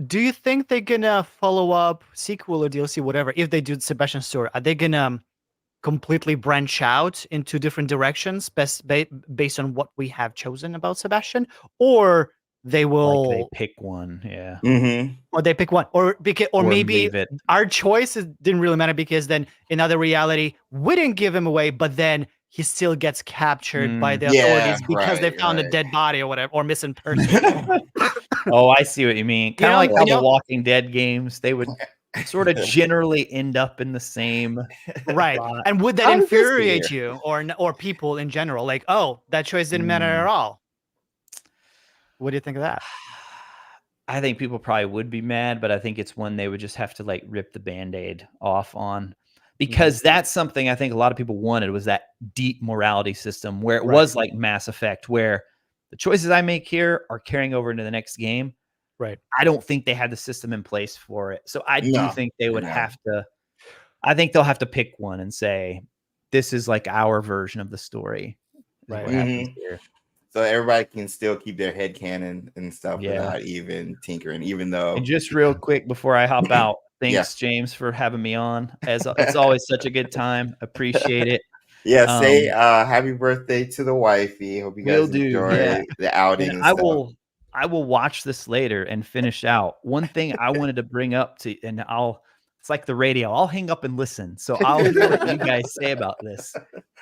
Do you think they're gonna follow up, sequel or DLC, whatever, if they do Sebastian's story? Are they gonna completely branch out into different directions based on what we have chosen about Sebastian, or they will they pick one, or they pick one, or maybe our choices didn't really matter, because then in other reality we didn't give him away, but then he still gets captured by the authorities because they found a dead body or whatever, or missing person. Oh, I see what you mean. Kind of like how the Walking Dead games, they would sort of generally end up in the same spot. And would that infuriate you or people in general? Like, oh, that choice didn't matter at all. What do you think of that? I think people probably would be mad, but I think it's one they would just have to like rip the Band-Aid off on, because that's something I think a lot of people wanted, was that deep morality system where it was like Mass Effect, where the choices I make here are carrying over into the next game. Right. I don't think they had the system in place for it. So I do think they would have to, I think they'll have to pick one and say, this is like our version of the story. Right. What happens here. So everybody can still keep their headcanon and stuff without even tinkering, even though. And just real quick before I hop out, thanks, James, for having me on. It's always such a good time. Appreciate it. Yeah, say happy birthday to the wifey. Hope you guys enjoy the outing. And I will watch this later and finish out. One thing I wanted to bring up to, and it's like the radio. I'll hang up and listen. So I'll hear what you guys say about this.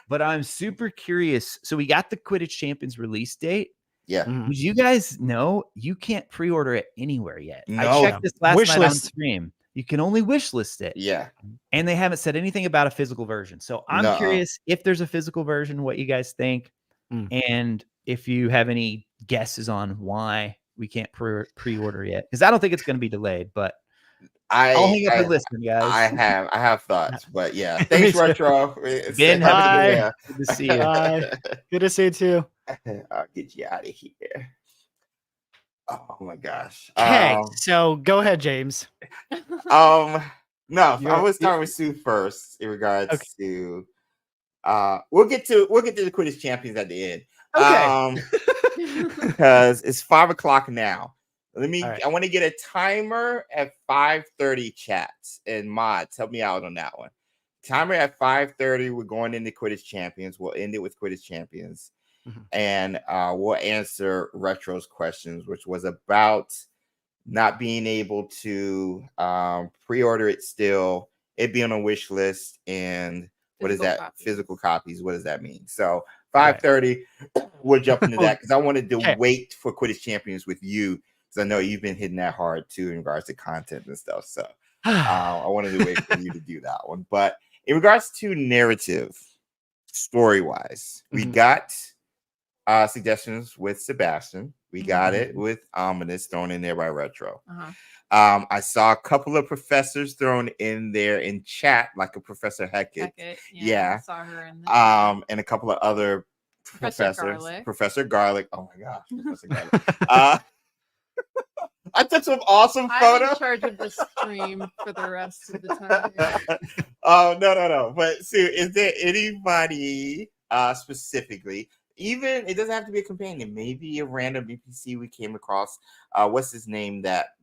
But I'm super curious. So we got the Quidditch Champions release date. Yeah. Did you guys know you can't pre-order it anywhere yet? No. I checked this last night on stream. You can only wish list it. Yeah. And they haven't said anything about a physical version. So I'm curious if there's a physical version, what you guys think. And if you have any guesses on why we can't pre-order yet. Because I don't think it's going to be delayed, but I'll hang up and listen, guys. I have thoughts, but yeah. Thanks, Retro. Ben, hi. Good to see you. Hi. Good to see you too. I'll get you out of here. Oh my gosh. Okay, so go ahead, James. No, I would start with Sue first in regards to we'll get to the Quidditch Champions at the end. Okay. Because it's 5:00 now. I want to get a timer at 5:30 chats and mods. Help me out on that one. timer at 5:30. We're going into Quidditch Champions. We'll end it with Quidditch Champions, and we'll answer Retro's questions, which was about not being able to pre-order it still, it being on a wish list, and what is that? Copies. Physical copies. What does that mean? So 5:30, we'll jump into that because I wanted to wait for Quidditch Champions with you because I know you've been hitting that hard too in regards to content and stuff. So I wanted to wait for you to do that one. But in regards to narrative, story-wise, we got suggestions with Sebastian. We got it with Ominous thrown in there by Retro. I saw a couple of professors thrown in there in chat, like a Professor Heckett. Yeah. I saw her in there. And a couple of other professors. Garlic. Professor Garlic. Oh my gosh, Professor Garlic. I took some awesome photos. I'm in charge of the stream for the rest of the time. Oh, no. But Sue, is there anybody specifically? Even it doesn't have to be a companion, maybe a random NPC we came across. What's his name? That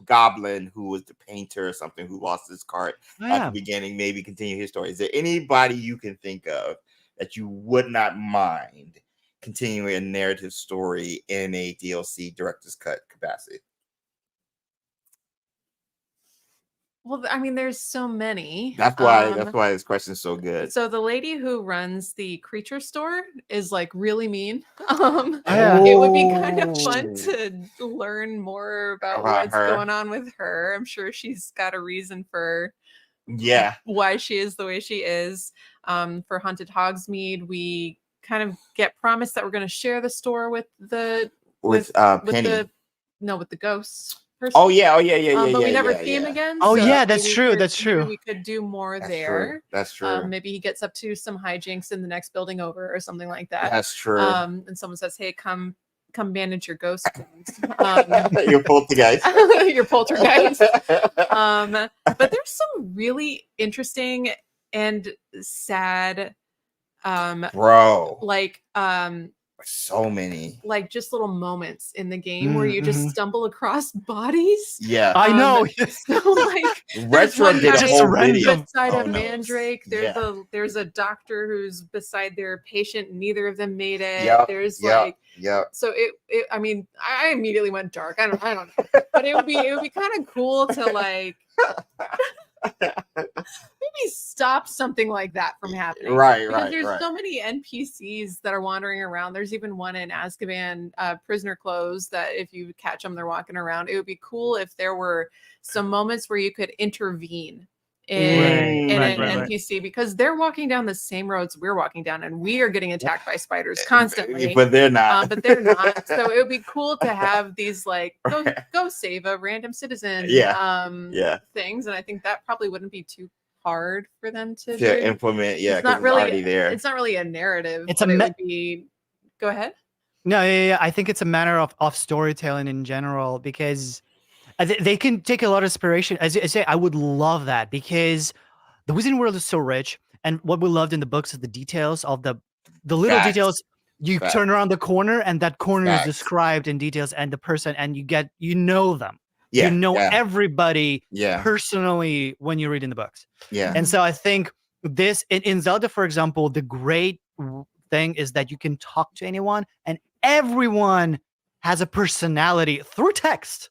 goblin who was the painter or something who lost his cart at the beginning. Maybe continue his story. Is there anybody you can think of that you would not mind continuing a narrative story in a DLC director's cut capacity? Well, I mean, there's so many. That's why this question is so good. So the lady who runs the creature store is like really mean. It would be kind of fun to learn more about what's going on with her. I'm sure she's got a reason for why she is the way she is. For Haunted Hogsmeade, we kind of get promised that we're going to share the store with Penny. With the ghosts. Person. Oh yeah. But we never see him again. Oh, so that's true. That's true. We could do more there. That's true. Maybe he gets up to some hijinks in the next building over or something like that. That's true. And someone says, "Hey, come manage your ghost things." Your poltergeist. Your poltergeist. But there's some really interesting and sad, so many just little moments in the game where you just stumble across bodies. Yeah, I know. So Retro did a whole video beside a mandrake. There's a doctor who's beside their patient. Neither of them made it. So it. I mean, I immediately went dark. I don't know, but it would be kind of cool to maybe stop something like that from happening. Because there's so many NPCs that are wandering around. There's even one in Azkaban, Prisoner Clothes, that if you catch them, they're walking around. It would be cool if there were some moments where you could intervene in an NPC because they're walking down the same roads we're walking down and we are getting attacked by spiders constantly. But they're not. So it would be cool to have these go save a random citizen things. And I think that probably wouldn't be too hard for them to implement. Yeah, it's not really already there. It's not really a narrative. It would be. Go ahead. No, I think it's a matter of storytelling in general because they can take a lot of inspiration. As I say, I would love that because the Wizarding World is so rich, and what we loved in the books is the details of the little details. You turn around the corner, and that corner is described in details, and the person, and you know them. You know everybody personally when you're reading the books. And so I think this in Zelda, for example, the great thing is that you can talk to anyone, and everyone has a personality through text.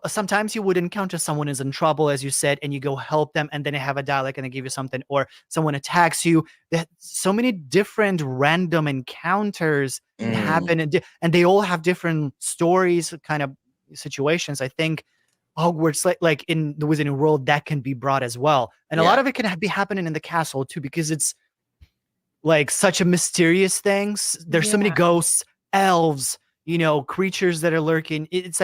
Sometimes you would encounter someone is in trouble, as you said, and you go help them, and then they have a dialect and they give you something, or someone attacks you. There's so many different random encounters happen, and they all have different stories, kind of situations. I think Hogwarts, like in the Wizarding World, that can be brought as well, and a lot of it can be happening in the castle too, because it's such a mysterious things. There's so many ghosts, elves, creatures that are lurking. It's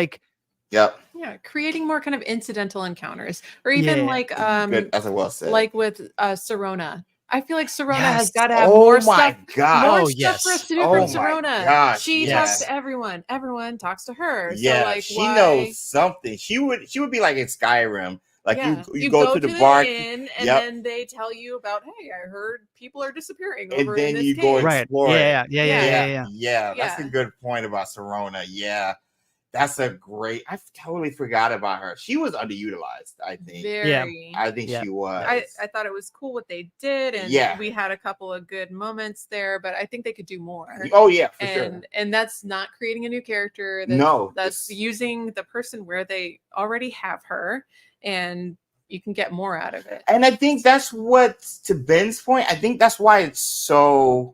creating more kind of incidental encounters, or even good, as well said, like with Serona. I feel like Serona has got to have more stuff. More stuff for us to do from Serona. She talks to everyone. Everyone talks to her. Yeah, she knows something. She would be like in Skyrim. You go to the bar inn, and then they tell you about, hey, I heard people are disappearing over and then in this you cave. go explore. Yeah. That's a good point about Serona. Yeah. That's a great. I totally forgot about her. She was underutilized, I think. Very. I think she was. I thought it was cool what they did, and we had a couple of good moments there, but I think they could do more. Oh yeah, for sure. And that's not creating a new character. That's using the person where they already have her, and you can get more out of it. And I think that's what, to Ben's point, I think that's why it's so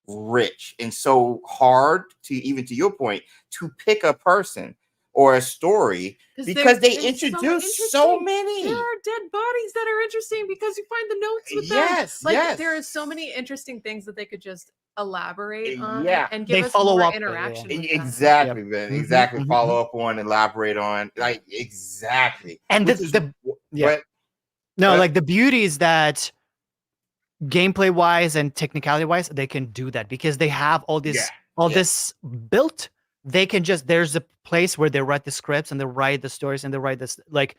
rich and so hard to, even to your point, to pick a person or a story, because they introduce so many. There are dead bodies that are interesting because you find the notes with them. There are so many interesting things that they could just elaborate on and give us follow more up interaction with exactly them. Ben, exactly. Follow up on, elaborate on, like, exactly. And like the beauty is that gameplay wise and technicality wise, they can do that because they have all this this built. They can just, there's a place where they write the scripts and they write the stories and they write this, like,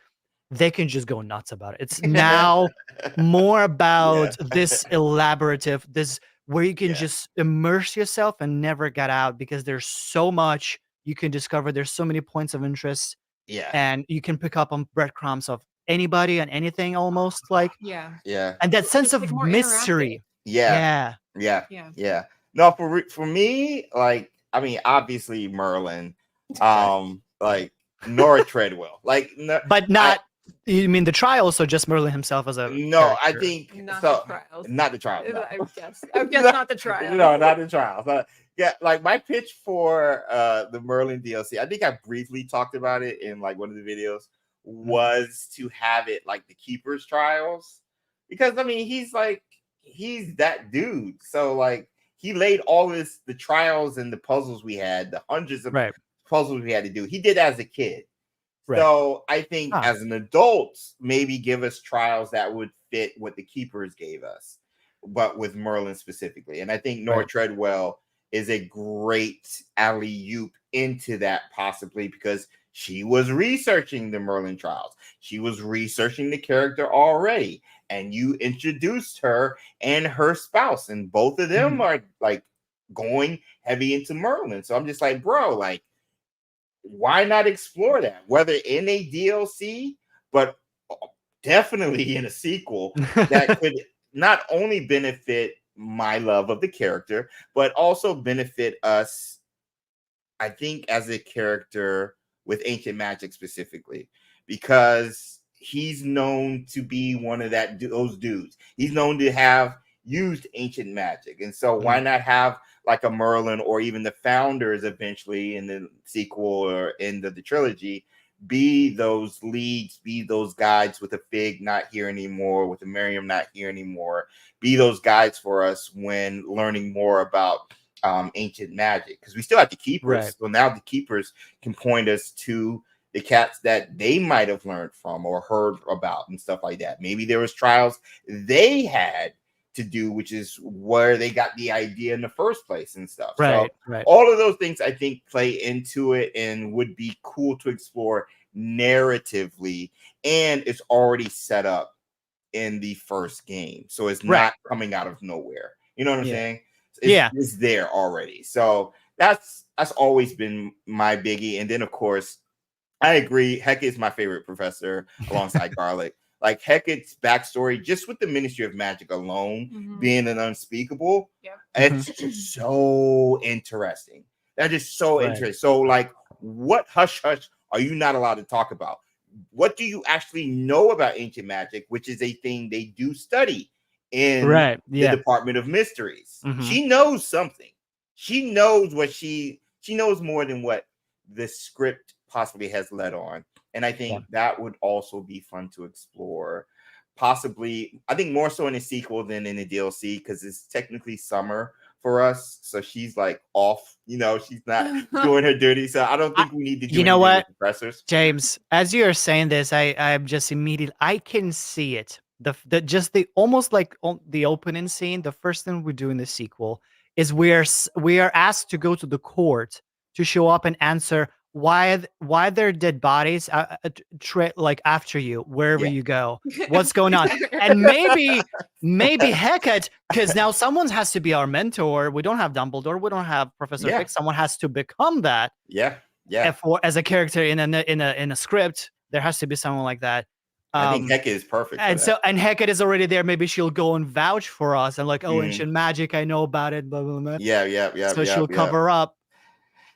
they can just go nuts about it. It's now more about this elaborative, this where you can just immerse yourself and never get out, because there's so much you can discover. There's so many points of interest. And you can pick up on breadcrumbs of anybody and anything almost, like. And that sense of mystery. No, for me, like, I mean, obviously Merlin, like Nora Treadwell, like, but not. You mean the trials, or just Merlin himself as a? No, character? I think not so. The trials. Not the trials. No. I guess not the trials. No, not the trials. Yeah, like my pitch for the Merlin DLC, I think I briefly talked about it in like one of the videos, was to have it like the Keeper's Trials, because I mean he's that dude. So like, he laid all the trials and the puzzles we had, the hundreds of puzzles we had to do. He did as a kid. So I think as an adult, maybe give us trials that would fit what the Keepers gave us, but with Merlin specifically. And I think Nora Treadwell is a great alley-oop into that, possibly because she was researching the Merlin trials. She was researching the character already. And you introduced her and her spouse, and both of them are like going heavy into Merlin. So I'm just like, bro, like, why not explore that? Whether in a DLC, but definitely in a sequel that could not only benefit my love of the character, but also benefit us, I think, as a character with Ancient Magic specifically, because he's known to be one of those dudes. He's known to have used Ancient Magic. And so why not have like a Merlin, or even the founders eventually in the sequel or end of the trilogy, be those leads, be those guides, with a Fig not here anymore, with a Miriam not here anymore, be those guides for us when learning more about Ancient Magic, because we still have the Keepers. So now the Keepers can point us to the cats that they might have learned from or heard about and stuff like that. Maybe there was trials they had to do, which is where they got the idea in the first place and stuff. So all of those things I think play into it and would be cool to explore narratively, and it's already set up in the first game, so it's not coming out of nowhere. You know what I'm saying? It's there already. So that's always been my biggie. And then of course, I agree, Hecate is my favorite professor alongside Garlic. Like Hecate's backstory, just with the Ministry of Magic alone being an unspeakable, it's just so interesting. That is so interesting. So, like, what hush hush are you not allowed to talk about? What do you actually know about Ancient Magic, which is a thing they do study in the Department of Mysteries? She knows something. She knows what she knows more than what the script possibly has led on. And I think that would also be fun to explore. Possibly, I think more so in a sequel than in a DLC, because it's technically summer for us. So she's like off, she's not doing her duty. So I don't think we need to do anything with professors. James, as you are saying this, I'm just I can see it. The almost like the opening scene, the first thing we do in the sequel is we are asked to go to the court to show up and answer why there are dead bodies like after you wherever you go. What's going on? And maybe Hecate, because now someone has to be our mentor. We don't have Dumbledore, we don't have Professor Fig. Someone has to become that. Yeah. as a character in a script. There has to be someone like that. I think Hecate is perfect. And so, and Hecate is already there. Maybe she'll go and vouch for us and like, oh, ancient magic, I know about it. Blah blah blah. Yeah. So she'll cover up.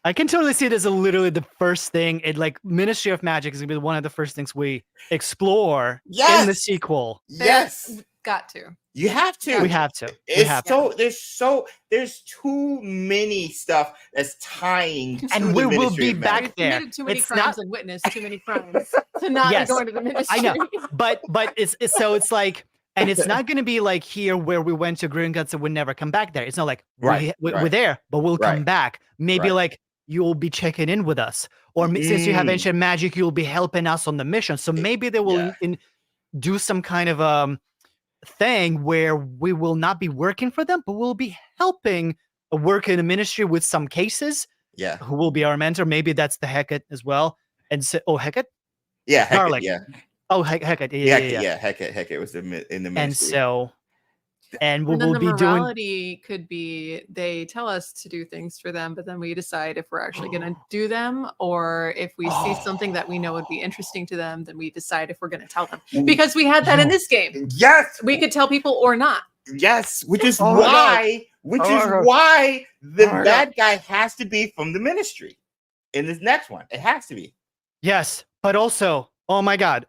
I can totally see it as literally the first thing. It like Ministry of Magic is gonna be one of the first things we explore in the sequel. Yes, got to. You have to. We have to. There's too many stuff that's tying to and the we will Ministry be of back Magic. there. Committed too many It's crimes not- and witnessed too many crimes to not be going to the ministry. I know, but it's so it's like, and it's not going to be like here where we went to Gringotts and we never come back there. It's not like we're there, but we'll come back. Maybe like you'll be checking in with us, or since you have ancient magic, you'll be helping us on the mission. So maybe they will do some kind of thing where we will not be working for them, but we'll be helping work in the ministry with some cases. Yeah, who will be our mentor? Maybe that's the Hecate as well. And so, Hecate. Yeah, Hecate. Garlic. Yeah. Oh, Hecate. Yeah. Hecate was in the ministry. And so, and then we'll the be doing. morality could be they tell us to do things for them, but then we decide if we're actually going to do them, or if we see something that we know would be interesting to them, then we decide if we're going to tell them. Because we had that in this game. Yes, we could tell people or not. Yes, which is why the bad guy has to be from the ministry in this next one. It has to be. Yes, but also, oh my god.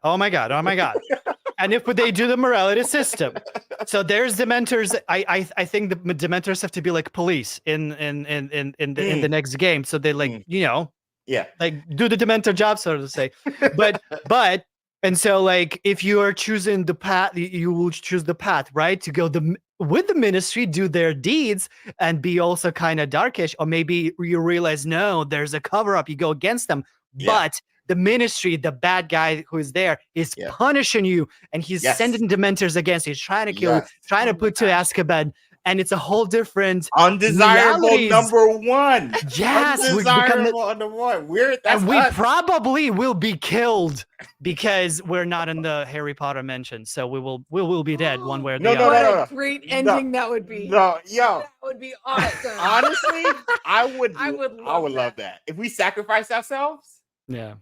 And if they do the morality system, so there's Dementors. I think the Dementors have to be like police in the next game. So they like like do the Dementor job, so to say. But and so like if you are choosing the path, you will choose the path, right, to go with the ministry, do their deeds, and be also kind of darkish, or maybe you realize no, there's a cover up. You go against them, but the ministry, the bad guy who is there, is punishing you, and he's sending Dementors against you. He's trying to kill you, trying to put to Azkaban, and it's a whole different undesirable number one. Yes, undesirable number one. We probably will be killed because we're not in the Harry Potter mention. So we will be dead one way or the other. What a great ending that would be. That would be awesome. Honestly, I would love that if we sacrificed ourselves. Yeah.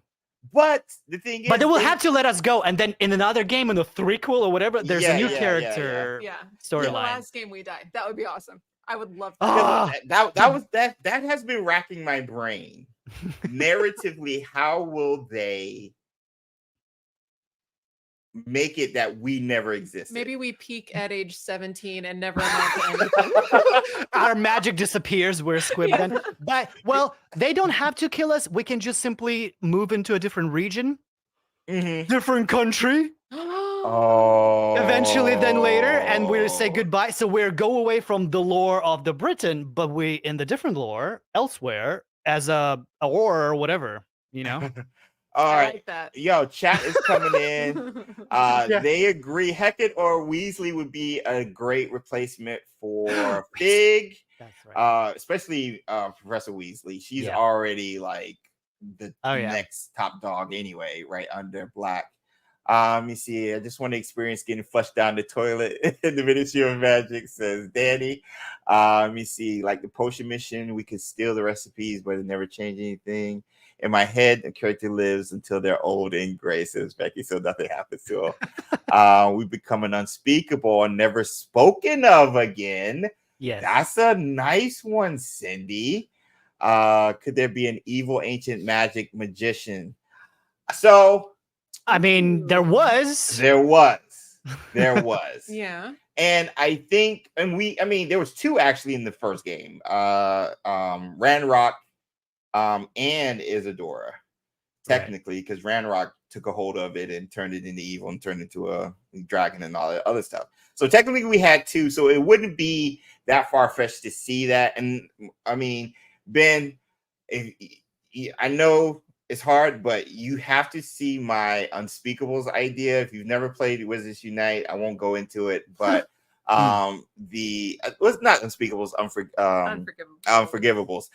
But the thing is, but they will have to let us go, and then in another game, in the threequel or whatever, there's a new character storyline. The last game we died. That would be awesome. I would love that. That has been racking my brain. Narratively, how will they make it that we never existed? Maybe we peak at age 17 and never amount to anything. Our magic disappears. We're squib then. But well, they don't have to kill us. We can just simply move into a different region, different country. Eventually, then later, and we'll say goodbye. So we'll go away from the lore of the Britain, but we in the different lore elsewhere as a or whatever, you know. All right, yo, chat is coming in. They agree Hecate or Weasley would be a great replacement for Fig. That's right. Especially Professor Weasley. She's already like the next top dog anyway, right under Black. Let me see. I just want to experience getting flushed down the toilet in the Ministry of Magic, says Danny. Let me see. Like the potion mission, we could steal the recipes, but it never change anything. In my head, the character lives until they're old and gray, says Becky, so nothing happens to them. We become an unspeakable and never spoken of again. Yes. That's a nice one, Cindy. Could there be an evil ancient magic magician? So, I mean, there was. Yeah. And I think, there was two actually in the first game. Ranrock and Isadora, technically, because Ranrock took a hold of it and turned it into evil and turned into a dragon and all that other stuff. So technically we had two, so it wouldn't be that far-fetched to see that. And I mean, Ben, I know it's hard, but you have to see my Unspeakables idea. If you've never played Wizards Unite, I won't go into it, but it's not Unspeakables, Unforgivables,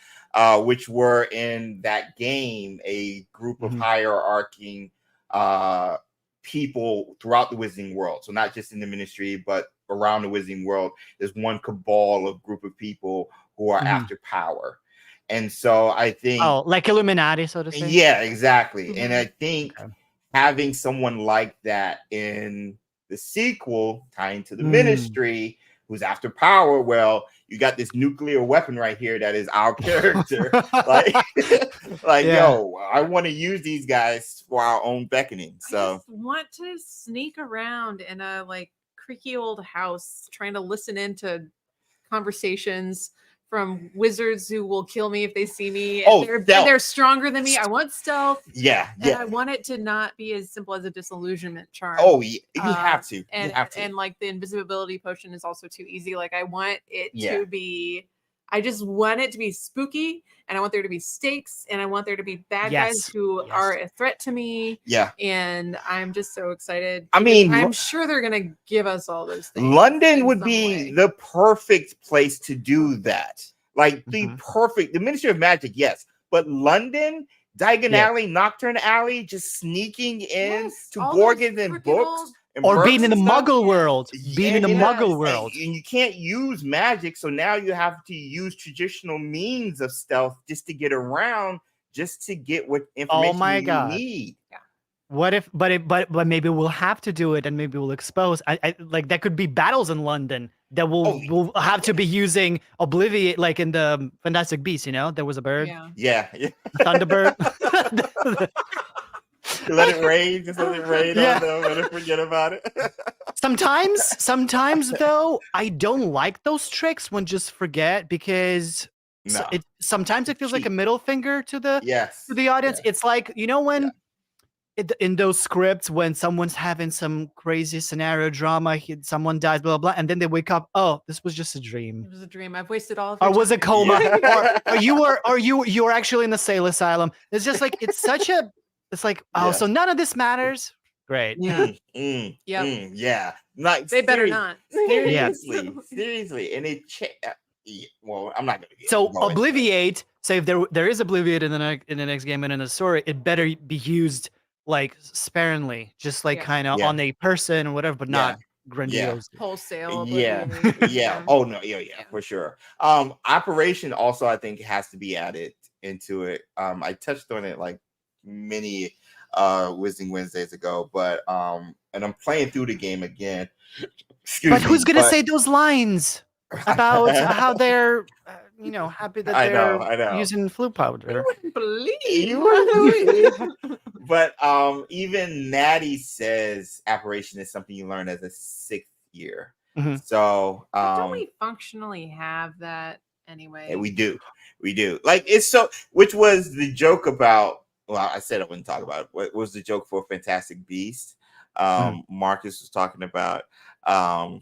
which were in that game a group of hierarching people throughout the Wizarding world. So not just in the ministry, but around the Wizarding world, there's one cabal of group of people who are after power. And so I think, like Illuminati, so to say. Yeah, exactly. And Mhm. I think having someone like that in the sequel, tying to the Ministry, who's after power, well, you got this nuclear weapon right here that is our character. Yo, I want to use these guys for our own beckoning. So I just want to sneak around in a like creaky old house, trying to listen into conversations from wizards who will kill me if they see me. And they're stronger than me. I want stealth. Yeah. And I want it to not be as simple as a disillusionment charm. Oh, you have to. And, you have to. And like the invisibility potion is also too easy. Like I want it to be, I just want it to be spooky, and I want there to be stakes, and I want there to be bad guys who are a threat to me. Yeah. And I'm just so excited. I mean, I'm sure they're going to give us all those things. London would be the perfect place to do that. Like the Ministry of Magic, yes. But London, Diagon Alley, Nocturne Alley, just sneaking in to Borgins and books. Or being in the Muggle world. Being in the Muggle world. And you can't use magic, so now you have to use traditional means of stealth just to get around, just to get what information you need. Yeah. What if? But maybe we'll have to do it, and maybe we'll expose. I like that could be battles in London that we'll have to be using Obliviate, like in the Fantastic Beasts. You know, there was a bird. Yeah. Thunderbird. Let it rain, just let it rain on them and forget about it. Sometimes though, I don't like those tricks when just forget, because sometimes it feels like a middle finger to the audience. It's like, you know, when in those scripts when someone's having some crazy scenario drama, someone dies, blah blah blah, and then they wake up, oh, this was just a dream. It was a dream. I've wasted all of or was a coma. or you were actually in the Sale Asylum. It's just like it's like, oh, so none of this matters. Great. Yeah. Like, they better not. Seriously. And it well, I'm not gonna so Obliviate, say if there is Obliviate in the next game and in the story, it better be used like sparingly, just like kind of on a person or whatever, but not grandiose. Wholesale. Oh no, for sure. Operation also, I think, has to be added into it. I touched on it like many Wizarding Wednesdays ago, but and I'm playing through the game again. Who's gonna say those lines about how they're happy that they're using flu powder? You wouldn't believe. But even Natty says apparition is something you learn as a 6th year. So don't we functionally have that anyway? We do. Like, it's so, which was the joke about, well, I said I wouldn't talk about it. What was the joke for Fantastic Beasts? Marcus was talking about why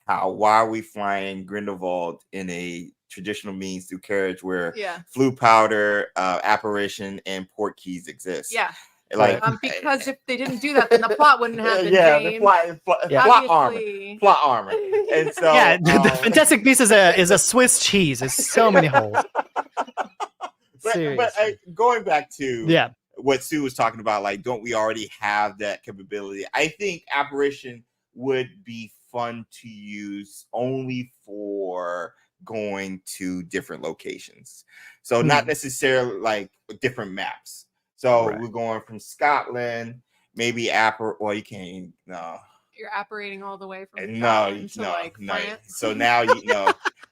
are we flying Grindelwald in a traditional means through carriage where flu powder, apparition, and port keys exist. Yeah. Like, because if they didn't do that, then the plot wouldn't happen. The plot armor. And so the Fantastic Beasts is a Swiss cheese. There's so many holes. But going back to what Sue was talking about, like, don't we already have that capability? I think apparition would be fun to use only for going to different locations. So not necessarily like different maps. So we're going from Scotland, maybe well, you can't. No, you're apparating all the way from France. So now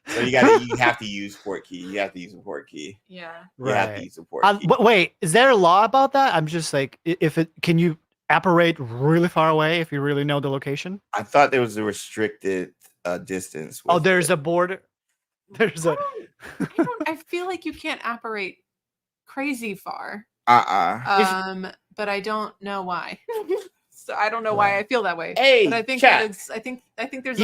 so you have to use port key. You have to use a port key. Yeah. You have to use a port key. But wait, is there a law about that? I'm just like, can you apparate really far away if you really know the location? I thought there was a restricted distance. There's a border. I feel like you can't apparate crazy far. But I don't know why. So I don't know why I feel that way. Hey, but I think I think there's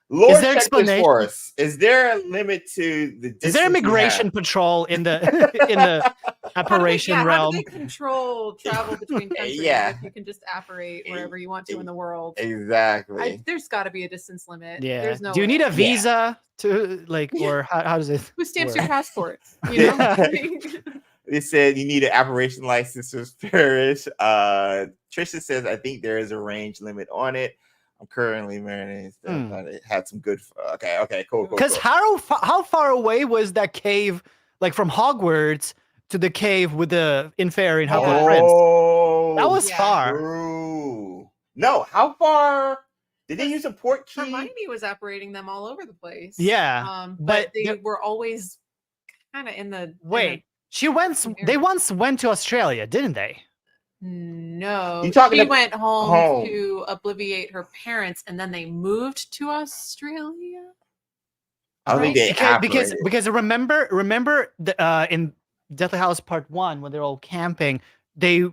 Lord, is there explanation for us? Is there a limit to the distance? Is there immigration patrol in the apparition realm? How do they control travel between countries? If you can just apparate wherever you want to in the world. Exactly. There's got to be a distance limit. Yeah. There's no. Do you need a visa to or how does it? Who stamps your passport? You know. They said you need an apparition license to Paris. Trisha says, I think there is a range limit on it. I'm currently marinating stuff. It had some good. Okay, cool. Because how far away was that cave? like from Hogwarts to the cave with the Inferi and Half-Blood Prince. That was far. True. No, how far? Did they use a port key? Hermione was operating them all over the place. Yeah, but they were always kind of in the. They once went to Australia, didn't they? No, she went home to obliviate her parents, and then they moved to Australia. I think they because remember in Deathly Hallows Part 1 when they're all camping, they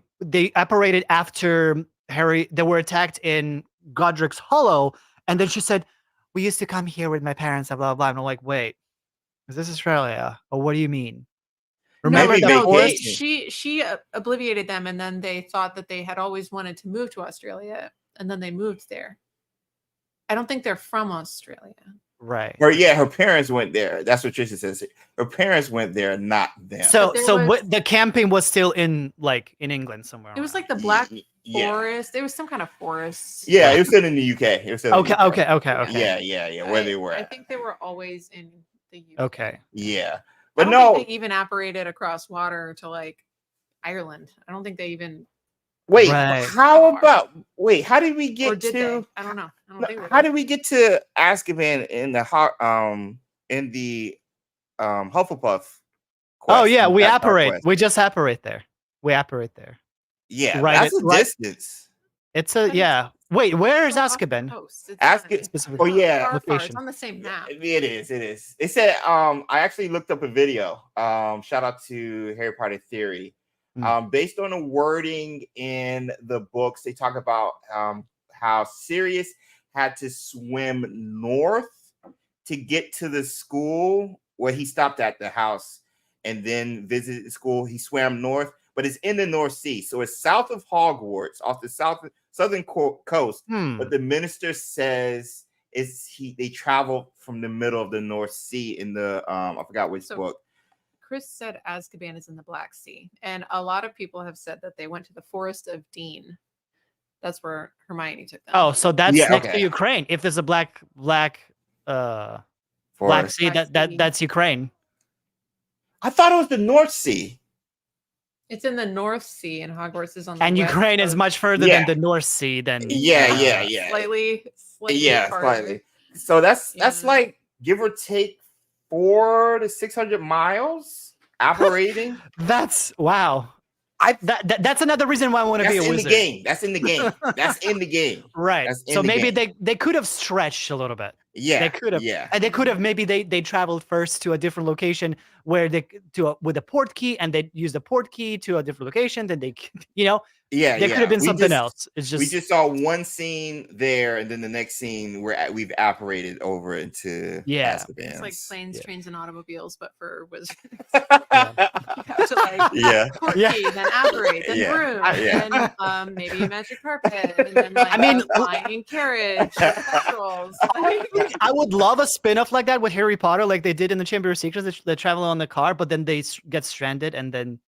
apparated after Harry. They were attacked in Godric's Hollow, and then she said, "We used to come here with my parents." Blah blah blah. And I'm like, wait, is this Australia? Or what do you mean? Remember she obliviated them, and then they thought that they had always wanted to move to Australia, and then they moved there. I don't think they're from Australia. Right. Or yeah, her parents went there. That's what Trisha says. Her parents went there, not them. So the camping was still in England somewhere. It was like the Black Forest. It was some kind of forest. Yeah, it was still in the UK. It was still okay. Yeah. Where they were. I think they were always in the UK. Okay. Yeah. But I don't think they even apparated across water to like Ireland. I don't think they even. Wait, how did we get to? I don't know. How did we get to Azkaban in the Hufflepuff quest? Oh yeah, we apparate. We just apparate there. Yeah, right, that's a distance. It's a Wait, where is Azkaban? Azkaban. Oh yeah, location. It's on the same map. It is. It said. I actually looked up a video. Shout out to Harry Potter Theory. Based on the wording in the books, they talk about how Sirius had to swim north to get to the school where he stopped at the house and then visited the school. He swam north, but it's in the North Sea, so it's south of Hogwarts, off the southern coast. But the minister says they traveled from the middle of the North Sea in the I forgot which book. Chris said Azkaban is in the Black Sea, and a lot of people have said that they went to the Forest of Dean. That's where Hermione took them. Oh, so that's next to Ukraine. If there's a Black Sea, that's Ukraine. I thought it was the North Sea. It's in the North Sea, and Hogwarts is on the and west Ukraine coast. is much further than the North Sea. Than slightly slightly. So that's like give or take 400 to 600 miles operating. That's wow. That's another reason why I want to be a wizard. That's in the game. Right. So maybe they could have stretched a little bit. Yeah. They could have. Yeah. And they could have maybe they traveled first to a different location where with a port key, and they used the port key to a different location. Then they, there could have been something else. It's just we just saw one scene there, and then the next scene where we've operated over into Azkaban. It's like planes, trains, and automobiles, but for wizards. Port key, then operate, then broom, then maybe a magic carpet, and then flying carriage, petrels. I would love a spin-off like that with Harry Potter, like they did in the Chamber of Secrets. They travel on the car, but then they get stranded, and then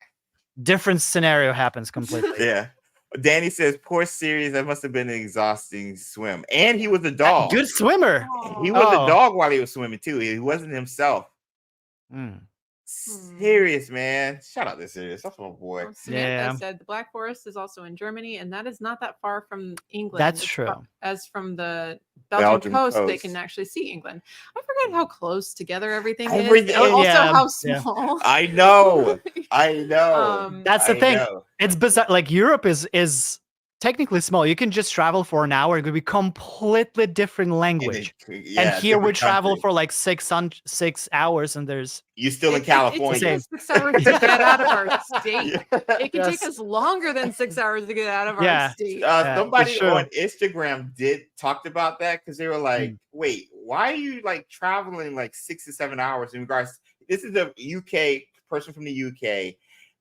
different scenario happens completely. Yeah. Danny says, poor Sirius, that must have been an exhausting swim. And he was a dog. Good swimmer. He was a dog while he was swimming, too. He wasn't himself. Sirius, man. Shout out to Sirius. That's my boy. Samantha said the Black Forest is also in Germany, and that is not that far from England. That's true. As from the Belgian coast, they can actually see England. I forget how close together everything is. And also how small. I know. That's the thing. It's bizarre. Like Europe is technically small. You can just travel for an hour. It could be completely different language. And here we travel for like 6 hours, and you're still in California. It takes 6 hours to get out of our state. It can take us longer than 6 hours to get out of our state. Somebody on Instagram talked about that because they were like, "Wait, why are you like traveling like 6 to 7 hours?" In regards, this is a UK person from the UK.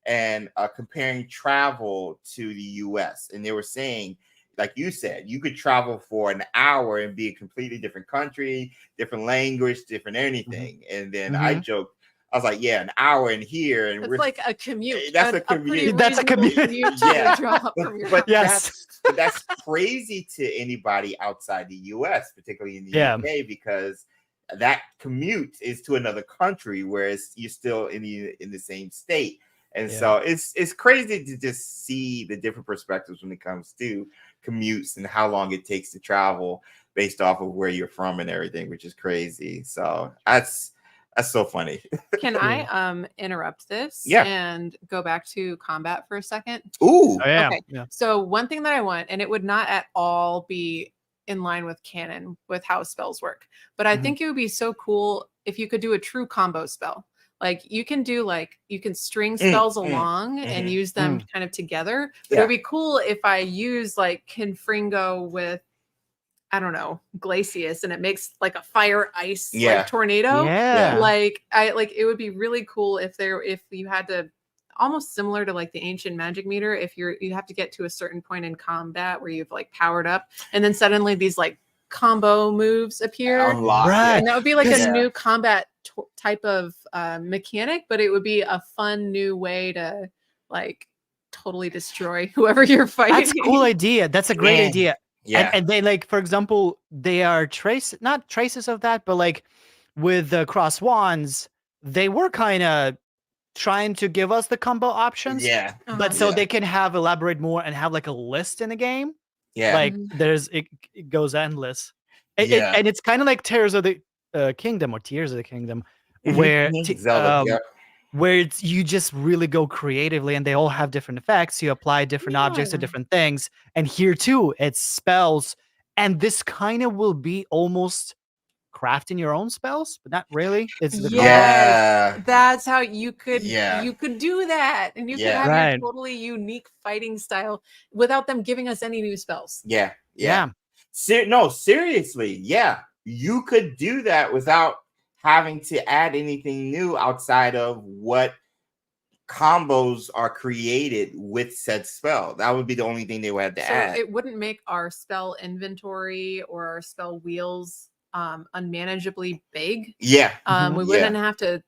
And comparing travel to the US. And they were saying, like you said, you could travel for an hour and be a completely different country, different language, different anything. And then I joked, I was like, yeah, an hour in here. And it's like a commute. That's a commute. That's a commute. But that's crazy to anybody outside the US, particularly in the UK, because that commute is to another country, whereas you're still in the same state. And so it's crazy to just see the different perspectives when it comes to commutes and how long it takes to travel based off of where you're from and everything, which is crazy. So that's so funny. Can I interrupt this Yeah. and go back to combat for a second? Ooh. Oh, yeah. Okay. Yeah. So one thing that I want, and it would not at all be in line with canon with how spells work, but I think it would be so cool if you could do a true combo spell. Like you can string spells along and use them kind of together. But it would be cool if I use like Confringo with, I don't know, Glacius, and it makes like a fire ice like tornado. Yeah. Like it would be really cool if you had to, almost similar to like the ancient magic meter, if you have to get to a certain point in combat where you've like powered up, and then suddenly these like combo moves appear. Unlock. Right. And that would be like a new combat type of mechanic, but it would be a fun new way to like totally destroy whoever you're fighting. That's a cool idea. That's a great idea. Yeah. And they like, for example, they are not traces of that, but like with the cross wands, they were kind of trying to give us the combo options. Yeah. But so they can elaborate more and have like a list in the game. Yeah. Like it goes endless. And it's kind of like Tears of the Kingdom or Tears of the Kingdom, where Zelda, where you just really go creatively, and they all have different effects. You apply different objects to different things, and here too, it's spells, and this kind of will be almost crafting your own spells, but not really. It's the that's how you could do that, and you could have your totally unique fighting style without them giving us any new spells. No, seriously, you could do that without having to add anything new outside of what combos are created with said spell. That would be the only thing they would have to add. It wouldn't make our spell inventory or our spell wheels unmanageably big. We wouldn't have to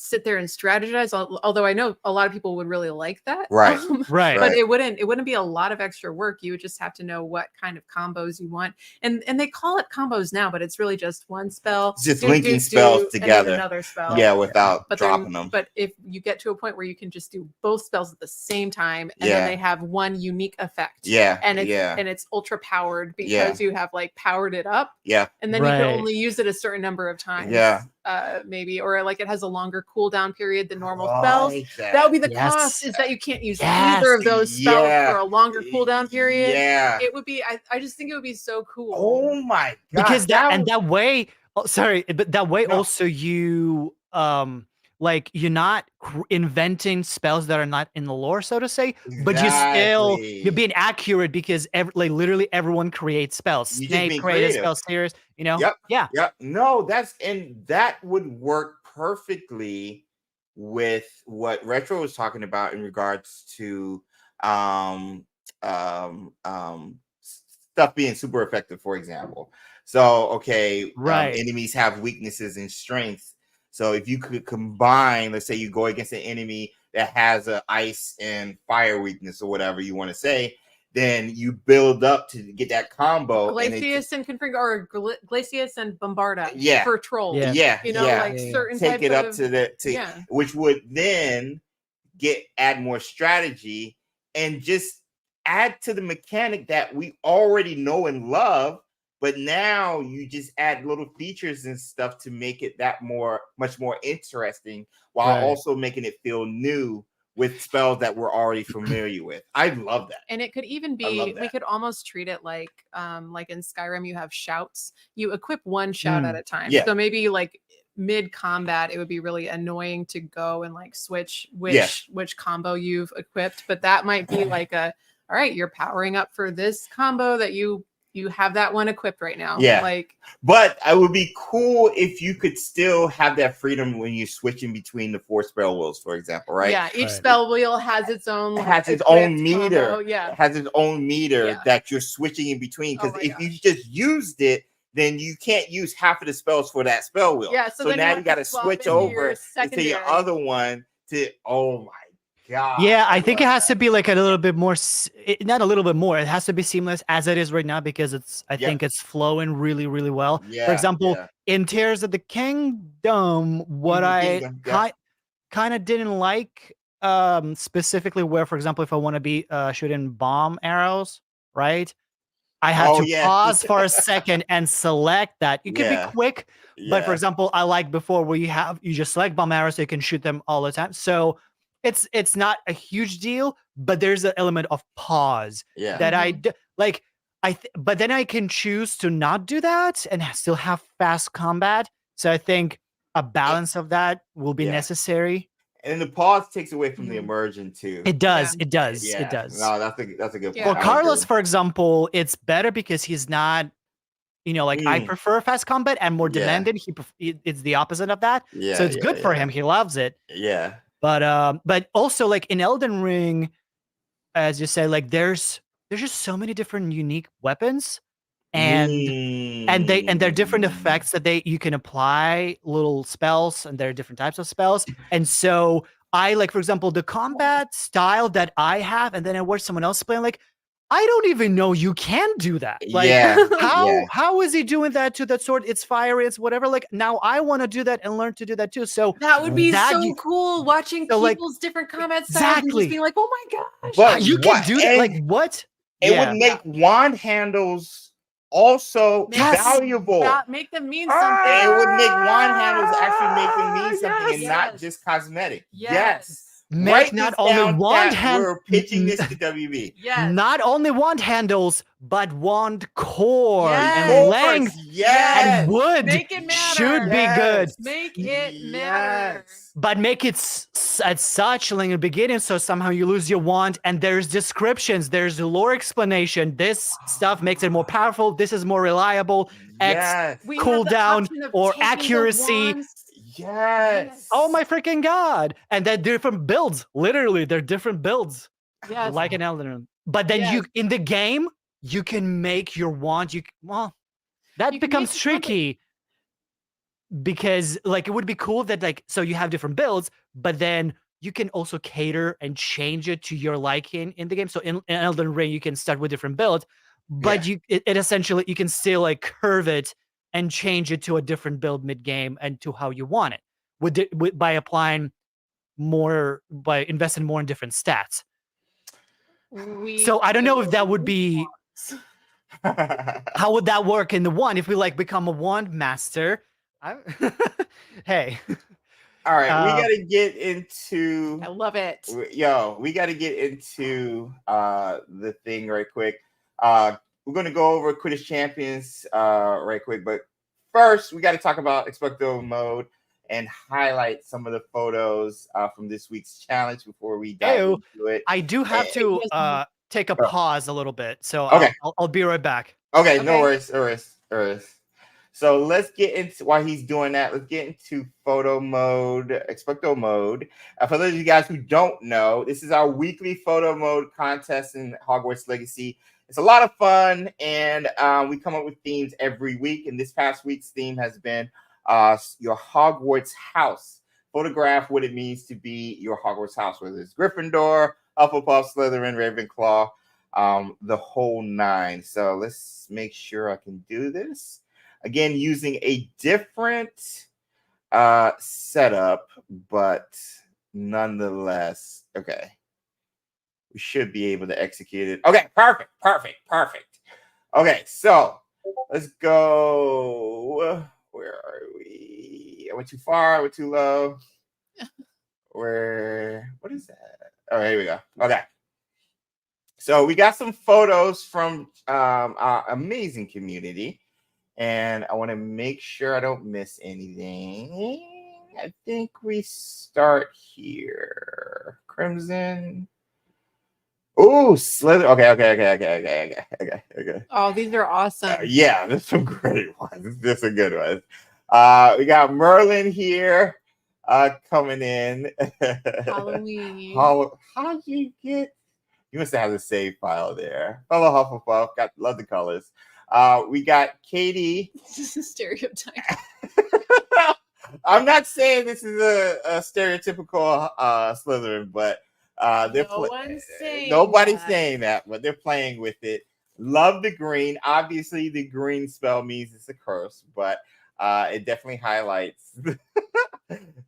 sit there and strategize, although I know a lot of people would really like that, right. But it wouldn't be a lot of extra work. You would just have to know what kind of combos you want, and they call it combos now, but it's really just one spell, it's just linking spells together, and another spell, without dropping them. But if you get to a point where you can just do both spells at the same time, and then they have one unique effect, and it's ultra powered because you have like powered it up, and then you can only use it a certain number of times, maybe, or like it has a longer cooldown period than normal spells. That would be the cost, is that you can't use either of those spells for a longer cooldown period. It would be, I just think it would be so cool. Oh my god. Because that way, also you like you're not inventing spells that are not in the lore, so to say, but you're being accurate, because literally everyone creates spells. Snape created spell series, No, that would work perfectly with what Retro was talking about in regards to stuff being super effective, for example. So enemies have weaknesses and strengths. So if you could combine, let's say you go against an enemy that has a ice and fire weakness or whatever you want to say, then you build up to get that combo. Glacius and Confringo, or Glacius and Bombarda for trolls. Certain take it up to which would then add more strategy and just add to the mechanic that we already know and love. But now you just add little features and stuff to make it much more interesting, while also making it feel new with spells that we're already familiar with. I love that. And it could even be, we could almost treat it like in Skyrim, you have shouts. You equip one shout at a time. So maybe like mid combat, it would be really annoying to go and like switch which combo you've equipped. But that might be like all right, you're powering up for this combo that you have that one equipped right now. But it would be cool if you could still have that freedom when you're switching between the 4 spell wheels, for example, right? Each spell wheel has its own meter. Has its own meter that you're switching in between. Because if you just used it, then you can't use half of the spells for that spell wheel. So now you got to switch over into your other one to god. Yeah, I think it has to be like a little bit more, not a little bit more. It has to be seamless as it is right now because I think it's flowing really, really well. Yeah. For example, in Tears of the Kingdom, what I kind of didn't like, specifically where, for example, if I want to be shooting bomb arrows, right? I have to pause for a second and select that. You can be quick, but for example, I like before where you just select bomb arrows so you can shoot them all the time. So it's not a huge deal, but there's an element of pause that I like. But then I can choose to not do that and still have fast combat. So I think a balance of that will be necessary. And the pause takes away from the immersion too. It does. It does. Yeah. It does. No, that's a good point. For Carlos, for example, it's better because he's not, like I prefer fast combat and more demanded. It's the opposite of that. Yeah. So it's good for him. He loves it. Yeah. But also like in Elden Ring, as you say, like there's just so many different unique weapons. And they're different effects that you can apply, little spells, and there are different types of spells. And so I like, for example, the combat style that I have, and then I watch someone else playing, like, I don't even know you can do that. Like, how is he doing that to that sword? It's fiery, it's whatever. Like, now I want to do that and learn to do that too. So that would be so cool watching people's different combat styles and just being like, oh my gosh. But you can do that. Like, what? It would make wand handles also valuable. Make them mean something. It would make wand handles actually make them mean something and not just cosmetic. Yes. Make not only wand handles. We're pitching this to WB. Not only wand handles, but wand cord and length and wood make it matter. Should be good. Make it matter. But make it at such like in the beginning, so somehow you lose your wand, and there's descriptions, there's a lore explanation. This stuff makes it more powerful. This is more reliable. Cooldown or accuracy. Yes. Oh my freaking god! And they're different builds. Literally, they're different builds. Yes. Like an Elden Ring. But then you in the game, you can make your wand. That becomes tricky. Because like it would be cool that like so you have different builds, but then you can also cater and change it to your liking in the game. So in Elden Ring, you can start with different builds, but it essentially you can still like curve it and change it to a different build mid-game and to how you want it by applying more, by investing more in different stats. So I don't know if that would be how would that work in the one if we like become a wand master. Hey. All right, we gotta get into. I love it. We gotta get into the thing right quick. We're gonna go over Quidditch Champions right quick, but first we got to talk about XpectoGO mode and highlight some of the photos from this week's challenge before we dive into it. I do have to take a pause a little bit, so I'll be right back. Okay, no worries. So let's get into, while he's doing that, let's get into photo mode, XpectoGO mode. For those of you guys who don't know, this is our weekly photo mode contest in Hogwarts Legacy. It's a lot of fun, and we come up with themes every week. And this past week's theme has been your Hogwarts house. Photograph what it means to be your Hogwarts house, whether it's Gryffindor, Hufflepuff, Slytherin, Ravenclaw, the whole nine. So let's make sure I can do this. Again, using a different setup, but nonetheless, okay. We should be able to execute it. Okay, perfect. Okay, so let's go. Where are we? I went too far. I went too low. What is that? Oh, here we go. Okay. So we got some photos from our amazing community. And I want to make sure I don't miss anything. I think we start here. Crimson. Oh, Slither. Okay. Oh, these are awesome. Yeah, there's some great ones. This is a good one. We got Merlin here coming in. Halloween. How did you get? You must have the save file there. Fellow Hufflepuff. Love the colors. We got Katie. This is a stereotype. I'm not saying this is a stereotypical Slytherin, but One's saying nobody's that. saying that, but they're playing with it. Love the green. Obviously, the green spell means it's a curse, but it definitely highlights the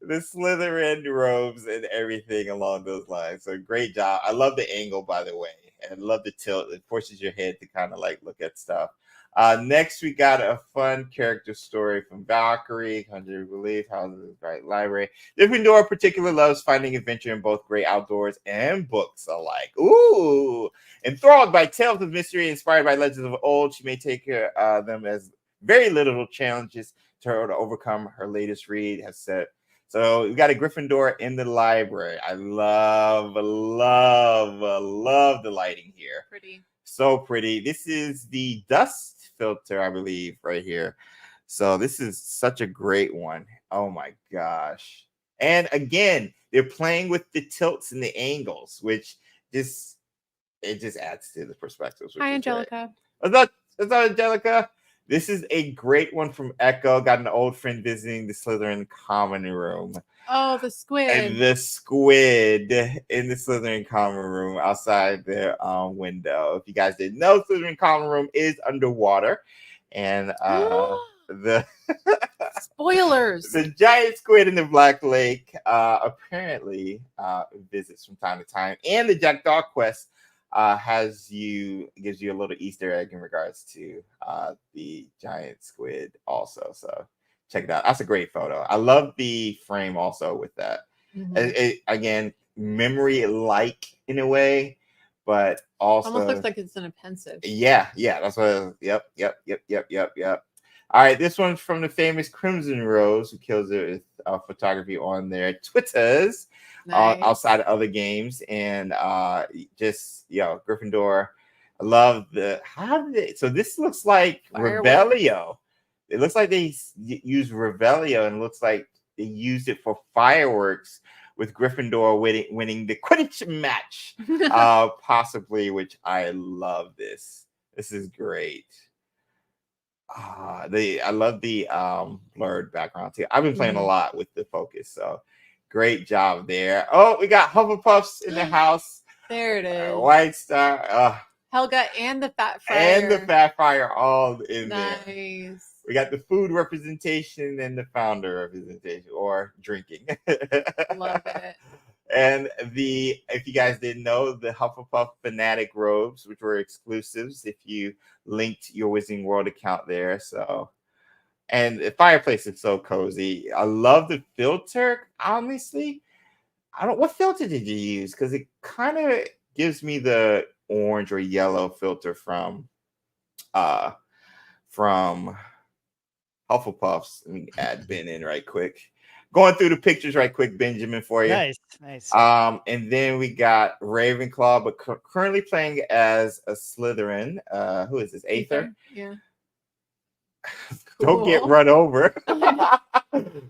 Slytherin robes and everything along those lines. So great job. I love the angle, by the way, and love the tilt. It forces your head to kind of like look at stuff. Next, we got a fun character story from Valkyrie, Conjure Belief, House of the Bright Library. Gryffindor particularly loves finding adventure in both great outdoors and books alike. Ooh! Enthralled by tales of mystery inspired by legends of old, she may take them as very literal challenges to her to overcome her latest read has said. So we got a Gryffindor in the library. I love the lighting here. Pretty. So pretty. This is the dust filter, I believe, right here. So this is such a great one. Oh my gosh. And again, they're playing with the tilts and the angles, which just adds to the perspectives. Hi, Angelica. What's up, Angelica? This is a great one from Echo. Got an old friend visiting the Slytherin common room. Oh, the squid. And the squid in the Slytherin common room outside the window. If you guys didn't know, Slytherin common room is underwater. And the spoilers. The giant squid in the Black Lake apparently visits from time to time. And the Jack Dog quest gives you a little Easter egg in regards to the giant squid also. So check it out. That's a great photo. I love the frame also with that. Mm-hmm. Again, memory-like in a way, but also almost looks like it's in a pensive. Yeah. That's what. Yep. All right, this one's from the famous Crimson Rose, who kills it with photography on their Twitters. Nice. Outside of other games, and Gryffindor. I love so this looks like Revelio. It looks like they use Revelio, and it looks like they used it for fireworks with Gryffindor winning the Quidditch match, possibly, which I love this. This is great. I love the blurred background too. I've been playing a lot with the focus, so great job there. Oh, we got Hufflepuffs in the house. There it is. White Star. Helga and the Fat Friar. All in there. Nice. We got the food representation and the founder representation, or drinking. Love it. And if you guys didn't know, the Hufflepuff Fanatic robes, which were exclusives if you linked your Wizarding World account there. So, and the fireplace is so cozy. I love the filter. Honestly, what filter did you use? Because it kind of gives me the orange or yellow filter from Hufflepuffs. Let me add Ben in right quick. Going through the pictures right quick, Benjamin, for you. Nice. And then we got Ravenclaw, but currently playing as a Slytherin. Who is this? Aether? Yeah. Don't get run over.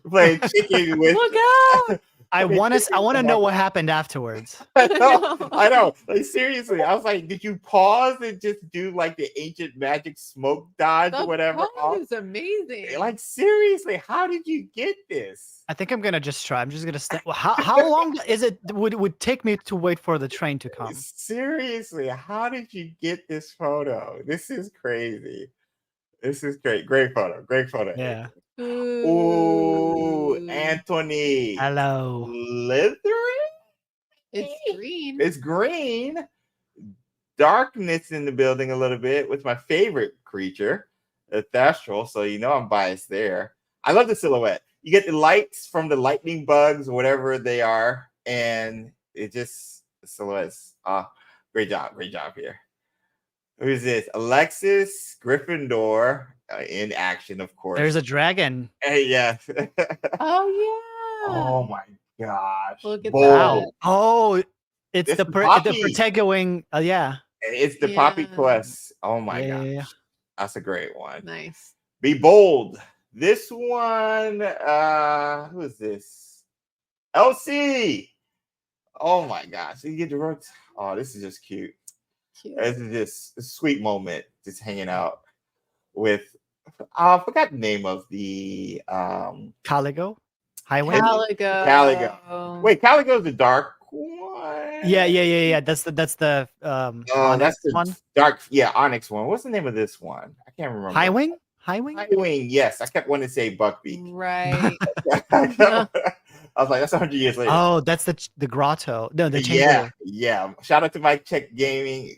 Playing chicken with. Look out! I want to know what happened afterwards. I know. Like, seriously, I was like, did you pause and just do like the ancient magic smoke dodge or whatever? That is amazing. Like, seriously, how did you get this? I think I'm gonna just try. I'm just gonna stay. How long is it? Would take me to wait for the train to come? Seriously, how did you get this photo? This is crazy. This is great. Great photo. Yeah. Ooh, Anthony. Hello. Slytherin? It's green. It's green. Darkness in the building a little bit with my favorite creature, the Thestral. So you know I'm biased there. I love the silhouette. You get the lights from the lightning bugs, whatever they are, and it just the silhouettes. Great job here. Who's this? Alexis Gryffindor in action, of course. There's a dragon. Hey, yeah. Oh yeah. Oh my gosh. Look at Wow. Oh, it's the Poppy. Protego-wing. Yeah. It's the Poppy quest. Oh my gosh. Yeah. That's a great one. Nice. Be bold. This one, who is this? LC. Oh my gosh. You get the rooks. Oh, this is just cute. This is just a sweet moment, just hanging out with I forgot the name of the Caligo? Highway? Caligo. Caligo. Wait, Caligo's the dark one. Yeah. That's the Oh, Onyx that's the one. dark. Yeah, Onyx one. What's the name of this one? I can't remember. High Wing. Highwing. Yes, I kept wanting to say Buckbeak. Right. I was like, that's 100 years later. Oh, that's the grotto. No, the chamber. Yeah. Shout out to Mike Check Gaming.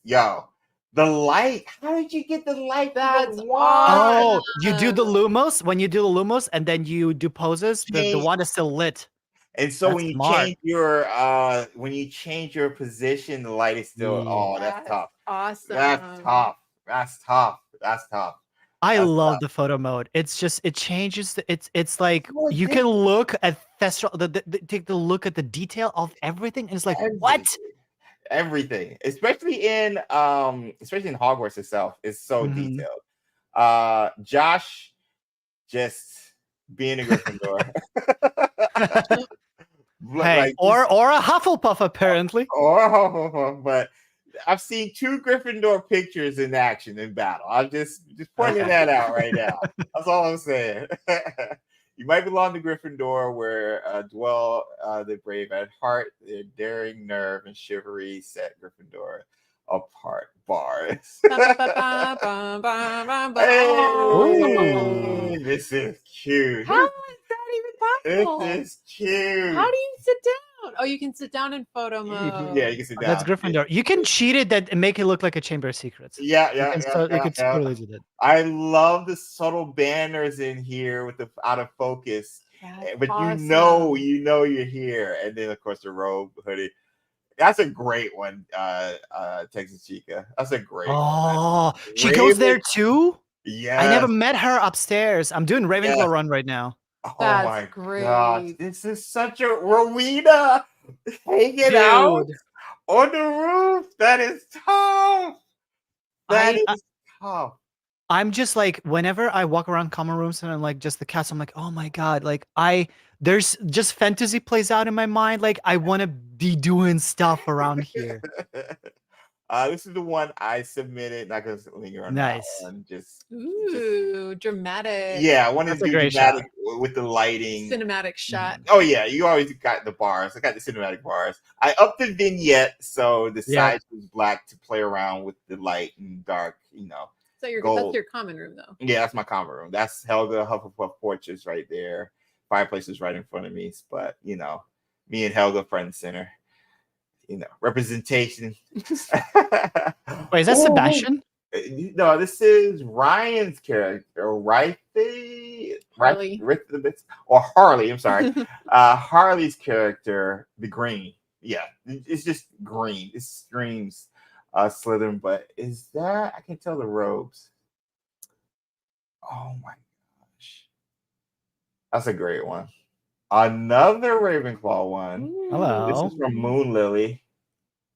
Yo, the light. How did you get the light? That's Oh, you do the Lumos when you do the Lumos, and then you do poses. The one is still lit. And so when you change your position, the light is still. Oh, that's tough. Awesome. That's tough. I love the photo mode. It's just it changes. It's like you can look at take the look at the detail of everything, and it's like what? Everything, especially in Hogwarts itself, is so detailed. Josh, just being a Gryffindor. Hey, or a Hufflepuff apparently. Or a Hufflepuff, but I've seen 2 Gryffindor pictures in action in battle. I'm just pointing that out right now. That's all I'm saying. You might belong to Gryffindor, where dwell the brave at heart, their daring nerve and chivalry set Gryffindor apart. Bars. Hey, this is cute. How is that even possible? This is cute. How do you sit down? Oh, you can sit down in photo mode. Yeah, you can sit down. That's Gryffindor. You can cheat it and make it look like a Chamber of Secrets. Yeah. You could totally do that. I love the subtle banners in here with the out of focus. But awesome. you know you're here. And then of course the robe hoodie. That's a great one, Texas Chica. That's a great one. Oh, she goes there too? Yeah. I never met her upstairs. I'm doing Ravenclaw run right now. Oh that's my great. God. This is such a Rowena hanging out on the roof. That is tough. That is tough. I'm just like, whenever I walk around common rooms and I'm like just the cast, I'm like, oh my God, like there's just fantasy plays out in my mind. Like I want to be doing stuff around here. This is the one I submitted. Not gonna linger on that one. Just dramatic. Yeah, I wanted to do dramatic with the lighting. Cinematic shot. Oh yeah, you always got the bars. I got the cinematic bars. I upped the vignette so the sides was black to play around with the light and dark, So that's your common room though. Yeah, that's my common room. That's Helga Hufflepuff portraits right there. Fireplace is right in front of me, but me and Helga front and center. Representation. Wait, is that Sebastian? No, this is Ryan's character, Harley. Or Harley, I'm sorry. Harley's character, the green. Yeah, it's just green. It screams Slytherin, but is that, I can tell the robes. Oh my gosh. That's a great one. Another Ravenclaw one. Hello. This is from Moon Lily.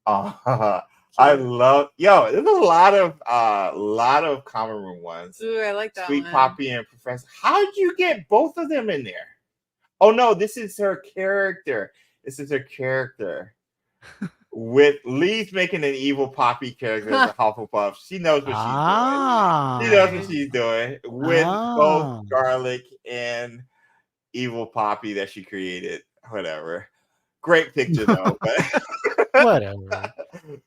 I love there's a lot of common room ones. Ooh, I like that Sweet one. Poppy and Professor. How did you get both of them in there? Oh no, this is her character. With Lee's making an evil Poppy character as a Hufflepuff. She knows what she's doing. She knows what she's doing with both Garlic and evil Poppy that she created. Whatever. Great picture though, but whatever.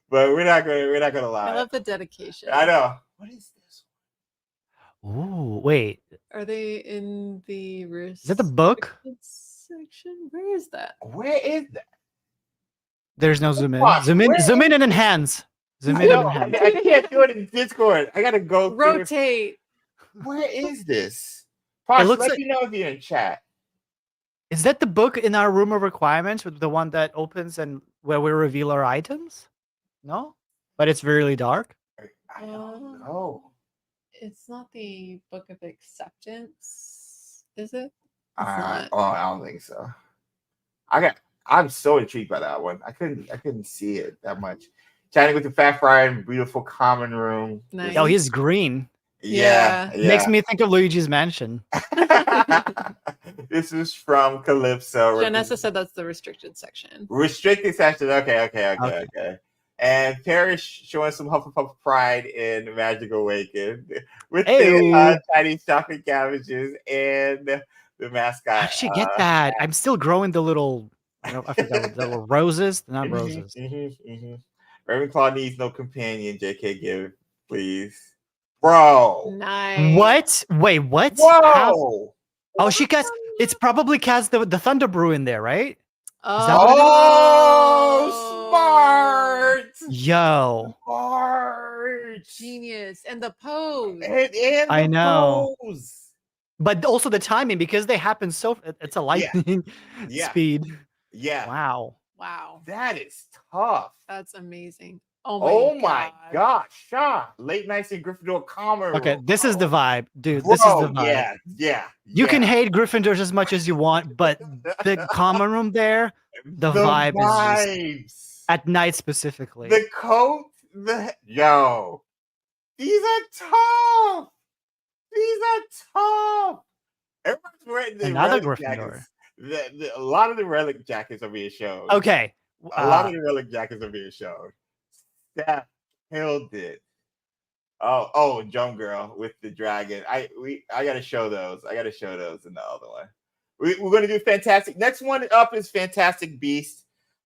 But we're not gonna lie. I love the dedication. I know. What is this? Ooh, wait. Are they in the Is that the book section? Where is that? Where is that? There's no zoom in. Zoom in and enhance. Zoom in and enhance. I can't do it in Discord. I gotta go rotate. Where is this? Posh, let me know if you're in chat. Is that the book in our room of requirements, with the one that opens and where we reveal our items? No, but it's really dark. I don't know. It's not the Book of Acceptance, is it? I don't think so. I'm so intrigued by that one. I couldn't see it that much. Chatting with the Fat Friar in beautiful common room. Nice. Oh, he's green. Yeah. Makes me think of Luigi's Mansion. This is from Calypso. Janessa said that's the restricted section. Restricted section. Okay. And Parrish showing some Hufflepuff pride in Magic Awakened with the Chinese chocolate cabbages and the mascot. I should get that. I'm still growing the little I forgot what the roses. Not roses. Ravenclaw needs no companion. JK, give please, bro. Nice. What? Wait, what? Whoa. How? Oh, she cast. It's probably cast the Thunder Brew in there, right? Oh, smart. Yo. Smart. Genius. And the pose. And I the know. pose. But also the timing, because they happen so. It's a lightning speed. Yeah. Wow. Wow. That is tough. That's amazing. Oh My gosh. Sean. Late nights in Gryffindor common Okay, room. this is the vibe, dude. Bro, This is the vibe. Yeah. You can hate Gryffindors as much as you want, but the common room there, the vibe is just at night specifically. The coat, yo. These are tough. Everyone's wearing the Another relic Gryffindor. jackets. A lot of the relic jackets are being shown. Okay. A lot of the relic jackets are being shown. Steph killed it. Oh, Jump Girl with the dragon. I gotta show those. I gotta show those in the other one. We're gonna do Fantastic. Next one up is Fantastic Beast.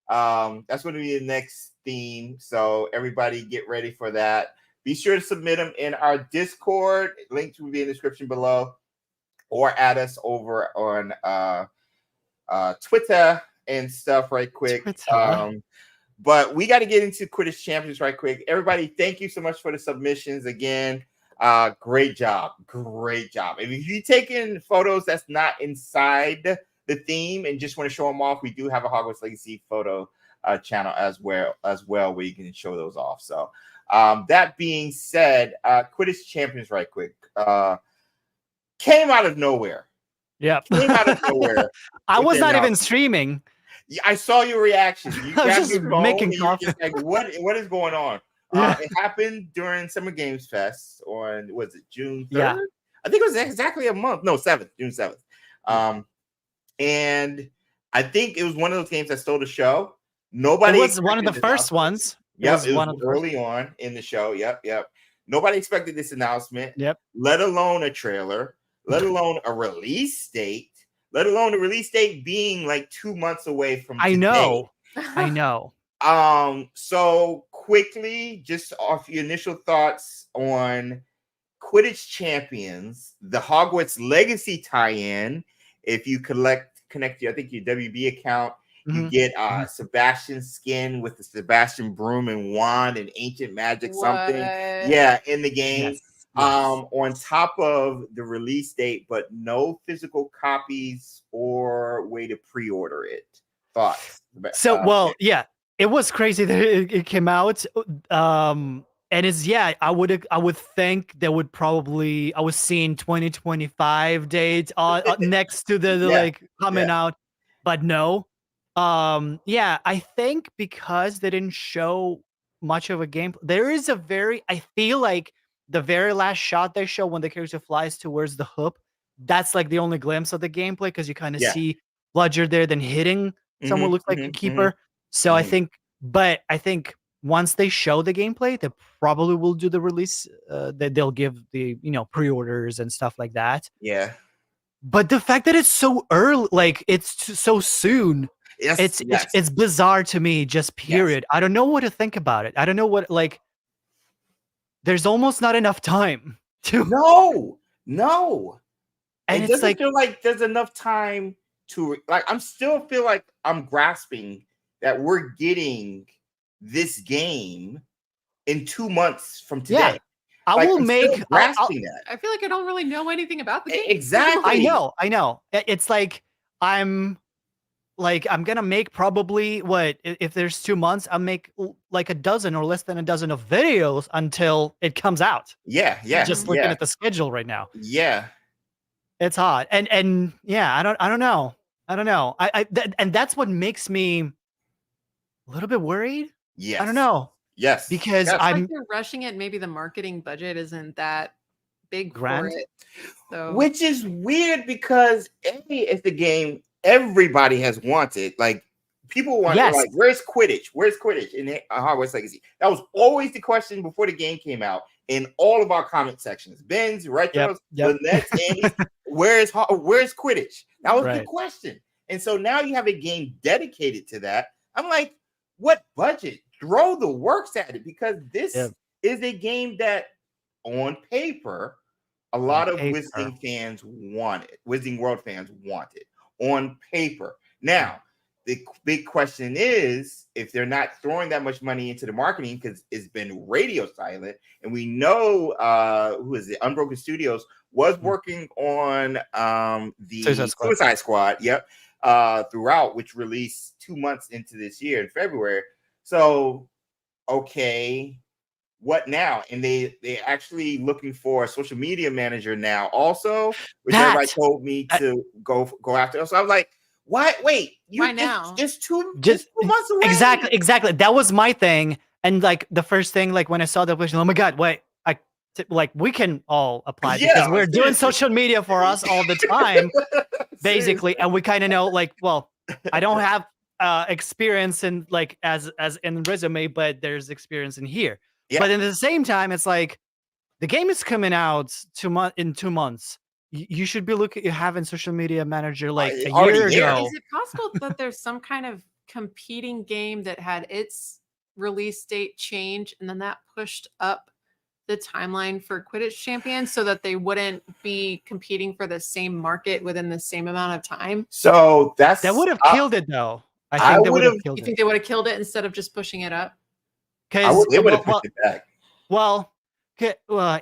That's gonna be the next theme. So everybody get ready for that. Be sure to submit them in our Discord. Links will be in the description below, or add us over on Twitter and stuff right quick. But we got to get into Quidditch Champions right quick. Everybody, thank you so much for the submissions again. Great job. If you're taking photos that's not inside the theme and just want to show them off, we do have a Hogwarts Legacy photo channel as well, where you can show those off. So that being said, Quidditch Champions right quick. Came out of nowhere. Yep. Came out of nowhere. I was not even streaming. I saw your reaction. You I was grabbed just your phone making and you're coffee. just like, what is going on? It happened during Summer Games Fest on, was it June 3rd? Yeah. I think it was exactly a month. No, 7th, June 7th. And I think it was one of those games that stole the show. Nobody. It was one of the first ones. Yep, it was early on in the show. Yep. Nobody expected this announcement. Yep. Let alone a trailer. Let alone a release date. Let alone the release date being like 2 months away from today. I know. So quickly, just off your initial thoughts on Quidditch Champions, the Hogwarts Legacy tie-in. If you connect your, I think your WB account, you get Sebastian's skin with the Sebastian broom and wand and ancient magic something. Yeah, in the game. Yes. On top of the release date, but no physical copies or way to pre-order it. Thoughts? So, yeah, it was crazy that it came out. And it's, I would think they would probably, I was seeing 2025 dates next to the coming out, but no. I think because they didn't show much of a gameplay, there is I feel like the very last shot they show when the character flies towards the hoop, that's like the only glimpse of the gameplay, because you kind of see Bludger there then hitting someone looks like a keeper. So I think once they show the gameplay, they probably will do the release. That they'll give the pre-orders and stuff like that. Yeah. But the fact that it's so early, like it's so soon, it's bizarre to me. Just period. I don't know what to think about it. I don't know what There's almost not enough time to. No. And it doesn't feel like there's enough time to I'm still feel like I'm grasping that we're getting this game in 2 months from today. Yeah. I feel like I don't really know anything about the game. Exactly. I know. It's like I'm gonna make probably if there's 2 months, I'll make like a dozen or less than a dozen of videos until it comes out. Yeah. Just looking at the schedule right now. Yeah. It's hot. And I don't know. And that's what makes me a little bit worried. Yes. I don't know. Yes. Because like you're rushing it. Maybe the marketing budget isn't that big for it. So. Which is weird because it's the game everybody has wanted. Like people want like, where's Quidditch? Where's Quidditch in Hogwarts Legacy? That was always the question before the game came out in all of our comment sections. Ben's, Retros, Lynette's, Andy's, where's Quidditch? That was the question. And so now you have a game dedicated to that. I'm like, what budget? Throw the works at it, because this is a game that on paper, a lot of Wizarding fans want it. Wizarding World fans want it on paper. Now, the big question is, if they're not throwing that much money into the marketing, because it's been radio silent, and we know who is it? Unbroken Studios was working on the Suicide Squad. Yep. Throughout, which released 2 months into this year in February. So, okay, what now? And they actually looking for a social media manager now also, which everybody told me to go after. So I was like, why? Wait, why now? It's 2 months away. Exactly. That was my thing. And like the first thing, like when I saw the question, oh my God, wait, like we can all apply because we're doing social media for us all the time, basically. And we kind of know, like, well, I don't have experience in like as in resume, but there's experience in here. Yeah. But at the same time, it's like the game is coming out in 2 months. You should be having social media manager like a year ago. Is it possible that there's some kind of competing game that had its release date change and then that pushed up the timeline for Quidditch Champions so that they wouldn't be competing for the same market within the same amount of time? So that would have killed it, though. I think that would have killed it. You think they would have killed it instead of just pushing it up? Because they would have pushed it back. Well,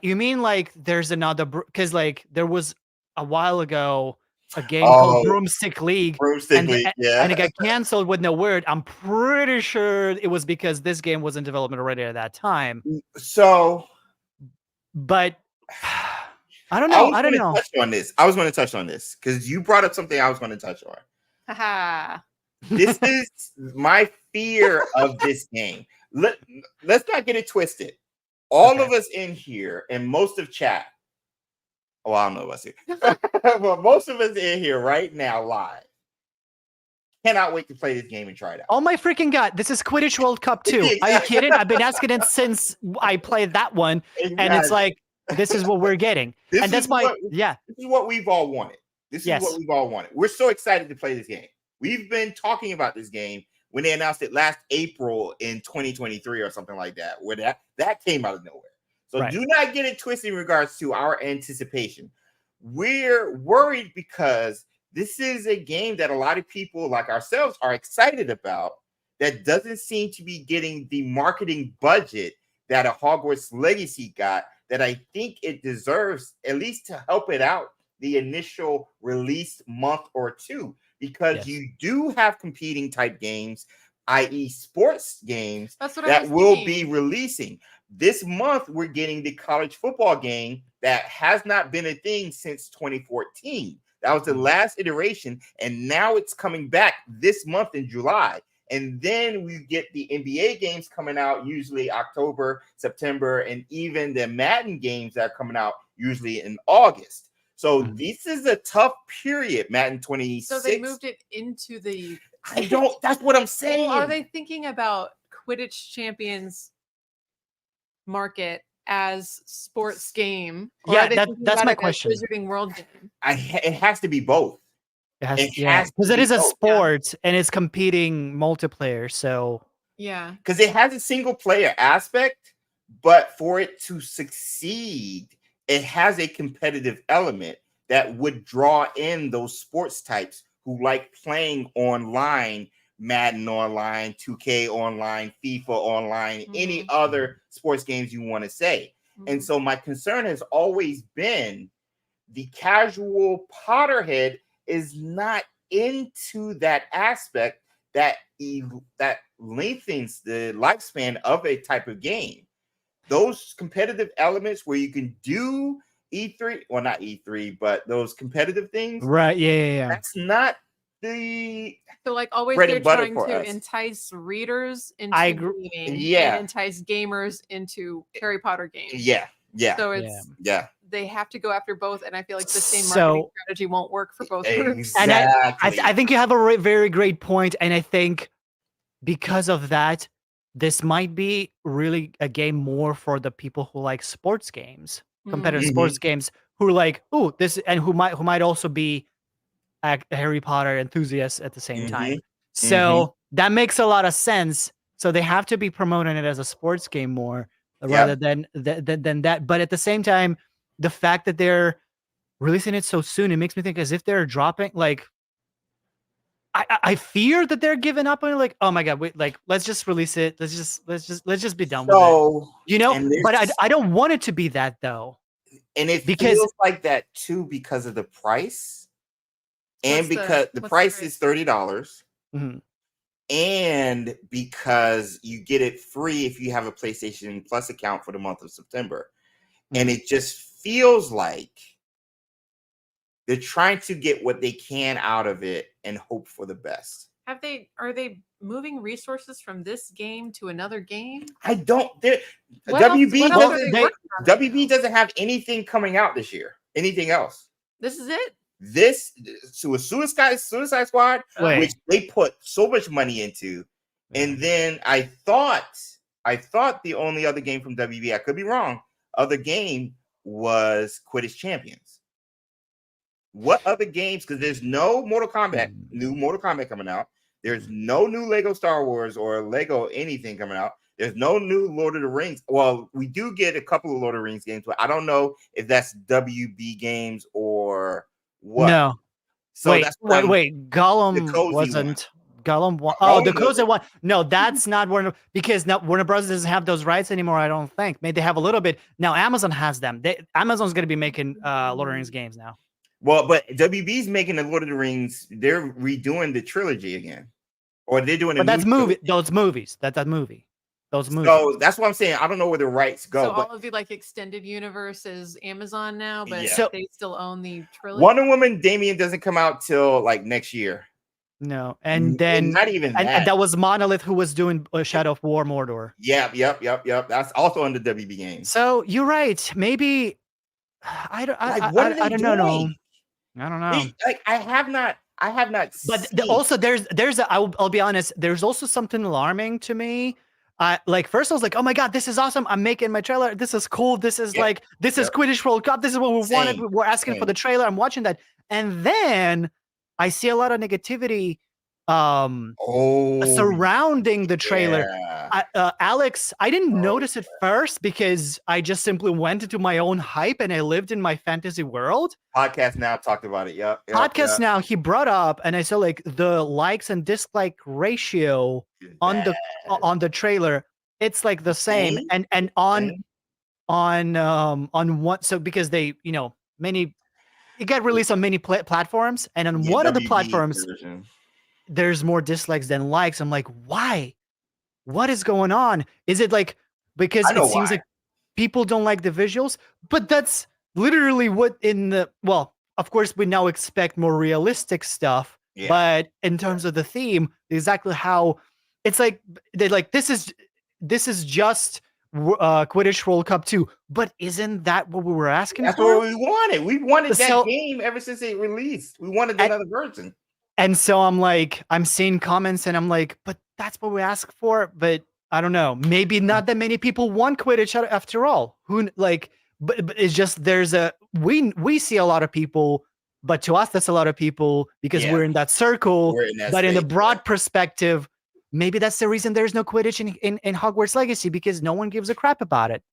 you mean like there's another, because like there was a while ago a game called Broomstick League. And it got canceled with no word. I'm pretty sure it was because this game was in development already at that time. So, but I don't know. I don't know. I was going to touch on this because you brought up something I was going to touch on. Haha. This is my fear of this game. Let's not get it twisted. All of us in here and most of chat. Well, I don't know what's here. But most of us in here right now live cannot wait to play this game and try it out. Oh my freaking God. This is Quidditch World Cup 2. Are you kidding? I've been asking it since I played that one. Exactly. And it's like, this is what we're getting. And that's This is what we've all wanted. This is what we've all wanted. We're so excited to play this game. We've been talking about this game when they announced it last April in 2023 or something like that, where that came out of nowhere. So do not get it twisted in regards to our anticipation. We're worried because this is a game that a lot of people like ourselves are excited about that doesn't seem to be getting the marketing budget that a Hogwarts Legacy got, that I think it deserves, at least to help it out the initial release month or two, because you do have competing type games, i.e. sports games, that will be releasing. This month, we're getting the college football game that has not been a thing since 2014. That was the last iteration, and now it's coming back this month in July. And then we get the NBA games coming out usually October, September, and even the Madden games that are coming out usually in August. So this is a tough period, Madden 26. So they moved it into the... That's what I'm saying. Well, are they thinking about Quidditch Champions market as sports game? Yeah, that's my question. Wizarding World game? It has to be both. Because it is a sport and it's competing multiplayer. So because it has a single player aspect, but for it to succeed, it has a competitive element that would draw in those sports types who like playing online, Madden online, 2K online, FIFA online, any other sports games you want to say. And so my concern has always been the casual Potterhead is not into that aspect that lengthens the lifespan of a type of game. Those competitive elements where you can do E3, well, not E3, but those competitive things. Right. Yeah. That's not the... So like always they're trying to entice readers into gaming and entice gamers into Harry Potter games. Yeah. So it's they have to go after both, and I feel like the same marketing strategy won't work for both groups. Exactly. And I think you have a very great point, and I think because of that, this might be really a game more for the people who like sports games, competitive sports games, who are like, this, and who might also be Harry Potter enthusiasts at the same time. Mhm. So that makes a lot of sense. So they have to be promoting it as a sports game more rather than that. But at the same time, the fact that they're releasing it so soon, it makes me think as if they're dropping like. I fear that they're giving up on it. Like, oh my god, wait, like let's just release it. Let's just be done with it. You know, but I don't want it to be that though. And it because feels like that too because of the price, and because the price is $30, and because you get it free if you have a PlayStation Plus account for the month of September, and it just feels like they're trying to get what they can out of it and hope for the best. Are they moving resources from this game to another game? I don't. WB doesn't have anything coming out this year. Anything else? This is it. This was Suicide Squad, which they put so much money into, and then I thought the only other game from WB, I could be wrong, other game was Quidditch Champions. What other games? Because there's no new Mortal Kombat coming out. There's no new Lego Star Wars or Lego anything coming out. There's no new Lord of the Rings. Well, we do get a couple of Lord of the Rings games, but I don't know if that's WB games or what. No. So wait. Gollum wasn't. Gollum one. Oh, the Cozy one. No, that's not Warner, because now Warner Bros. Doesn't have those rights anymore. I don't think. Maybe they have a little bit now. Amazon has them. Amazon's going to be making Lord of the Rings games now. Well, but WB's making the Lord of the Rings. They're redoing the trilogy again, or they're doing. But that's movie. Those movies. That's that movie. Those movies. So that's what I'm saying. I don't know where the rights go. So all of the like extended universe is Amazon now, but they still own the trilogy. Wonder Woman Damien doesn't come out till like next year. No, and then not even that. And that was Monolith who was doing Shadow of War Mordor. Yep. That's also under WB Games. So you're right. Maybe I don't know. I don't know. I have not. But also, I'll be honest. There's also something alarming to me. Like first I was like, oh my god, this is awesome. I'm making my trailer. This is cool. This is this is Quidditch World Cup. This is what we wanted. We're asking for the trailer. I'm watching that, and then I see a lot of negativity surrounding the trailer. Alex, I didn't notice it first because I just simply went into my own hype and I lived in my fantasy world. Podcast Now talked about it. Podcast Now, he brought up, and I saw like the likes and dislike ratio on the trailer. It's like the same, and on one. So because they it got released on many platforms, and on one of the platforms there's more dislikes than likes. I'm like, why? What is going on? Is it like because it seems like people don't like the visuals? But that's literally what of course we now expect more realistic stuff. Yeah. But in terms of the theme, exactly how it's like they're like this is just Quidditch World Cup 2. But isn't that what we were asking for? That's what we wanted. We wanted that game ever since it released. We wanted another version. And so I'm seeing comments and I'm like, but that's what we asked for. But I don't know. Maybe not that many people want Quidditch after all. But it's just we see a lot of people, but to us that's a lot of people because we're in that circle. But in the broad perspective, maybe that's the reason there's no Quidditch in Hogwarts Legacy, because no one gives a crap about it.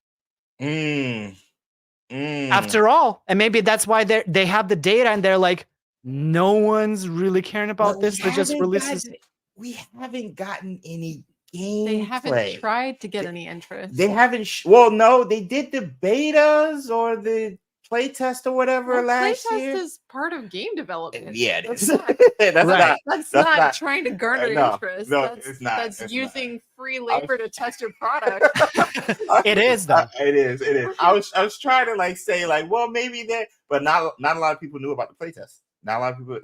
After all, and maybe that's why they have the data and they're like, no one's really caring about this. They just releases. We haven't gotten any gameplay. They haven't tried to get any interest. They haven't. No, they did the betas or the playtest or whatever last year. Playtest is part of game development. Yeah, it is. That's not trying to garner interest. No, it's not. That's using free labor to test your product. It is though. It is. I was trying to say well maybe that, but not a lot of people knew about the playtest. Not a lot of people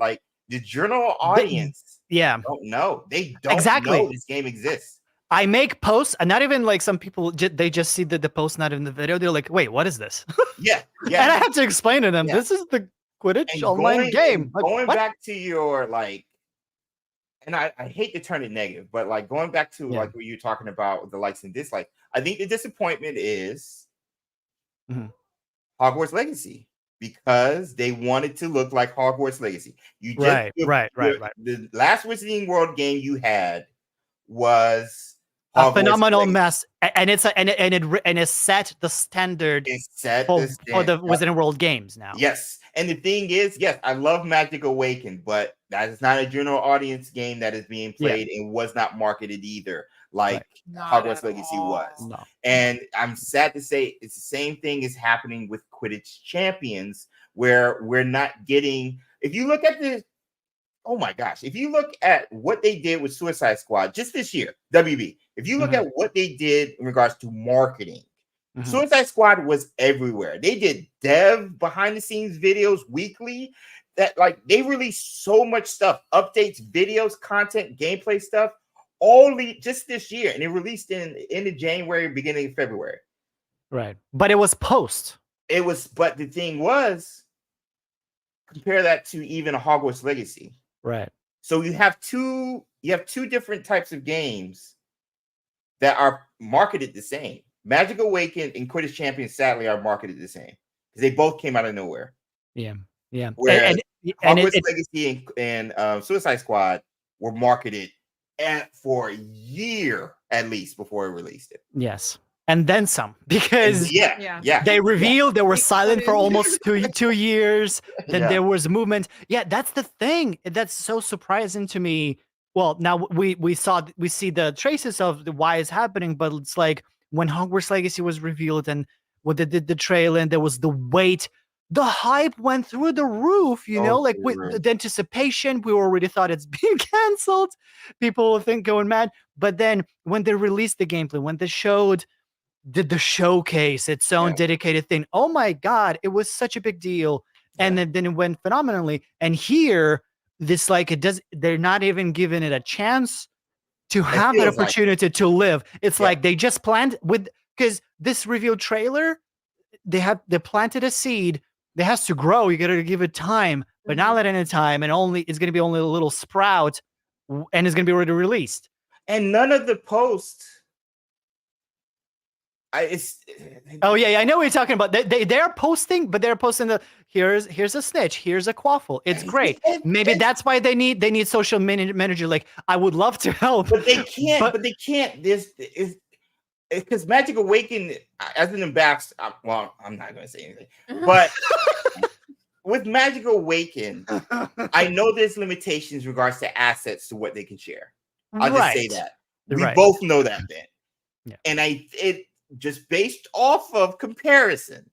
the general audience. Don't know. They don't know this game exists. I make posts, and not even some people they just see the post not in the video. They're like, "Wait, what is this?" Yeah. And I have to explain to them, "This is the Quidditch online game." Going back to your and I hate to turn it negative, but going back to what you're talking about with the likes and dislikes, I think the disappointment is Hogwarts Legacy. because they wanted to look like Hogwarts Legacy. You just Right. The last Wizarding World game you had was a Hogwarts phenomenal Legacy. mess, and it set the standard for the Wizarding World games now. Yes, and the thing is, yes, I love Magic Awakened, but that is not a general audience game that is being played and was not marketed either, like Hogwarts Legacy was. No. And I'm sad to say it's the same thing is happening with Quidditch Champions, where we're not getting. If you look at the, oh my gosh, if you look at what they did with Suicide Squad just this year, WB, if you look at what they did in regards to marketing, Suicide Squad was everywhere. They did dev behind the scenes videos weekly that like they released so much stuff, updates, videos, content, gameplay stuff, just this year. And it released in the end of January, beginning of February. Right. But it was post. But the thing was, compare that to even a Hogwarts Legacy. Right. So you have two different types of games that are marketed the same. Magic Awakened and Quidditch Champions sadly are marketed the same because they both came out of nowhere. Yeah. Whereas Hogwarts Legacy and Suicide Squad were marketed for a year at least before it released it. Yes. And then some, because they revealed they were silent for almost 2 years. Then there was movement. Yeah, that's the thing. That's so surprising to me. Well, now we see the traces of why it's happening, but it's like when Hogwarts Legacy was revealed and when they did the trailer and there was the wait, the hype went through the roof, like with the anticipation, we already thought it's being canceled. People think going mad. But then when they released the gameplay, when they did the showcase, its own dedicated thing. Oh my God, it was such a big deal. And then it went phenomenally. And here, they're not even giving it a chance to have that opportunity to live. It's like they just planned because this reveal trailer, they planted a seed. It has to grow. You got to give it time, but not letting it time. And it's going to be only a little sprout and it's going to be already released. And none of the posts. I know what you're talking about. They're posting, but they're posting here's a snitch, here's a quaffle. It's great. Maybe that's why they need social manager. Like, I would love to help, but they can't. But they can't. This is because Magic Awakened as an ambassador. Well, I'm not going to say anything, but with Magic Awakened, I know there's limitations in regards to assets to what they can share. I'll just say that we both know that, Ben. And just based off of comparison,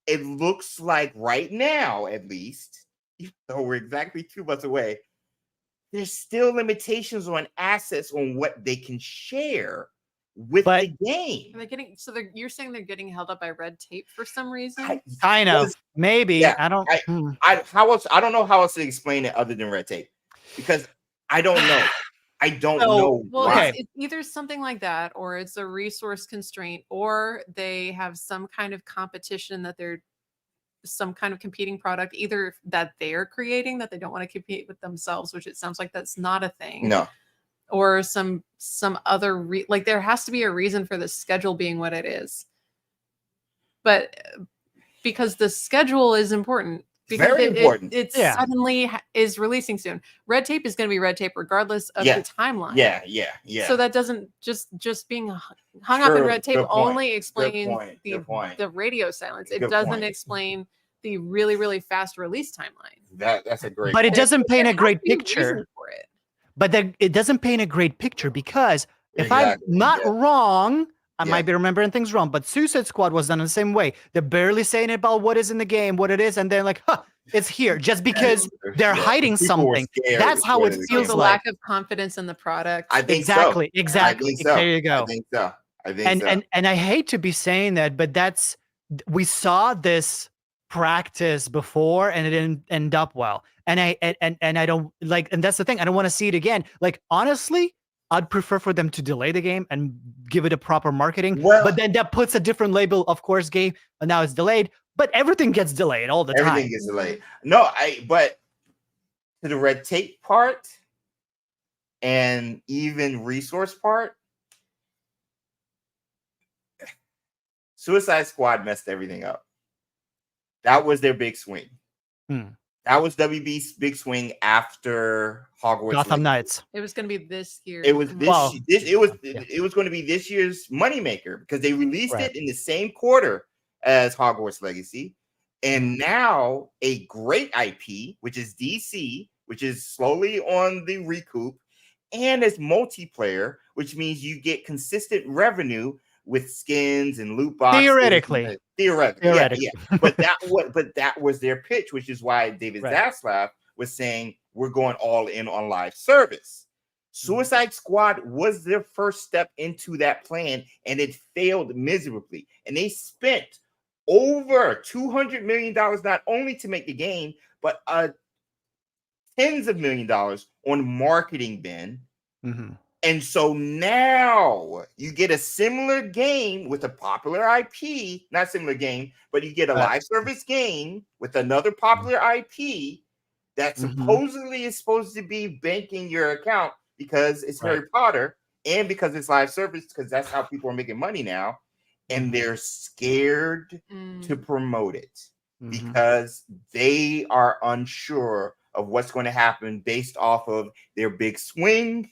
it looks like right now, at least, even though we're exactly 2 months away, there's still limitations on assets on what they can share with the game. You're saying they're getting held up by red tape for some reason? Kind of. Maybe. Yeah, I don't. I don't know how else to explain it other than red tape because I don't know. I don't know. Well, it's either something like that, or it's a resource constraint, or they have some kind of competition that they're some kind of competing product, either that they're creating that they don't want to compete with themselves, which it sounds like that's not a thing. No. Or some other there has to be a reason for the schedule being what it is. But because the schedule is important. Because very important. It suddenly is releasing soon. Red tape is going to be red tape regardless of the timeline. Yeah. So that doesn't just being hung up in red tape only explains the radio silence. It doesn't explain the really, really fast release timeline. That's a great. But it doesn't paint a great picture. For it. But it doesn't paint a great picture because if I'm not wrong, I might be remembering things wrong, but Suicide Squad was done in the same way. They're barely saying about what is in the game, what it is, and they're like, it's here, just because they're hiding something. That's how it feels like. Lack of confidence in the product. I think exactly. I think so. There you go. I think so. And I hate to be saying that, but we saw this practice before and it didn't end up well. And I don't like, and that's the thing. I don't want to see it again. Like, honestly, I'd prefer for them to delay the game and give it a proper marketing. But then that puts a different label, of course, game, and now it's delayed. But everything gets delayed all the time. Everything gets delayed. No, but to the red tape part and even resource part, Suicide Squad messed everything up. That was their big swing. Hmm. That was WB's big swing after Hogwarts Gotham Legacy. Knights. It was going to be this year. It was Well, it was going to be this year's moneymaker because they released Right. it in the same quarter as Hogwarts Legacy. And now a great IP, which is DC, which is slowly on the recoup, and as multiplayer, which means you get consistent revenue with skins and loot boxes. Theoretically. Yeah. But that was their pitch, which is why David Zaslav was saying we're going all in on live service. Suicide Squad was their first step into that plan, and it failed miserably. And they spent over $200 million not only to make the game, but tens of $millions on marketing, Ben. And so now you get a similar game with a popular IP, not similar game, but you get a live service game with another popular IP that supposedly is supposed to be banking your account because it's Harry Potter and because it's live service, because that's how people are making money now. And they're scared to promote it because they are unsure of what's going to happen based off of their big swing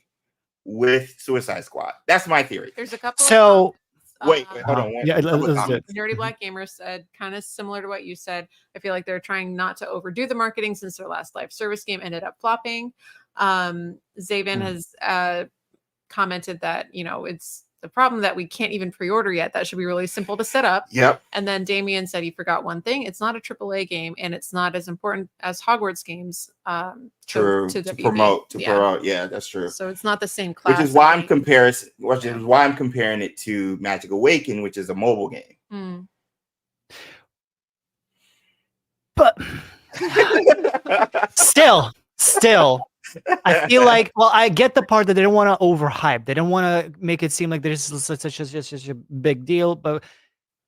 with Suicide Squad. That's my theory. There's a couple. So wait, hold on. Nerdy Black Gamer said, kind of similar to what you said. I feel like they're trying not to overdo the marketing since their last live service game ended up flopping. Zaven has commented that it's the problem that we can't even pre-order yet. That should be really simple to set up. Yep. And then Damien said he forgot one thing. It's not a AAA game, and it's not as important as Hogwarts games. To promote. Yeah, that's true. So it's not the same class. Which is why I'm comparing it to Magic Awaken, which is a mobile game. But still. I feel like, I get the part that they don't want to overhype. They don't want to make it seem like there's such a big deal. But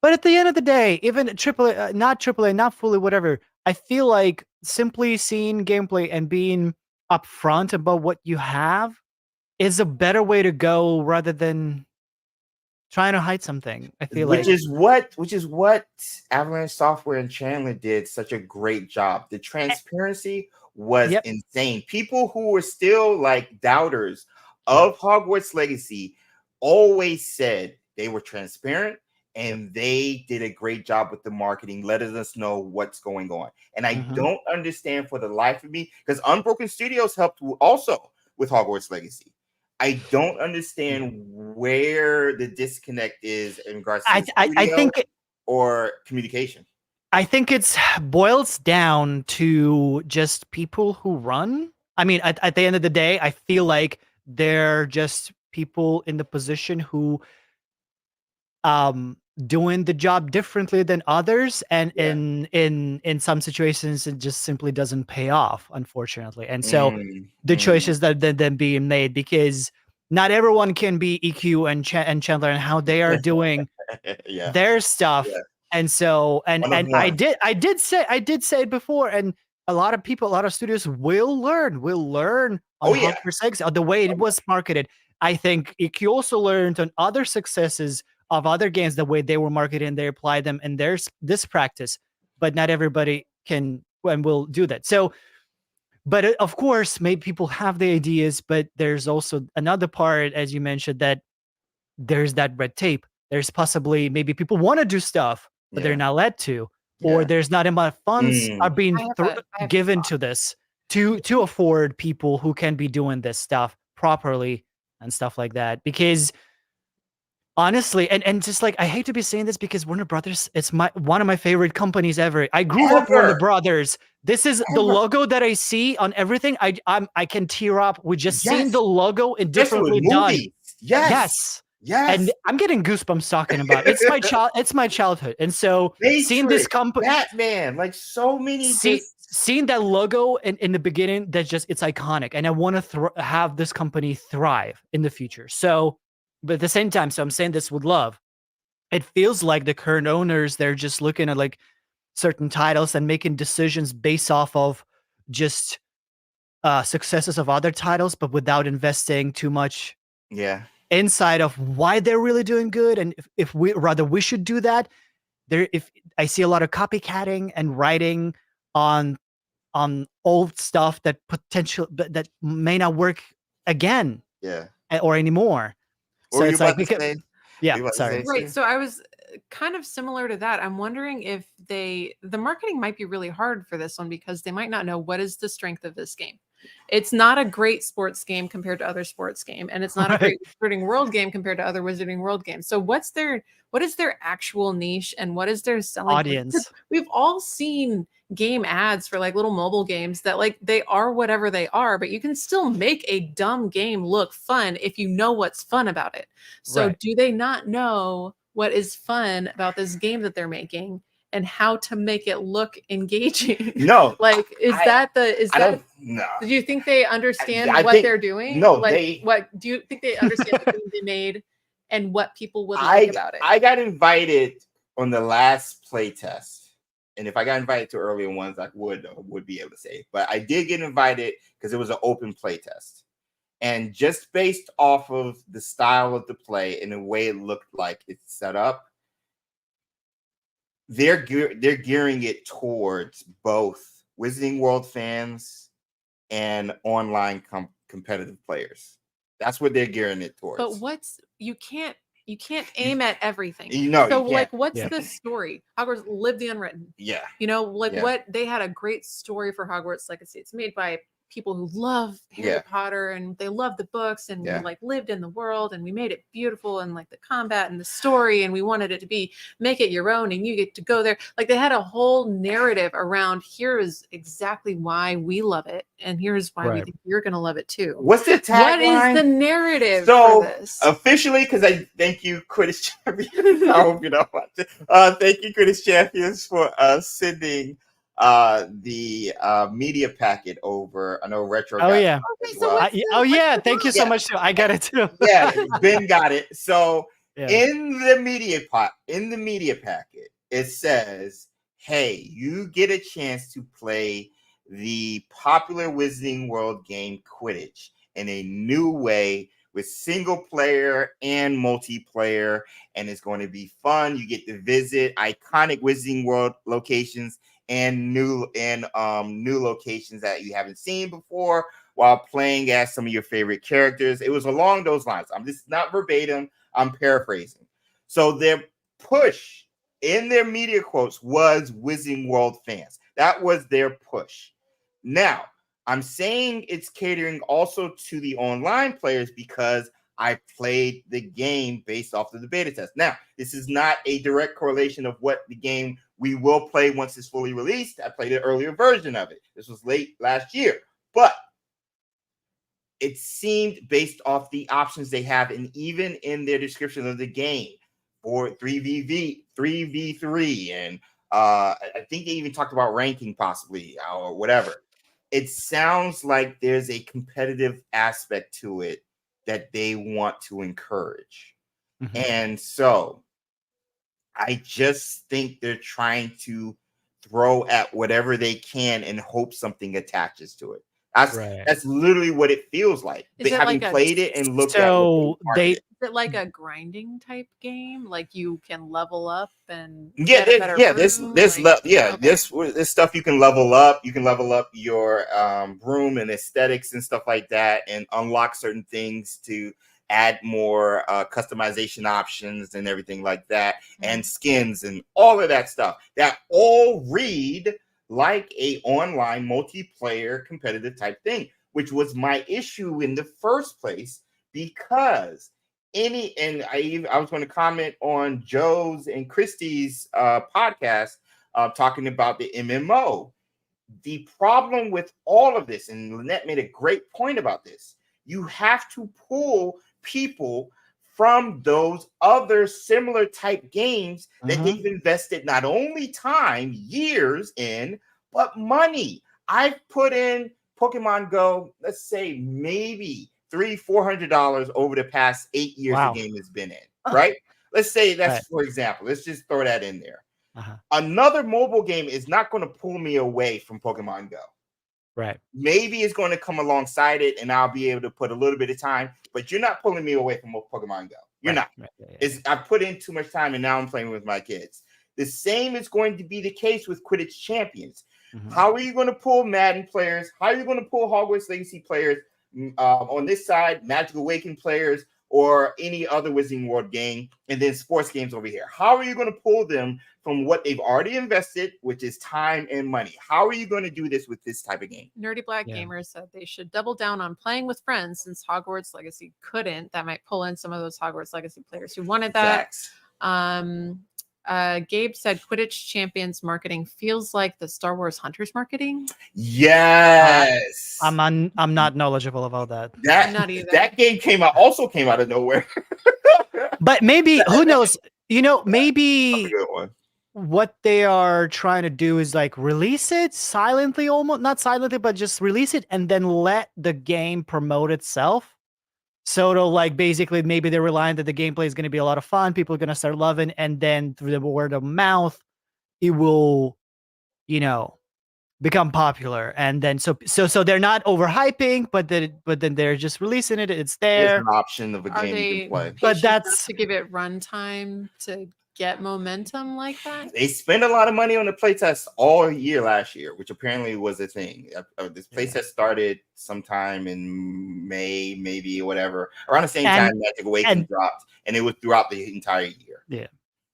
at the end of the day, even AAA, not fully, whatever, I feel like simply seeing gameplay and being upfront about what you have is a better way to go rather than trying to hide something. I feel which is what Avalanche Software and Chandler did such a great job. The transparency was insane. People who were still like doubters of Hogwarts Legacy always said they were transparent and they did a great job with the marketing, letting us know what's going on. And I don't understand for the life of me, because Unbroken Studios helped also with Hogwarts Legacy. I don't understand where the disconnect is in regards to I think or communication. I think it's boils down to just people who run. I mean, at the end of the day, I feel like they're just people in the position who doing the job differently than others, and in some situations it just simply doesn't pay off, unfortunately. And so the choices that then being made, because not everyone can be EQ and Chandler and how they are doing their stuff. And so, and I did say it before, and a lot of studios will learn on Hogwarts Legacy, the way it was marketed. I think EQ also learned on other successes of other games, the way they were marketed, and they apply them in this practice. But not everybody can and will do that. So, but of course, maybe people have the ideas, but there's also another part, as you mentioned, that there's that red tape. There's possibly maybe people want to do stuff, but they're not led to, or there's not enough funds are being given to this to afford people who can be doing this stuff properly and stuff like that. Because honestly, and just like, I hate to be saying this because Warner Brothers, it's one of my favorite companies ever. I grew up Warner Brothers. This is the logo that I see on everything. I can tear up with just seeing the logo and differently done. Yes. And I'm getting goosebumps talking about it. It's my childhood. And so seeing this company, Batman, like so many seeing that logo in the beginning, it's iconic. And I want to have this company thrive in the future. So, but at the same time, so I'm saying this with love. It feels like the current owners, they're just looking at like certain titles and making decisions based off of just successes of other titles, but without investing too much inside of why they're really doing good. And if we should do that, if I see a lot of copycatting and writing on old stuff that that may not work again or anymore. So it's like because sorry. Right. So I was kind of similar to that. I'm wondering if the marketing might be really hard for this one because they might not know what is the strength of this game. It's not a great sports game compared to other sports game, and it's not a great Wizarding World game compared to other Wizarding World games. So what is their actual niche and what is their selling audience? We've all seen game ads for like little mobile games that like they are whatever they are, but you can still make a dumb game look fun if you know what's fun about it. So do they not know what is fun about this game that they're making and how to make it look engaging? No. Like, no. Do you think they understand they're doing? No, like, what do you think they understand the game they made and what people would like about it? I got invited on the last play test. And if I got invited to earlier ones, I would be able to say. But I did get invited because it was an open play test. And just based off of the style of the play and the way it looked like it's set up, they're gearing it towards both Wizarding World fans and online competitive players. That's what they're gearing it towards. But you can't aim at everything. So like, what's the story? Hogwarts lived the unwritten. Yeah. What they had a great story for Hogwarts Legacy. It's made by people who love Harry Potter and they love the books and we like lived in the world and we made it beautiful and like the combat and the story and we wanted it to be make it your own and you get to go there. Like they had a whole narrative around here is exactly why we love it and here's why we think you're gonna love it too. What's the tagline? What is the narrative for this? Officially, because I thank you, Quidditch Champions. I hope you don't watch it. Thank you, Quidditch Champions, for sending the media packet over. I know Retro. Thank you so much too. I got it too. Ben got it. So in the media packet, it says, "Hey, you get a chance to play the popular Wizarding World game Quidditch in a new way with single player and multiplayer, and it's going to be fun. You get to visit iconic Wizarding World locations and new locations that you haven't seen before while playing as some of your favorite characters." It was along those lines. I'm just not verbatim. I'm paraphrasing. So their push in their media quotes was Wizarding World fans. That was their push. Now, I'm saying it's catering also to the online players because I played the game based off of the beta test. Now, this is not a direct correlation of what the game we will play once it's fully released. I played an earlier version of it. This was late last year. But it seemed based off the options they have, and even in their description of the game for 3v3, and I think they even talked about ranking possibly or whatever. It sounds like there's a competitive aspect to it that they want to encourage. Mm-hmm. And so I just think they're trying to throw at whatever they can and hope something attaches to it. That's literally what it feels like. Having played it and looked at is it like a grinding type game? Like you can level up and there's stuff you can level up. You can level up your room and aesthetics and stuff like that, and unlock certain things to add more customization options and everything like that, and skins and all of that stuff. That all read like a online multiplayer competitive type thing, which was my issue in the first place, because I was going to comment on Joe's and Christie's podcast talking about the MMO. The problem with all of this, and Lynette made a great point about this, you have to pull people from those other similar type games that they've invested not only time, years in, but money. I've put in Pokemon Go, let's say maybe $300-400 over the past 8 years the game has been in, right? Let's say that's for example. Let's just throw that in there. Another mobile game is not going to pull me away from Pokemon Go. Right. Maybe it's going to come alongside it and I'll be able to put a little bit of time, but you're not pulling me away from Pokemon Go. You're not. I put in too much time and now I'm playing with my kids. The same is going to be the case with Quidditch Champions. Mhm. How are you going to pull Madden players? How are you going to pull Hogwarts Legacy players on this side, Magic Awakened players, or any other Wizarding World game, and then sports games over here? How are you going to pull them from what they've already invested, which is time and money? How are you going to do this with this type of game? Nerdy Black Gamers said they should double down on playing with friends since Hogwarts Legacy couldn't. That might pull in some of those Hogwarts Legacy players who wanted that. Facts. Gabe said Quidditch Champions marketing feels like the Star Wars Hunters marketing. Yes. I'm not knowledgeable about that. I'm not either. That game came out of nowhere. But maybe, who knows? Maybe That's a good one. what they are trying to do is like release it silently, almost not silently, but just release it and then let the game promote itself. So it'll like basically maybe they're relying that the gameplay is going to be a lot of fun. People are going to start loving, and then through the word of mouth, it will, become popular. And then so they're not overhyping, but then they're just releasing it. It's there. There's an option of a Are game you they can play. But patient that's- enough to give it runtime to get momentum like that? They spent a lot of money on the playtest all year last year, which apparently was a thing. This playtest started sometime in May, maybe whatever, around the same time Magic Awakening dropped, and it was throughout the entire year. Yeah.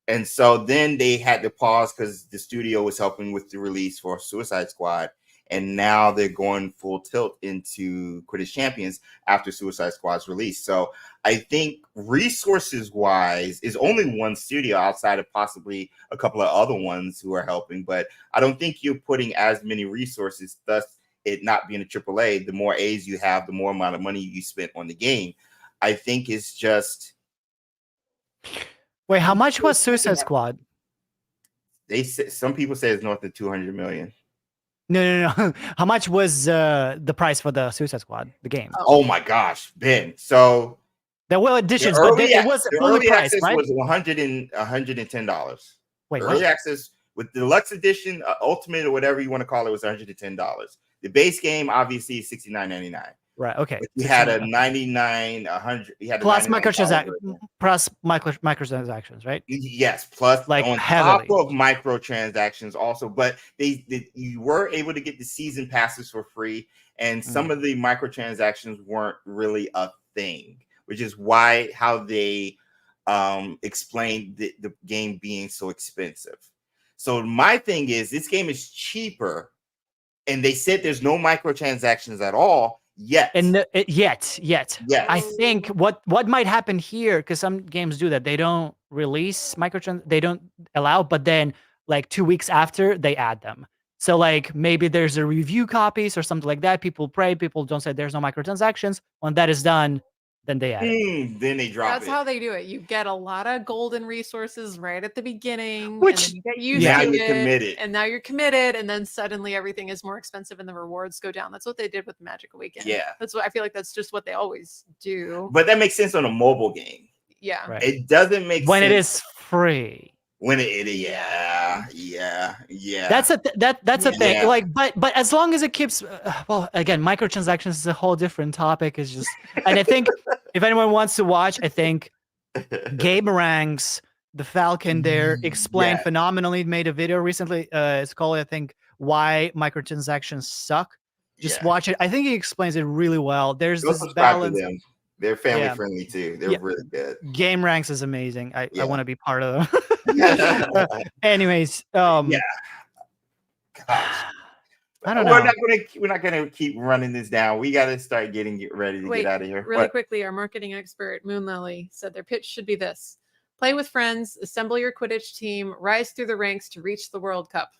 And so then they had to pause because the studio was helping with the release for Suicide Squad. And now they're going full tilt into Quidditch Champions after Suicide Squad's release. So I think resources-wise is only one studio outside of possibly a couple of other ones who are helping. But I don't think you're putting as many resources, thus it not being a AAA. The more A's you have, the more amount of money you spent on the game. I think it's just... Wait, how much was Suicide Squad? Some people say it's north of 200 million. No. How much was the price for the Suicide Squad, the game? Oh my gosh, Ben. So there were additions, but it was the fully early priced, access right? was $110. Wait, Early what? access with the deluxe edition, ultimate or whatever you want to call it, was $110. The base game obviously is $69.99. Right. Okay. But you had a 99, 100. You had Plus a microtransactions, right? Yes, plus Like on heavily. top of microtransactions also. But you were able to get the season passes for free, and some of the microtransactions weren't really a thing, which is how they explained the game being so expensive. So my thing is, this game is cheaper, and they said there's no microtransactions at all. Yet. I think what might happen here, because some games do that, they don't release they don't allow, but then like 2 weeks after they add them. So like maybe there's a review copies or something like that. People don't say there's no microtransactions. When that is done, then they add it. Then they drop That's it. how they do it. You get a lot of golden resources right at the beginning, Which- and then you get used Now to you're it, committed. and now you're committed, and then suddenly everything is more expensive and the rewards go down. That's what they did with Magic Awakening. Yeah. That's what I feel like. That's just what they always do. But that makes sense on a mobile game. Yeah. Right. It doesn't make When sense it is free. when yeah. That's a thing. Yeah. Like, but as long as it keeps, well, again, microtransactions is a whole different topic. It's just, and I think if anyone wants to watch, I think Gabe Ranks, the Falcon there, explained phenomenally. Made a video recently. It's called, I think, "Why Microtransactions Suck." Just watch it. I think he explains it really well. There's Go this subscribe to balance. them. They're family friendly too. They're really good. Game Ranks is amazing. I want to be part of them. Anyways, Gosh. I don't know. We're not gonna keep running this down. We got to start getting ready to get out of here. Really quickly, our marketing expert Moon Lily said their pitch should be this: play with friends, assemble your Quidditch team, rise through the ranks to reach the World Cup.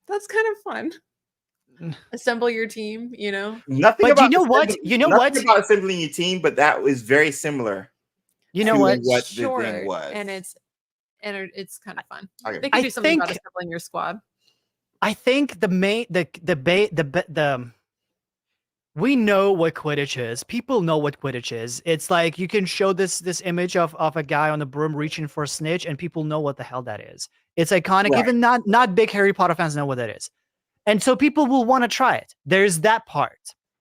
That's kind of fun. Assemble your team, Nothing. But about you know what? nothing about assembling your team, but that was very similar. You know what? What Short, the thing was, and it's kind of fun. Okay. They can do something about assembling your squad. I think we know what Quidditch is. People know what Quidditch is. It's like you can show this image of a guy on a broom reaching for a snitch, and people know what the hell that is. It's iconic. Right. Even not big Harry Potter fans know what that is. And so people will want to try it. There's that part.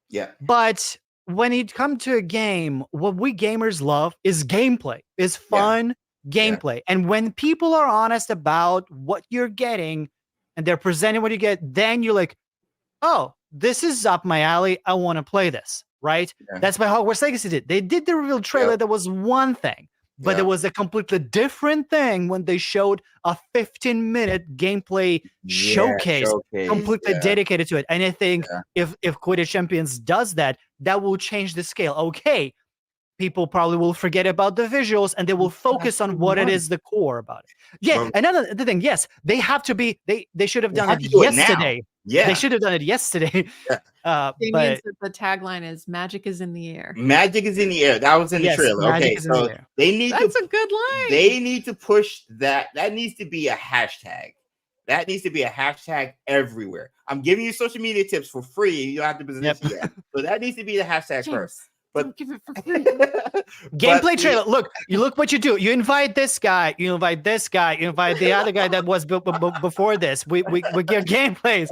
Yeah. But when it comes to a game, what we gamers love is gameplay. Is fun gameplay. And when people are honest about what you're getting and they're presenting what you get, then you're like, oh, this is up my alley. I want to play this, right? Yeah. That's what Hogwarts Legacy did. They did the reveal trailer. That was one thing, but there was a completely different thing when they showed a 15-minute gameplay showcase completely dedicated to it. And I think if Quidditch Champions does that, that will change the scale. Okay, people probably will forget about the visuals and they will focus on what it is the core about it. Yeah, another thing, yes, they have to be, they should have done it yesterday. They should have done it yesterday. Damien said the tagline is "Magic is in the air." Magic is in the air. That was in the trailer. Okay, so they need That's a good line. They need to push that. That needs to be a hashtag. That needs to be a hashtag everywhere. I'm giving you social media tips for free. You don't have to position that. So that needs to be the hashtag first. But don't give it for free. Gameplay trailer. Look what you do. You invite this guy. You invite this guy. You invite the other guy that was before this. We get gameplays.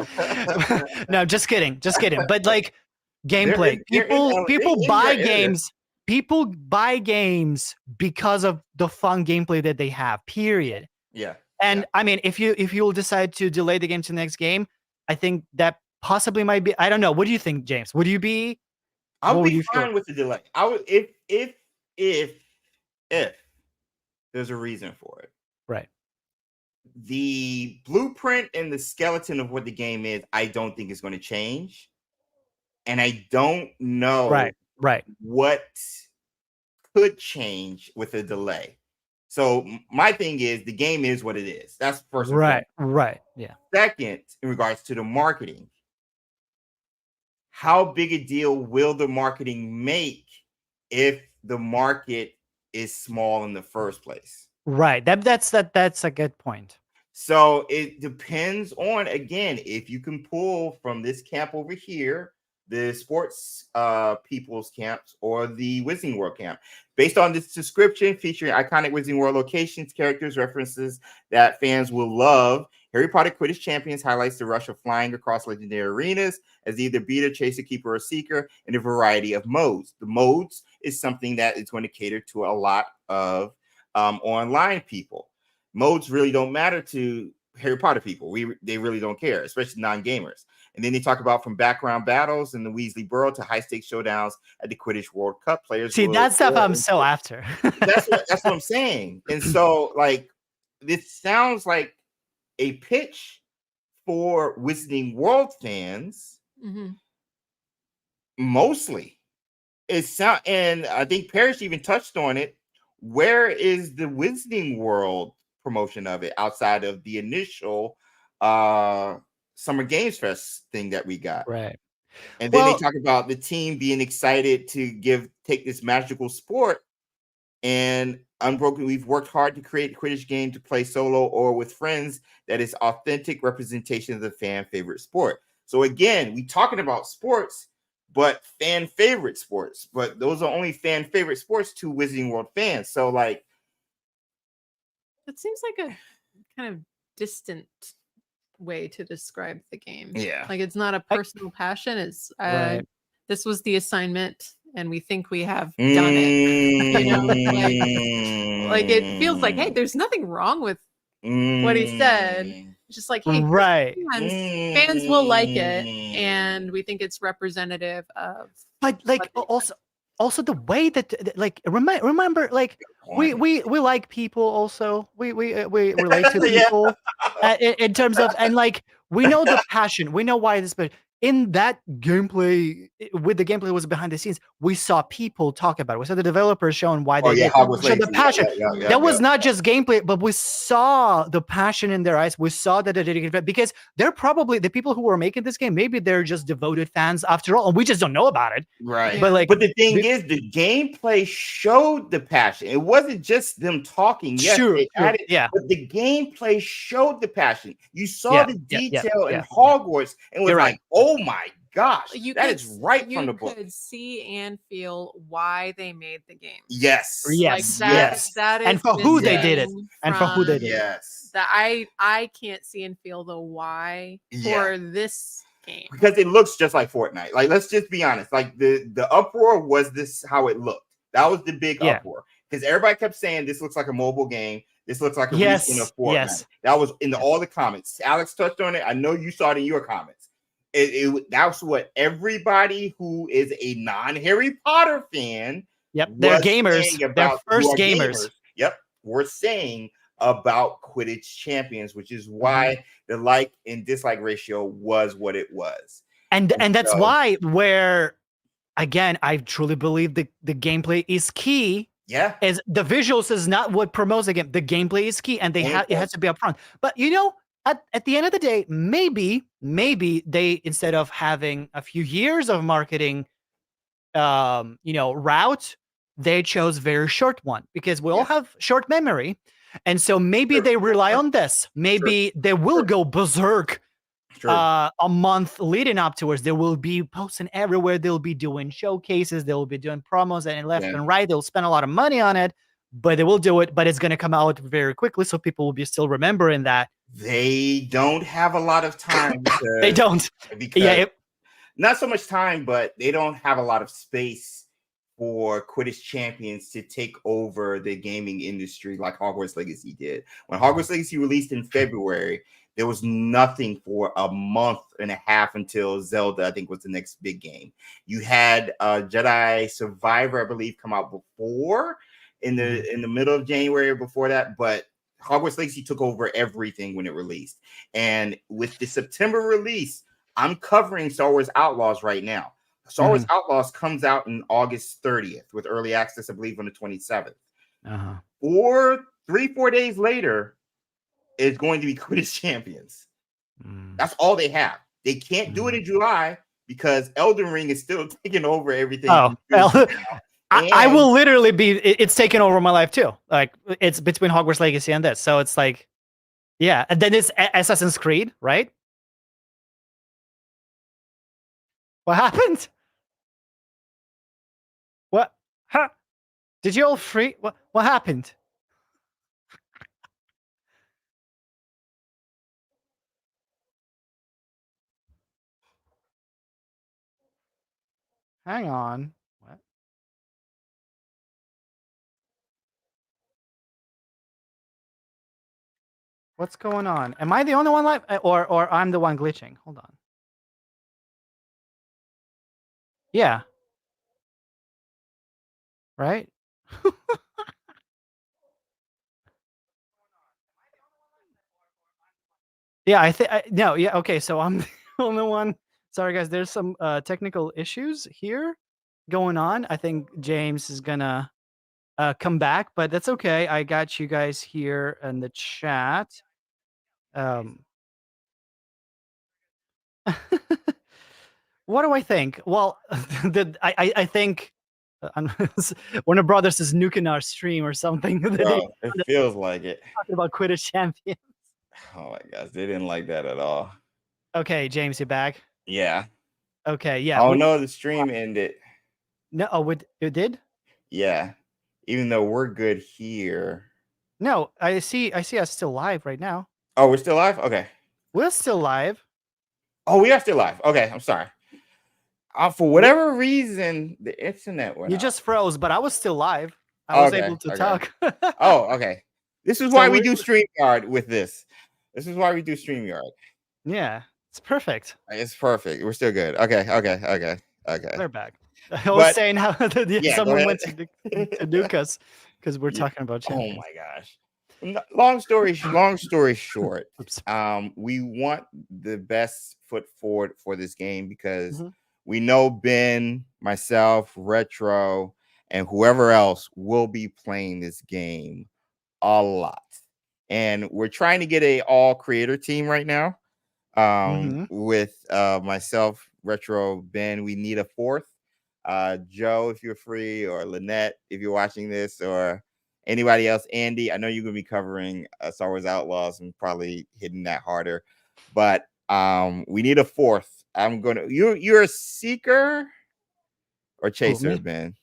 No, just kidding. But like gameplay. People buy games. People buy games because of the fun gameplay that they have. Period. Yeah. And I mean, if you'll decide to delay the game to the next game, I think that possibly might be. I don't know. What do you think, James? Would you be? I'll be fine with the delay. I would if there's a reason for it. Right. The blueprint and the skeleton of what the game is, I don't think is going to change. And I don't know what could change with a delay. So my thing is the game is what it is. That's first. Right. Yeah. Second, in regards to the marketing, how big a deal will the marketing make if the market is small in the first place? Right. That's a good point. So it depends on, again, if you can pull from this camp over here, the sports people's camps or the Wizarding World camp. Based on this description featuring iconic Wizarding World locations, characters, references that fans will love, Harry Potter Quidditch Champions highlights the rush of flying across legendary arenas as either beater, chaser, keeper, or seeker in a variety of modes. The modes is something that is going to cater to a lot of online people. Modes really don't matter to Harry Potter people. They really don't care, especially non-gamers. And then they talk about from background battles in the Weasley Burrow to high-stakes showdowns at the Quidditch World Cup. Players see that stuff I'm so after. That's what I'm saying. And so, like, this sounds like a pitch for Wizarding World fans, mostly. And I think Parrish even touched on it. Where is the Wizarding World promotion of it outside of the initial Summer Games Fest thing that we got? Right. And then they talk about the team being excited to take this magical sport and Unbroken. We've worked hard to create a Quidditch game to play solo or with friends that is authentic representation of the fan favorite sport. So again, we talking about sports, but fan favorite sports. But those are only fan favorite sports to Wizarding World fans. So like, it seems like a kind of distant way to describe the game. Yeah, like it's not a personal passion. It's this was the assignment, and we think we have done it. You know, like it feels like, hey, there's nothing wrong with what he said. It's just like, hey, fans will like it, and we think it's representative of. But like also the way that like remember like we like people also we relate to people in terms of, and like we know the passion, we know why this, but in that gameplay, with the gameplay was behind the scenes, we saw people talk about it. We saw the developers showing why they showed the passion. That was not just gameplay, but we saw the passion in their eyes. We saw that they're dedicated, because they're probably the people who were making this game. Maybe they're just devoted fans after all, and we just don't know about it. Right. But the thing is, the gameplay showed the passion. It wasn't just them talking. Yes, but the gameplay showed the passion. You saw the detail in Hogwarts and was like, oh my gosh, that is right from the book. You could see and feel why they made the game. Yes. That is, and for who they did it. And for who they did it. Yes. That I can't see and feel the why for this game. Because it looks just like Fortnite. Like, let's just be honest. Like the uproar was this how it looked. That was the big uproar. because everybody kept saying this looks like a mobile game. This looks like a reskin of Fortnite. Yes. That was in all the comments. Alex touched on it. I know you saw it in your comments. That's what everybody who is a non-Harry Potter fan. Yep, they're gamers. They're first gamers. Yep, we're saying about Quidditch Champions, which is why the like and dislike ratio was what it was. And that's why where, again, I truly believe the gameplay is key. Yeah, is the visuals is not what promotes the game. The gameplay is key, and it has to be upfront. But at the end of the day, maybe they, instead of having a few years of marketing, route, they chose very short one, because we all have short memory, and so maybe they rely on this. Maybe they will go berserk. A month leading up towards, there will be posting everywhere. They'll be doing showcases. They'll be doing promos and left and right. They'll spend a lot of money on it, but they will do it. But it's going to come out very quickly, so people will be still remembering that. They don't have a lot of time. They don't. Not so much time, but they don't have a lot of space for Quidditch Champions to take over the gaming industry like Hogwarts Legacy did. When Hogwarts Legacy released in February, there was nothing for a month and a half until Zelda, I think, was the next big game. You had Jedi Survivor, I believe, come out before in the middle of January before that, but Hogwarts Legacy took over everything when it released. And with the September release, I'm covering Star Wars Outlaws right now. Star Wars Outlaws comes out on August 30th with early access, I believe, on the 27th. 3-4 days later, is going to be Quidditch Champions. That's all they have. They can't do it in July because Elden Ring is still taking over everything. I will literally be. It's taken over my life too. Like, it's between Hogwarts Legacy and this, so it's like, yeah. And then it's Assassin's Creed, right? What happened? What? Huh? Did you all free? What happened? Hang on. What? What's going on? Am I the only one live, or I'm the one glitching? Hold on. Yeah. Right? Yeah, I think no, yeah, okay, so I'm the only one. Sorry guys, there's some technical issues here going on. I think James is gonna come back, but that's okay. I got you guys here in the chat. What do I think? Well, I think Warner Brothers is nuking our stream or something. Bro, it feels like it. Talking about Quidditch Champions. Oh my gosh, they didn't like that at all. Okay, James, you back? Yeah. Okay, yeah. Oh no, the stream ended. No, it did? Yeah. Even though we're good here. No, I see us still live right now. Oh, we're still live? Okay. We're still live. Oh, we are still live. Okay, I'm sorry. For whatever reason, the internet went You out. just froze, but I was still live. I was able to talk. Oh, okay. This is why we do StreamYard with this. This is why we do StreamYard. Yeah, it's perfect. It's perfect. We're still good. Okay. We're back. I was saying how someone went to nuke us because we're talking about champions. Oh my gosh. Long story short, we want the best foot forward for this game because we know Ben, myself, Retro, and whoever else will be playing this game a lot. And we're trying to get a all creator team right now. With myself, Retro, Ben. We need a fourth. Joe, if you're free, or Lynette, if you're watching this, or anybody else. Andy, I know you're gonna be covering Star Wars Outlaws and probably hitting that harder, but we need a fourth. You're a seeker or chaser, Ben?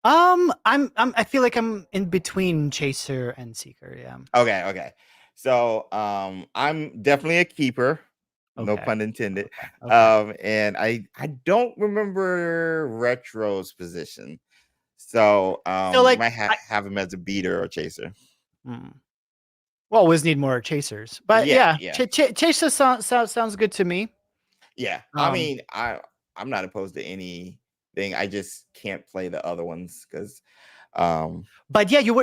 I feel like I'm in between chaser and seeker. Yeah. Okay. So I'm definitely a keeper. Okay. No pun intended. Okay. And I don't remember Retro's position. So, like, might have him as a beater or chaser. Well, always need more chasers, but Yeah. chasers sounds good to me. Yeah, I mean, I'm not opposed to anything. I just can't play the other ones because. But yeah, you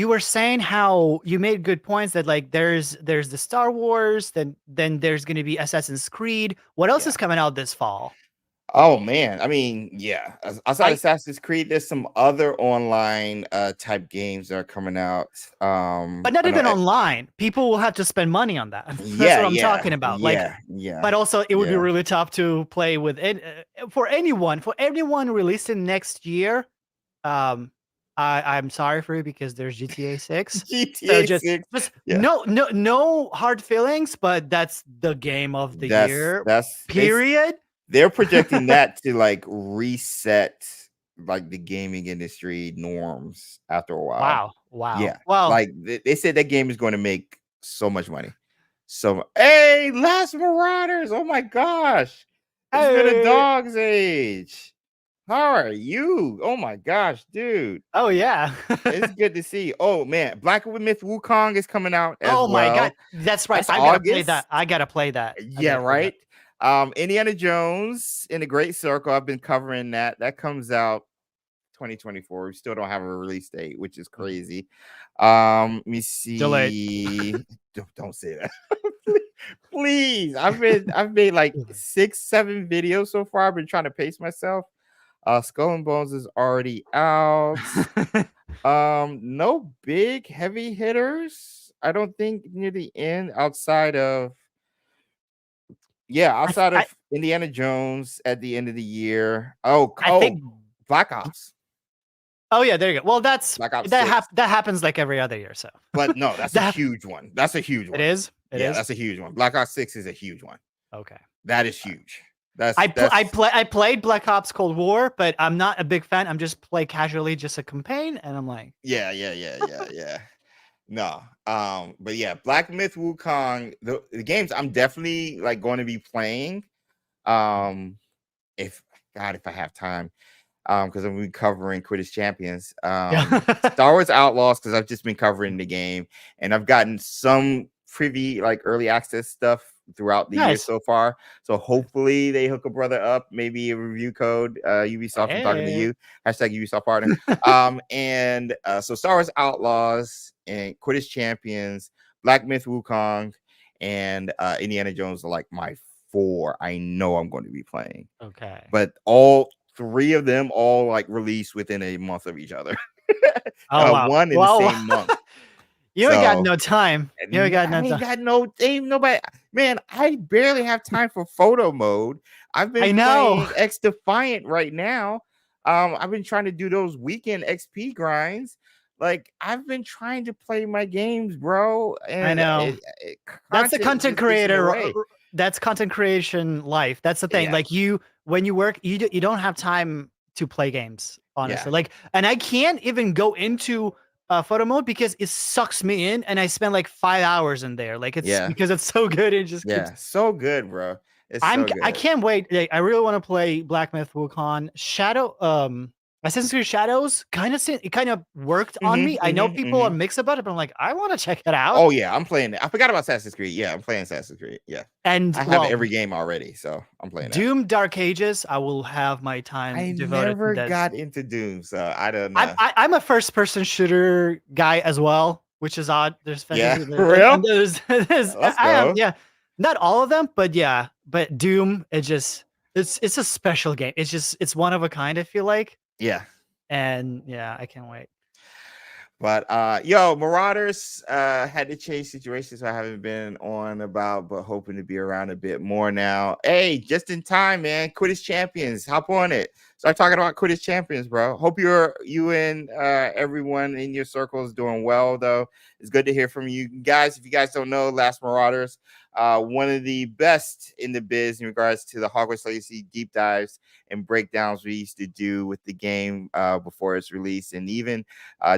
were saying how you made good points that like there's the Star Wars, then there's gonna be Assassin's Creed. What else is coming out this fall? Oh man, I mean, yeah. Outside Assassin's Creed, there's some other online type games that are coming out. But not even online. People will have to spend money on that. That's what I'm talking about. Yeah. But also, it would be really tough to play with for anyone releasing next year. I'm sorry for you because there's GTA 6. GTA so 6. Just no hard feelings, but that's the game of the year. That's period. They're projecting that to like reset like the gaming industry norms after a while. Wow. Yeah. Well, like they said that game is going to make so much money. So hey, Last Marauders. Oh my gosh. It's been a dog's age. How are you? Oh my gosh, dude. Oh yeah. It's good to see. Oh man, Black Myth Wukong is coming out as well. My god. That's right. I gotta play that. Yeah, right. Indiana Jones in the Great Circle. I've been covering that. That comes out 2024. We still don't have a release date, which is crazy. Let me see. Delayed. Don't say that. Please. I've made like 6-7 videos so far. I've been trying to pace myself. Skull and Bones is already out. No big heavy hitters. I don't think near the end outside of Indiana Jones at the end of the year. I think Black Ops. Oh yeah, there you go. Well, that happens like every other year. So, but no, that's a huge one. That's a huge one. It is. That's a huge one. Black Ops 6 is a huge one. Okay, that is huge. I played Black Ops Cold War, but I'm not a big fan. I'm just play casually, just a campaign, and I'm like, yeah. No, but yeah, Black Myth Wukong, the games I'm definitely like going to be playing. If I have time, because I'm be covering Quidditch Champions, Star Wars Outlaws, because I've just been covering the game, and I've gotten some privy like early access stuff throughout the year so far. So hopefully they hook a brother up, maybe a review code. Ubisoft, I'm talking to you. Hashtag Ubisoft partner. And so Star Wars Outlaws and Quidditch Champions, Black Myth Wukong, and Indiana Jones are like my 4 I know I'm going to be playing. Okay. But all 3 of them all like release within a month of each other. One in the same month. You ain't got no time. You ain't got no time. Ain't nobody. Man, I barely have time for photo mode. I've been playing X Defiant right now. I've been trying to do those weekend XP grinds. Like I've been trying to play my games, bro. And I know. That's the content creator. That's content creation life. That's the thing. Yeah. Like when you work, you don't have time to play games. Honestly, like, and I can't even go into photo mode because it sucks me in, and I spend like 5 hours in there. Like it's because it's so good. It just so good, bro. I can't wait. Like, I really want to play Black Myth Wukong. Assassin's Creed Shadows kind of worked on me. I know people are mixed about it, but I'm like, I want to check it out. Oh yeah, I'm playing it. I forgot about Assassin's Creed. Yeah, I'm playing Assassin's Creed. Yeah, and I have every game already, so I'm playing Doom Dark Ages. I will have my time devoted. I never got into Doom, so I don't know. I'm a first-person shooter guy as well, which is odd. There's fantasy. Real? There's not all of them, but yeah. But Doom, it's a special game. It's one of a kind. I feel like. Yeah. And I can't wait. But Marauders had to change situations, so I haven't been on about, but hoping to be around a bit more now. Hey, just in time, man. Quidditch Champions, hop on it. Start talking about Quidditch Champions, bro. Hope you and everyone in your circle is doing well, though. It's good to hear from you guys. If you guys don't know, Last Marauders, one of the best in the biz in regards to the Hogwarts Legacy deep dives and breakdowns we used to do with the game before its release, and even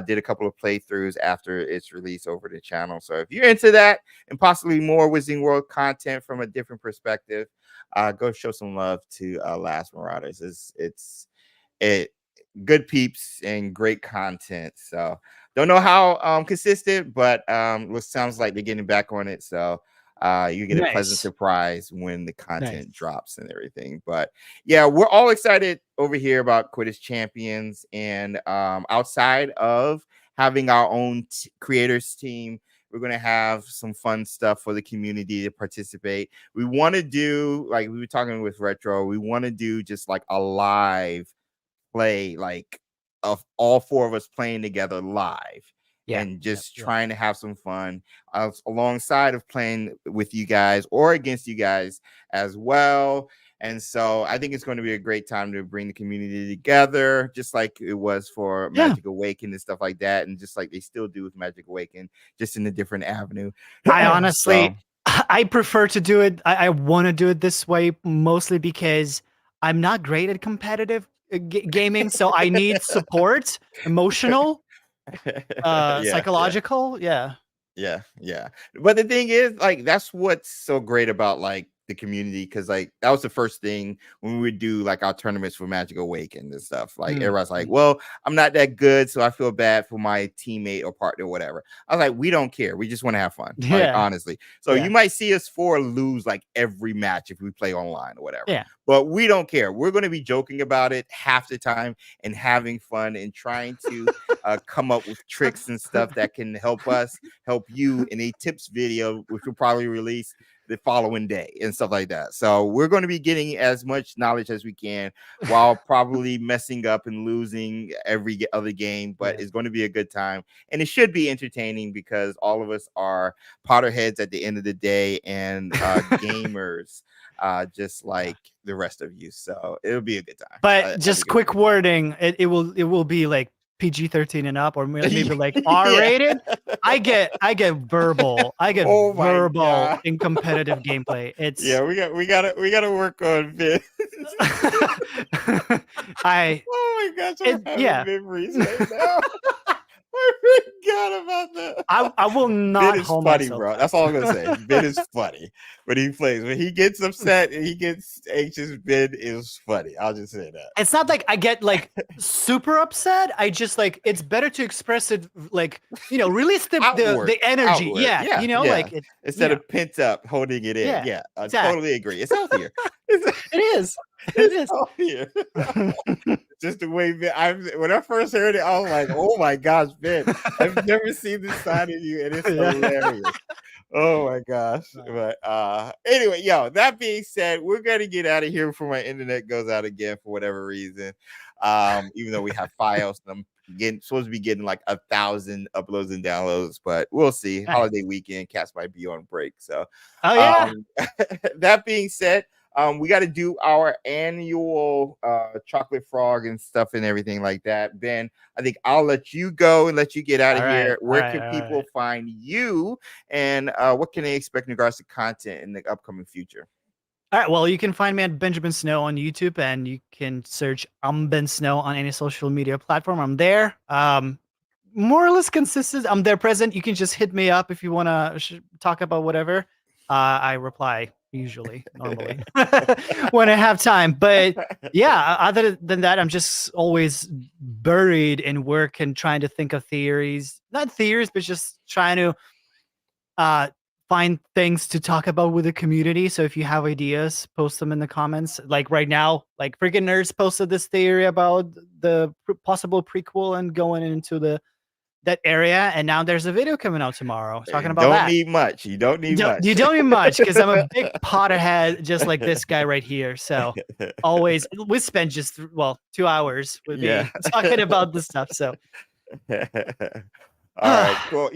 did a couple of playthroughs after its release over the channel. So if you're into that and possibly more Wizarding World content from a different perspective, go show some love to Last Marauders. good peeps and great content. So don't know how consistent, but it sounds like they're getting back on it. So you get a pleasant surprise when the content drops and everything. But yeah, we're all excited over here about Quidditch Champions, and outside of having our own creators team, we're going to have some fun stuff for the community to participate. We want to do, like we were talking with Retro, we want to do just like a live play, like of all four of us playing together live. And just trying to have some fun alongside of playing with you guys or against you guys as well. And so I think it's going to be a great time to bring the community together, just like it was for Magic Awaken and stuff like that. And just like they still do with Magic Awaken, just in a different avenue. I honestly, I prefer to do it. I want to do it this way, mostly because I'm not great at competitive gaming. So I need support, emotional, psychological. Yeah. But the thing is, like, that's what's so great about like the community, because like that was the first thing when we would do like our tournaments for Magic Awakened and stuff. Like everybody's like, well, I'm not that good, so I feel bad for my teammate or partner or whatever. I was like, we don't care, we just want to have fun. Like, honestly. So you might see us lose like every match if we play online or whatever. But we don't care. We're going to be joking about it half the time and having fun and trying to come up with tricks and stuff that can help you in a tips video, which we'll probably release the following day and stuff like that. So we're going to be getting as much knowledge as we can while probably messing up and losing every other game, but it's going to be a good time, and it should be entertaining because all of us are Potterheads at the end of the day and gamers, just like the rest of you. So it'll be a good time. But just quick wording, it will be like PG-13 and up, or maybe like R-rated. I get verbal. I get verbal in competitive gameplay. It's we gotta work on this. Oh my gosh, I'm having memories right now. I forgot about that. I will not. Ben is funny, bro. That's all I'm gonna say. Ben is funny when he plays. When he gets upset and he gets anxious, Ben is funny. I'll just say that. It's not like I get like super upset. I just like, it's better to express it like, release the energy. Outward. Like instead of pent up, holding it in. Yeah, I totally agree. It's healthier. It is. It is. Healthier. Just the way when I first heard it, I was like, "Oh my gosh, Ben! I've never seen this side of you, and it's hilarious." Oh my gosh! But anyway, that being said, we're gonna get out of here before my internet goes out again for whatever reason. Even though we have files, I'm supposed to be getting like 1,000 uploads and downloads, but we'll see. Holiday weekend, cats might be on break. So, that being said. We got to do our annual chocolate frog and stuff and everything like that. Ben, I think I'll let you go and let you get out of here. Where can people find you, and what can they expect in regards to content in the upcoming future? All right. Well, you can find me at Benjamin Snow on YouTube, and you can search Ben Snow on any social media platform. I'm there. More or less consistent. I'm there present. You can just hit me up if you want to talk about whatever. I reply normally when I have time. But other than that, I'm just always buried in work and trying to think of not theories, but just trying to find things to talk about with the community. So if you have ideas, post them in the comments. Like right now, like freaking nerds posted this theory about the possible prequel and going into that area, and now there's a video coming out tomorrow talking about that. You don't need much. You don't need much, because I'm a big Potterhead, just like this guy right here. So always, we spend just 2 hours with me talking about this stuff. So all right, cool.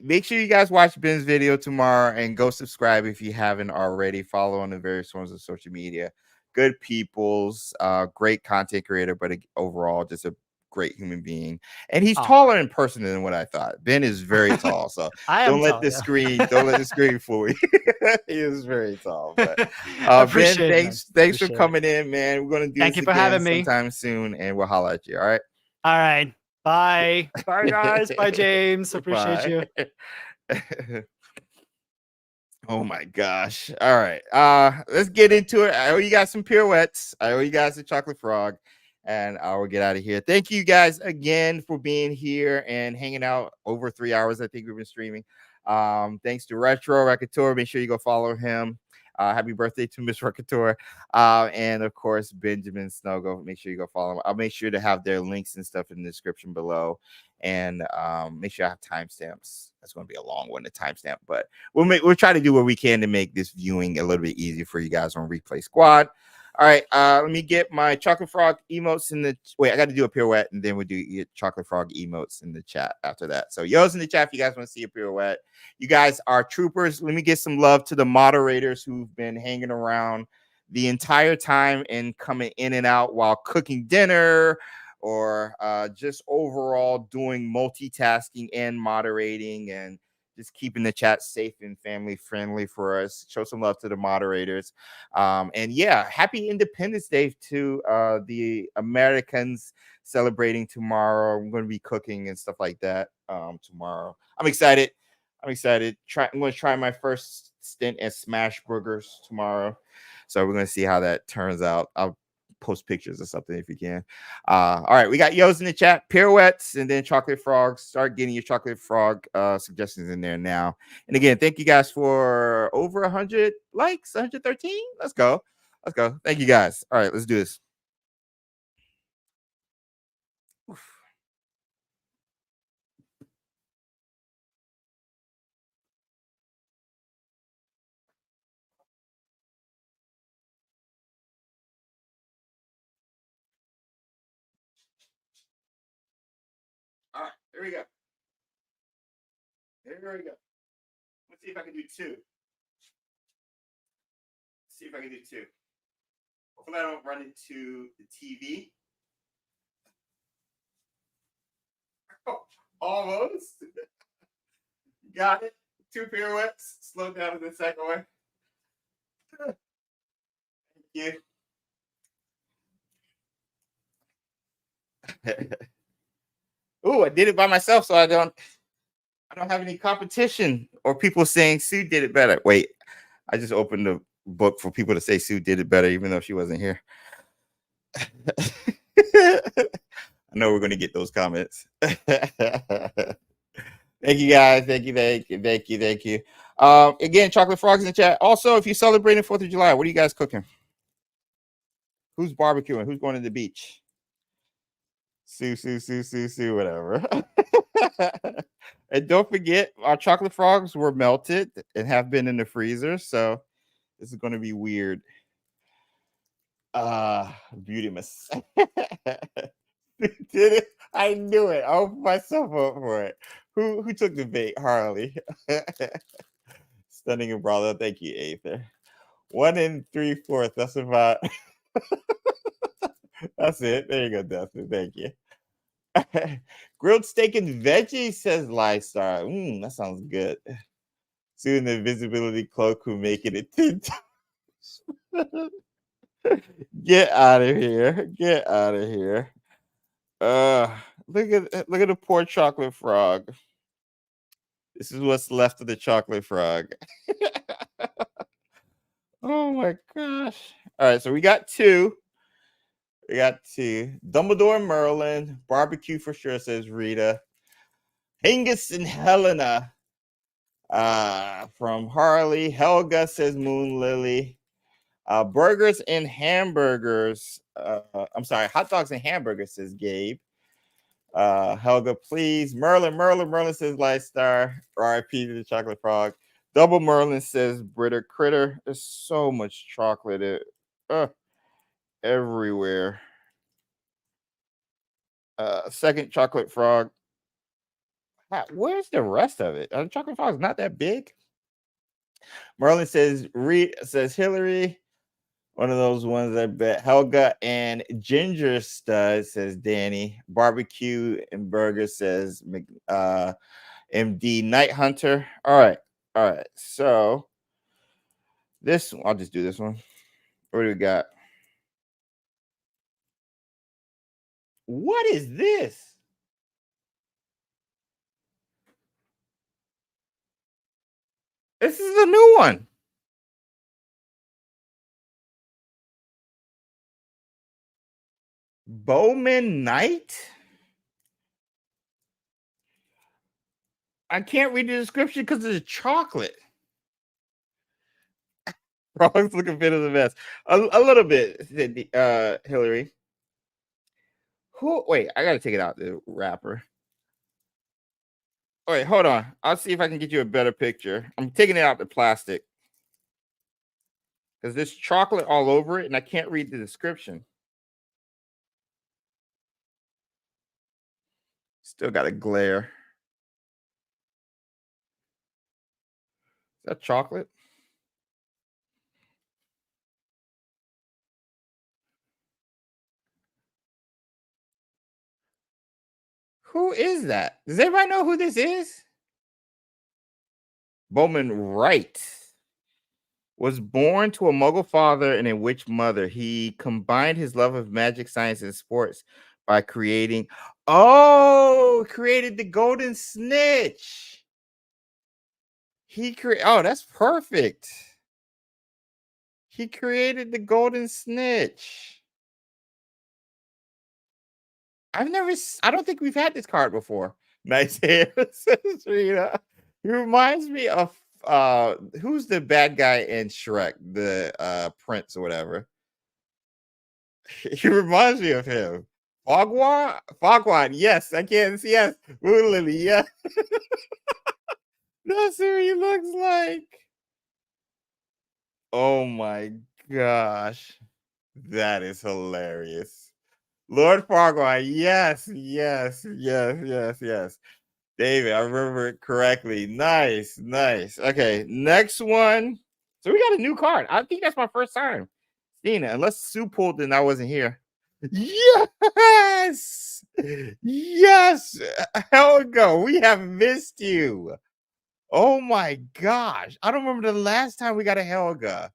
Make sure you guys watch Ben's video tomorrow and go subscribe if you haven't already. Follow on the various forms of social media. Good people's great content creator, but overall just a great human being, and he's taller in person than what I thought. Ben is very tall, so don't let the screen fool you. He is very tall. But Ben, thanks for coming in, man. We're gonna do this again sometime soon, and we'll holler at you. All right. Bye guys. Bye James. Appreciate you. Oh my gosh. All right. Let's get into it. I owe you guys some pirouettes. I owe you guys a chocolate frog. and I will get out of here. Thank you guys again for being here and hanging out over 3 hours. I think we've been streaming. Thanks to Retro Rekator. Make sure you go follow him. Happy birthday to Miss Rekator. And of course, Benjamin Snow. Go make sure you go follow him. I'll make sure to have their links and stuff in the description below. And make sure I have timestamps. That's going to be a long one to timestamp, but we'll try to do what we can to make this viewing a little bit easier for you guys on Replay Squad. All right, let me get my Chocolate Frog emotes in the wait. I got to do a pirouette, and then we'll do Chocolate Frog emotes in the chat after that. So, yo's in the chat if you guys want to see a pirouette. You guys are troopers. Let me get some love to the moderators who've been hanging around the entire time and coming in and out while cooking dinner or just overall doing multitasking and moderating and just keeping the chat safe and family friendly for us. Show some love to the moderators. And yeah, happy Independence Day to the Americans celebrating tomorrow. I'm going to be cooking and stuff like that tomorrow. I'm excited. I'm going to try my first stint at Smash Burgers tomorrow. So we're going to see how that turns out. I'll post pictures or something if you can. All right, we got yo's in the chat, pirouettes, and then chocolate frogs. Start getting your chocolate frog suggestions in there now. And again, thank you guys for over 100 likes, 113. Let's go. Thank you guys. All right, let's do this. Oof. All right, here we go. Let's see if I can do two. Hopefully I don't run into the TV. Oh, almost. Got it. 2 pirouettes. Slow down in the second one. Thank you. Oh, I did it by myself, so I don't have any competition or people saying Sue did it better. Wait, I just opened the book for people to say Sue did it better, even though she wasn't here. I know we're going to get those comments. Thank you guys. Thank you. Again, Chocolate Frogs in the chat. Also, if you're celebrating 4th of July, what are you guys cooking? Who's barbecuing? Who's going to the beach? Sue, whatever. And don't forget, our chocolate frogs were melted and have been in the freezer, so this is going to be weird. Beautymus. Did it? I knew it. I opened myself up for it. Who took the bait? Harley. Stunning and brother. Thank you, Aether. 1 3/4. That's about. That's it. There you go, Dustin. Thank you. Grilled steak and veggies, says Lifestar. That sounds good. Soon the invisibility cloak who make it 10 times. Get out of here. Look at the poor chocolate frog. This is what's left of the chocolate frog. Oh my gosh. All right, so we got two. Dumbledore and Merlin. Barbecue for sure, says Rita. Hengist and Helena. From Harley. Helga says Moon Lily. Burgers and hamburgers. I'm sorry, hot dogs and hamburgers, says Gabe. Helga, please. Merlin says Lightstar. RIP to the chocolate frog. Double Merlin says Britta Critter. There's so much chocolate everywhere. Second chocolate frog. Where's the rest of it? The chocolate frog's not that big. Merlin says Hillary. One of those ones I bet. Helga and Ginger Stud, says Danny. Barbecue and burger, says MD Night Hunter. All right. So this one, I'll just do this one. What do we got? What is this? This is a new one. Bowman Knight. I can't read the description because it's chocolate. Frog's looking fit as a mess. A little bit, Hillary. Wait, I gotta take it out the wrapper. Wait, hold on. I'll see if I can get you a better picture. I'm taking it out the plastic because there's chocolate all over it, and I can't read the description. Still got a glare. Is that chocolate? Who is that? Does everybody know who this is? Bowman Wright was born to a Muggle father and a witch mother. He combined his love of magic, science, and sports by created the Golden Snitch. Oh, that's perfect. He created the Golden Snitch. I don't think we've had this card before. Nice hair, says Rita. He reminds me of who's the bad guy in Shrek, the prince or whatever. He reminds me of him. Fogwad, yes, I can't see. Yes, Moon Lily, yeah. That's who he looks like. Oh my gosh, that is hilarious. Lord Farquaad, yes. David, I remember it correctly. Nice. Okay, next one. So we got a new card. I think that's my first time seeing it. Unless Sue pulled it and I wasn't here. Yes. Helga, we have missed you. Oh my gosh. I don't remember the last time we got a Helga.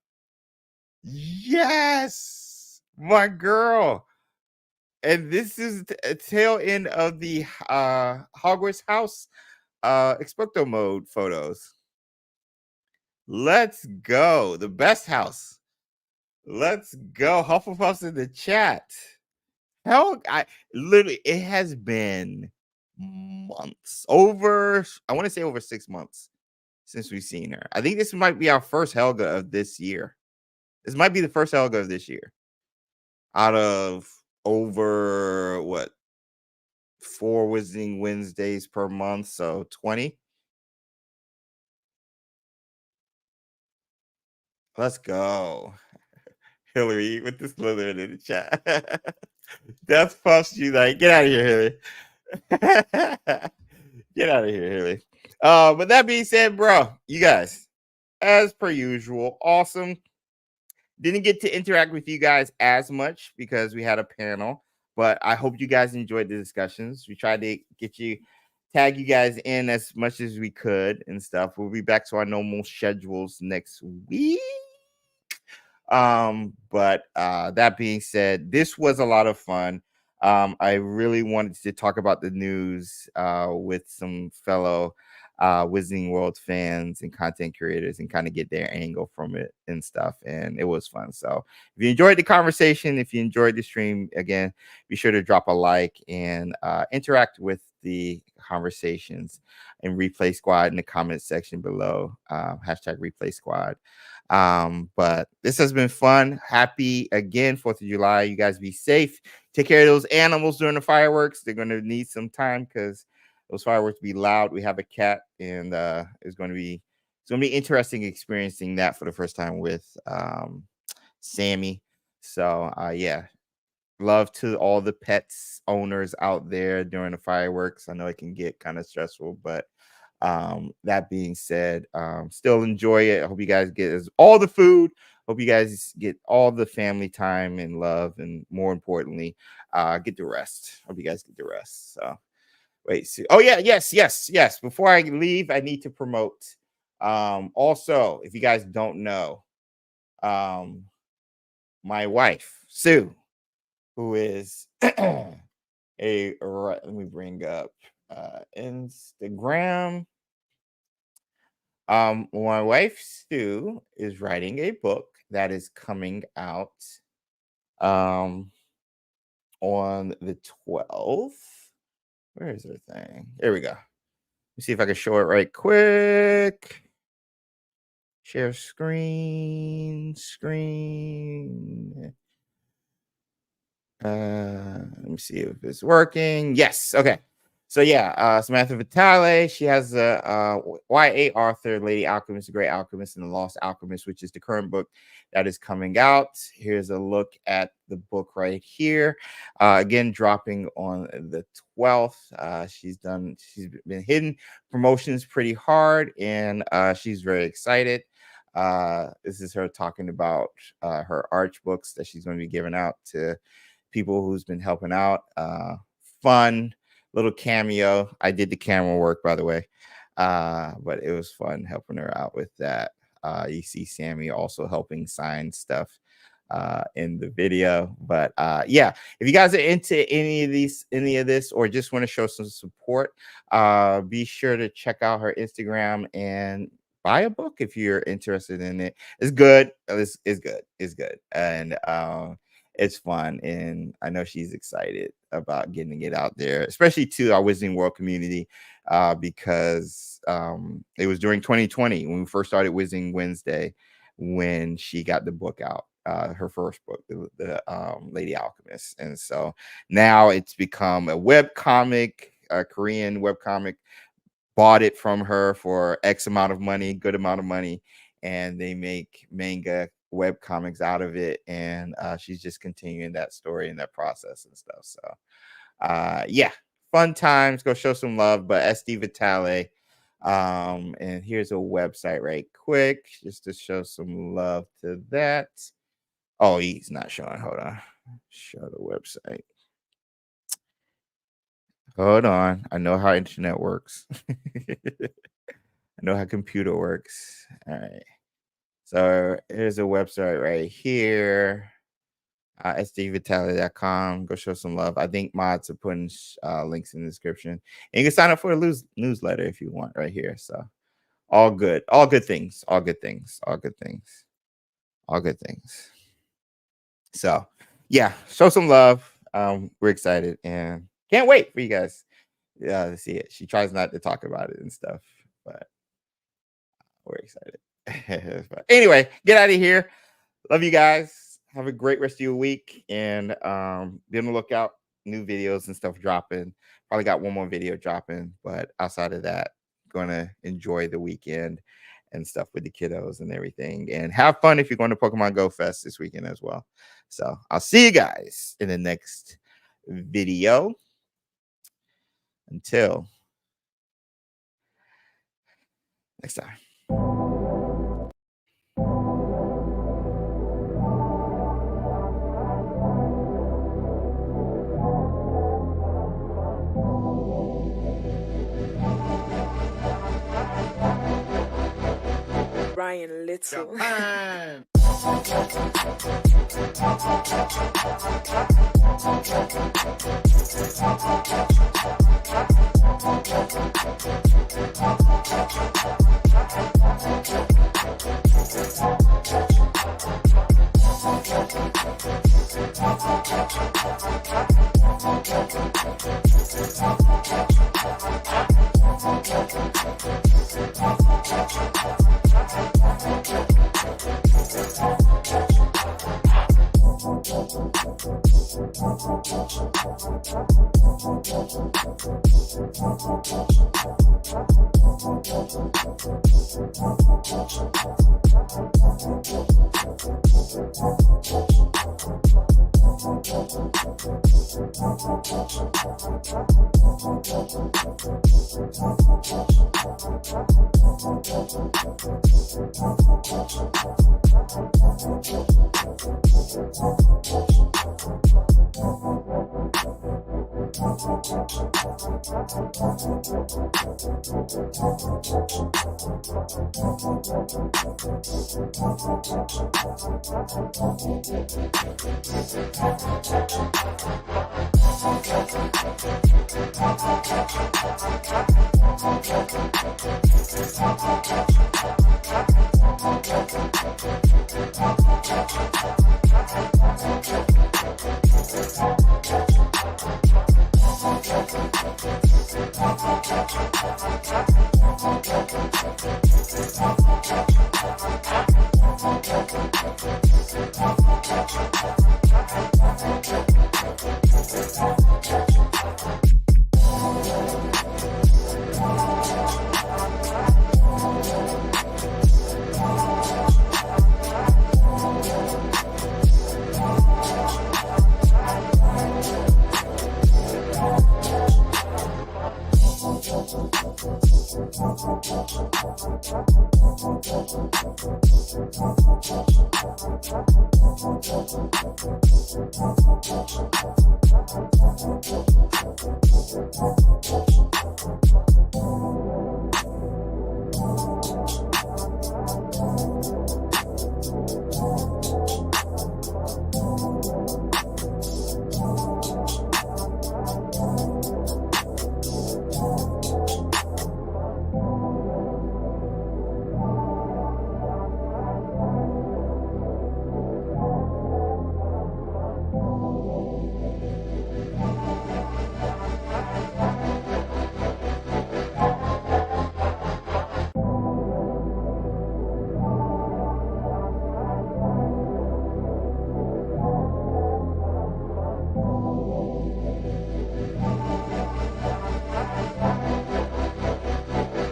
Yes, my girl. And this is a tail end of the Hogwarts house Expecto mode photos. Let's go. The best house. Let's go. Hufflepuff's in the chat. It has been months. I want to say over 6 months since we've seen her. I think this might be our first Helga of this year. This might be the first Helga of this year. Out of over 4 Wizarding Wednesdays per month, so 20. Let's go. Hillary with the Slytherin in the chat. Death puffs you like. Get out of here, Hillary. Get out of here, Hillary. But that being said, bro, you guys, as per usual, awesome. Didn't get to interact with you guys as much because we had a panel, but I hope you guys enjoyed the discussions. We tried to tag you guys in as much as we could and stuff. We'll be back to our normal schedules next week. But that being said, this was a lot of fun. I really wanted to talk about the news with some fellow Wizarding World fans and content creators and kind of get their angle from it and stuff. And it was fun. So if you enjoyed the conversation, if you enjoyed the stream, again, be sure to drop a like and interact with the conversations and Replay Squad in the comments section below. Hashtag Replay Squad. But this has been fun. Happy again 4th of July. You guys be safe. Take care of those animals during the fireworks. They're going to need some time because those fireworks be loud. We have a cat, and it's going to be interesting experiencing that for the first time with Sammy. So yeah, love to all the pets owners out there during the fireworks. I know it can get kind of stressful, but that being said, still enjoy it. I hope you guys get all the food. Hope you guys get all the family time and love, and more importantly, get the rest. Hope you guys get the rest. So wait, see. Oh yeah, yes. Before I leave, I need to promote. Also, if you guys don't know, my wife, Sue, who is let me bring up Instagram. My wife Sue is writing a book that is coming out on on the 12th. Where is her thing? There we go. Let me see if I can show it right quick. Share screen. Let me see if it's working. Yes. Okay. So yeah, Samantha Vitale, she has a YA author, Lady Alchemist, The Great Alchemist, and The Lost Alchemist, which is the current book that is coming out. Here's a look at the book right here. Again, dropping on the 12th. She's been hitting promotions pretty hard, and she's very excited. This is her talking about her arch books that she's going to be giving out to people who's been helping out. Fun little cameo. I did the camera work, by the way, but it was fun helping her out with that. You see Sammy also helping sign stuff in the video. But yeah, if you guys are into any of this, or just want to show some support, be sure to check out her Instagram and buy a book if you're interested in it. It's good. It's good. And it's fun, and I know she's excited about getting it out there, especially to our Wizarding World community, because it was during 2020 when we first started Wizarding Wednesday when she got the book out, her first book, the Lady Alchemist. And so now it's become a web comic, a Korean web comic. Bought it from her for X amount of money, good amount of money, and they make manga web comics out of it, and she's just continuing that story and that process and stuff. So yeah, fun times. Go show some love. But SD Vitale, and here's a website right quick just to show some love to that. Oh, he's not showing. Hold on, show the website. Hold on, I know how internet works. I know how computer works. All right. So here's a website right here, sdvitale.com. Go show some love. I think mods are putting links in the description. And you can sign up for a newsletter if you want right here. So all good things. So yeah, show some love. We're excited and can't wait for you guys to see it. She tries not to talk about it and stuff, but we're excited. But anyway, get out of here. Love you guys. Have a great rest of your week, and be on the lookout. New videos and stuff dropping. Probably got one more video dropping, but outside of that, gonna enjoy the weekend and stuff with the kiddos and everything, and have fun if you're going to Pokemon Go Fest this weekend as well. So I'll see you guys in the next video. Until next time. Brian Little. Japan.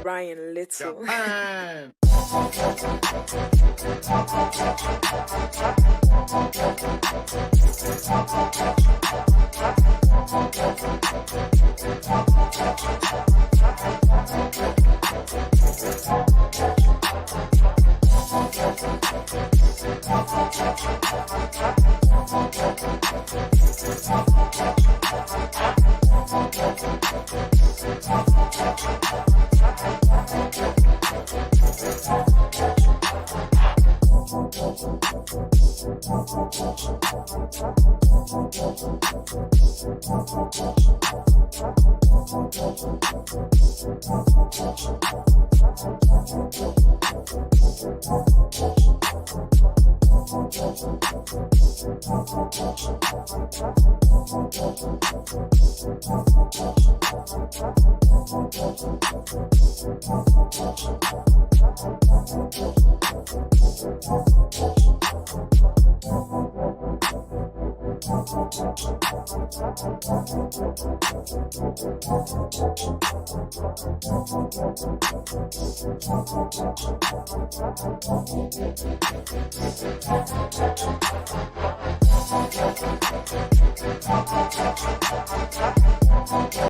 Brian Little. Japan.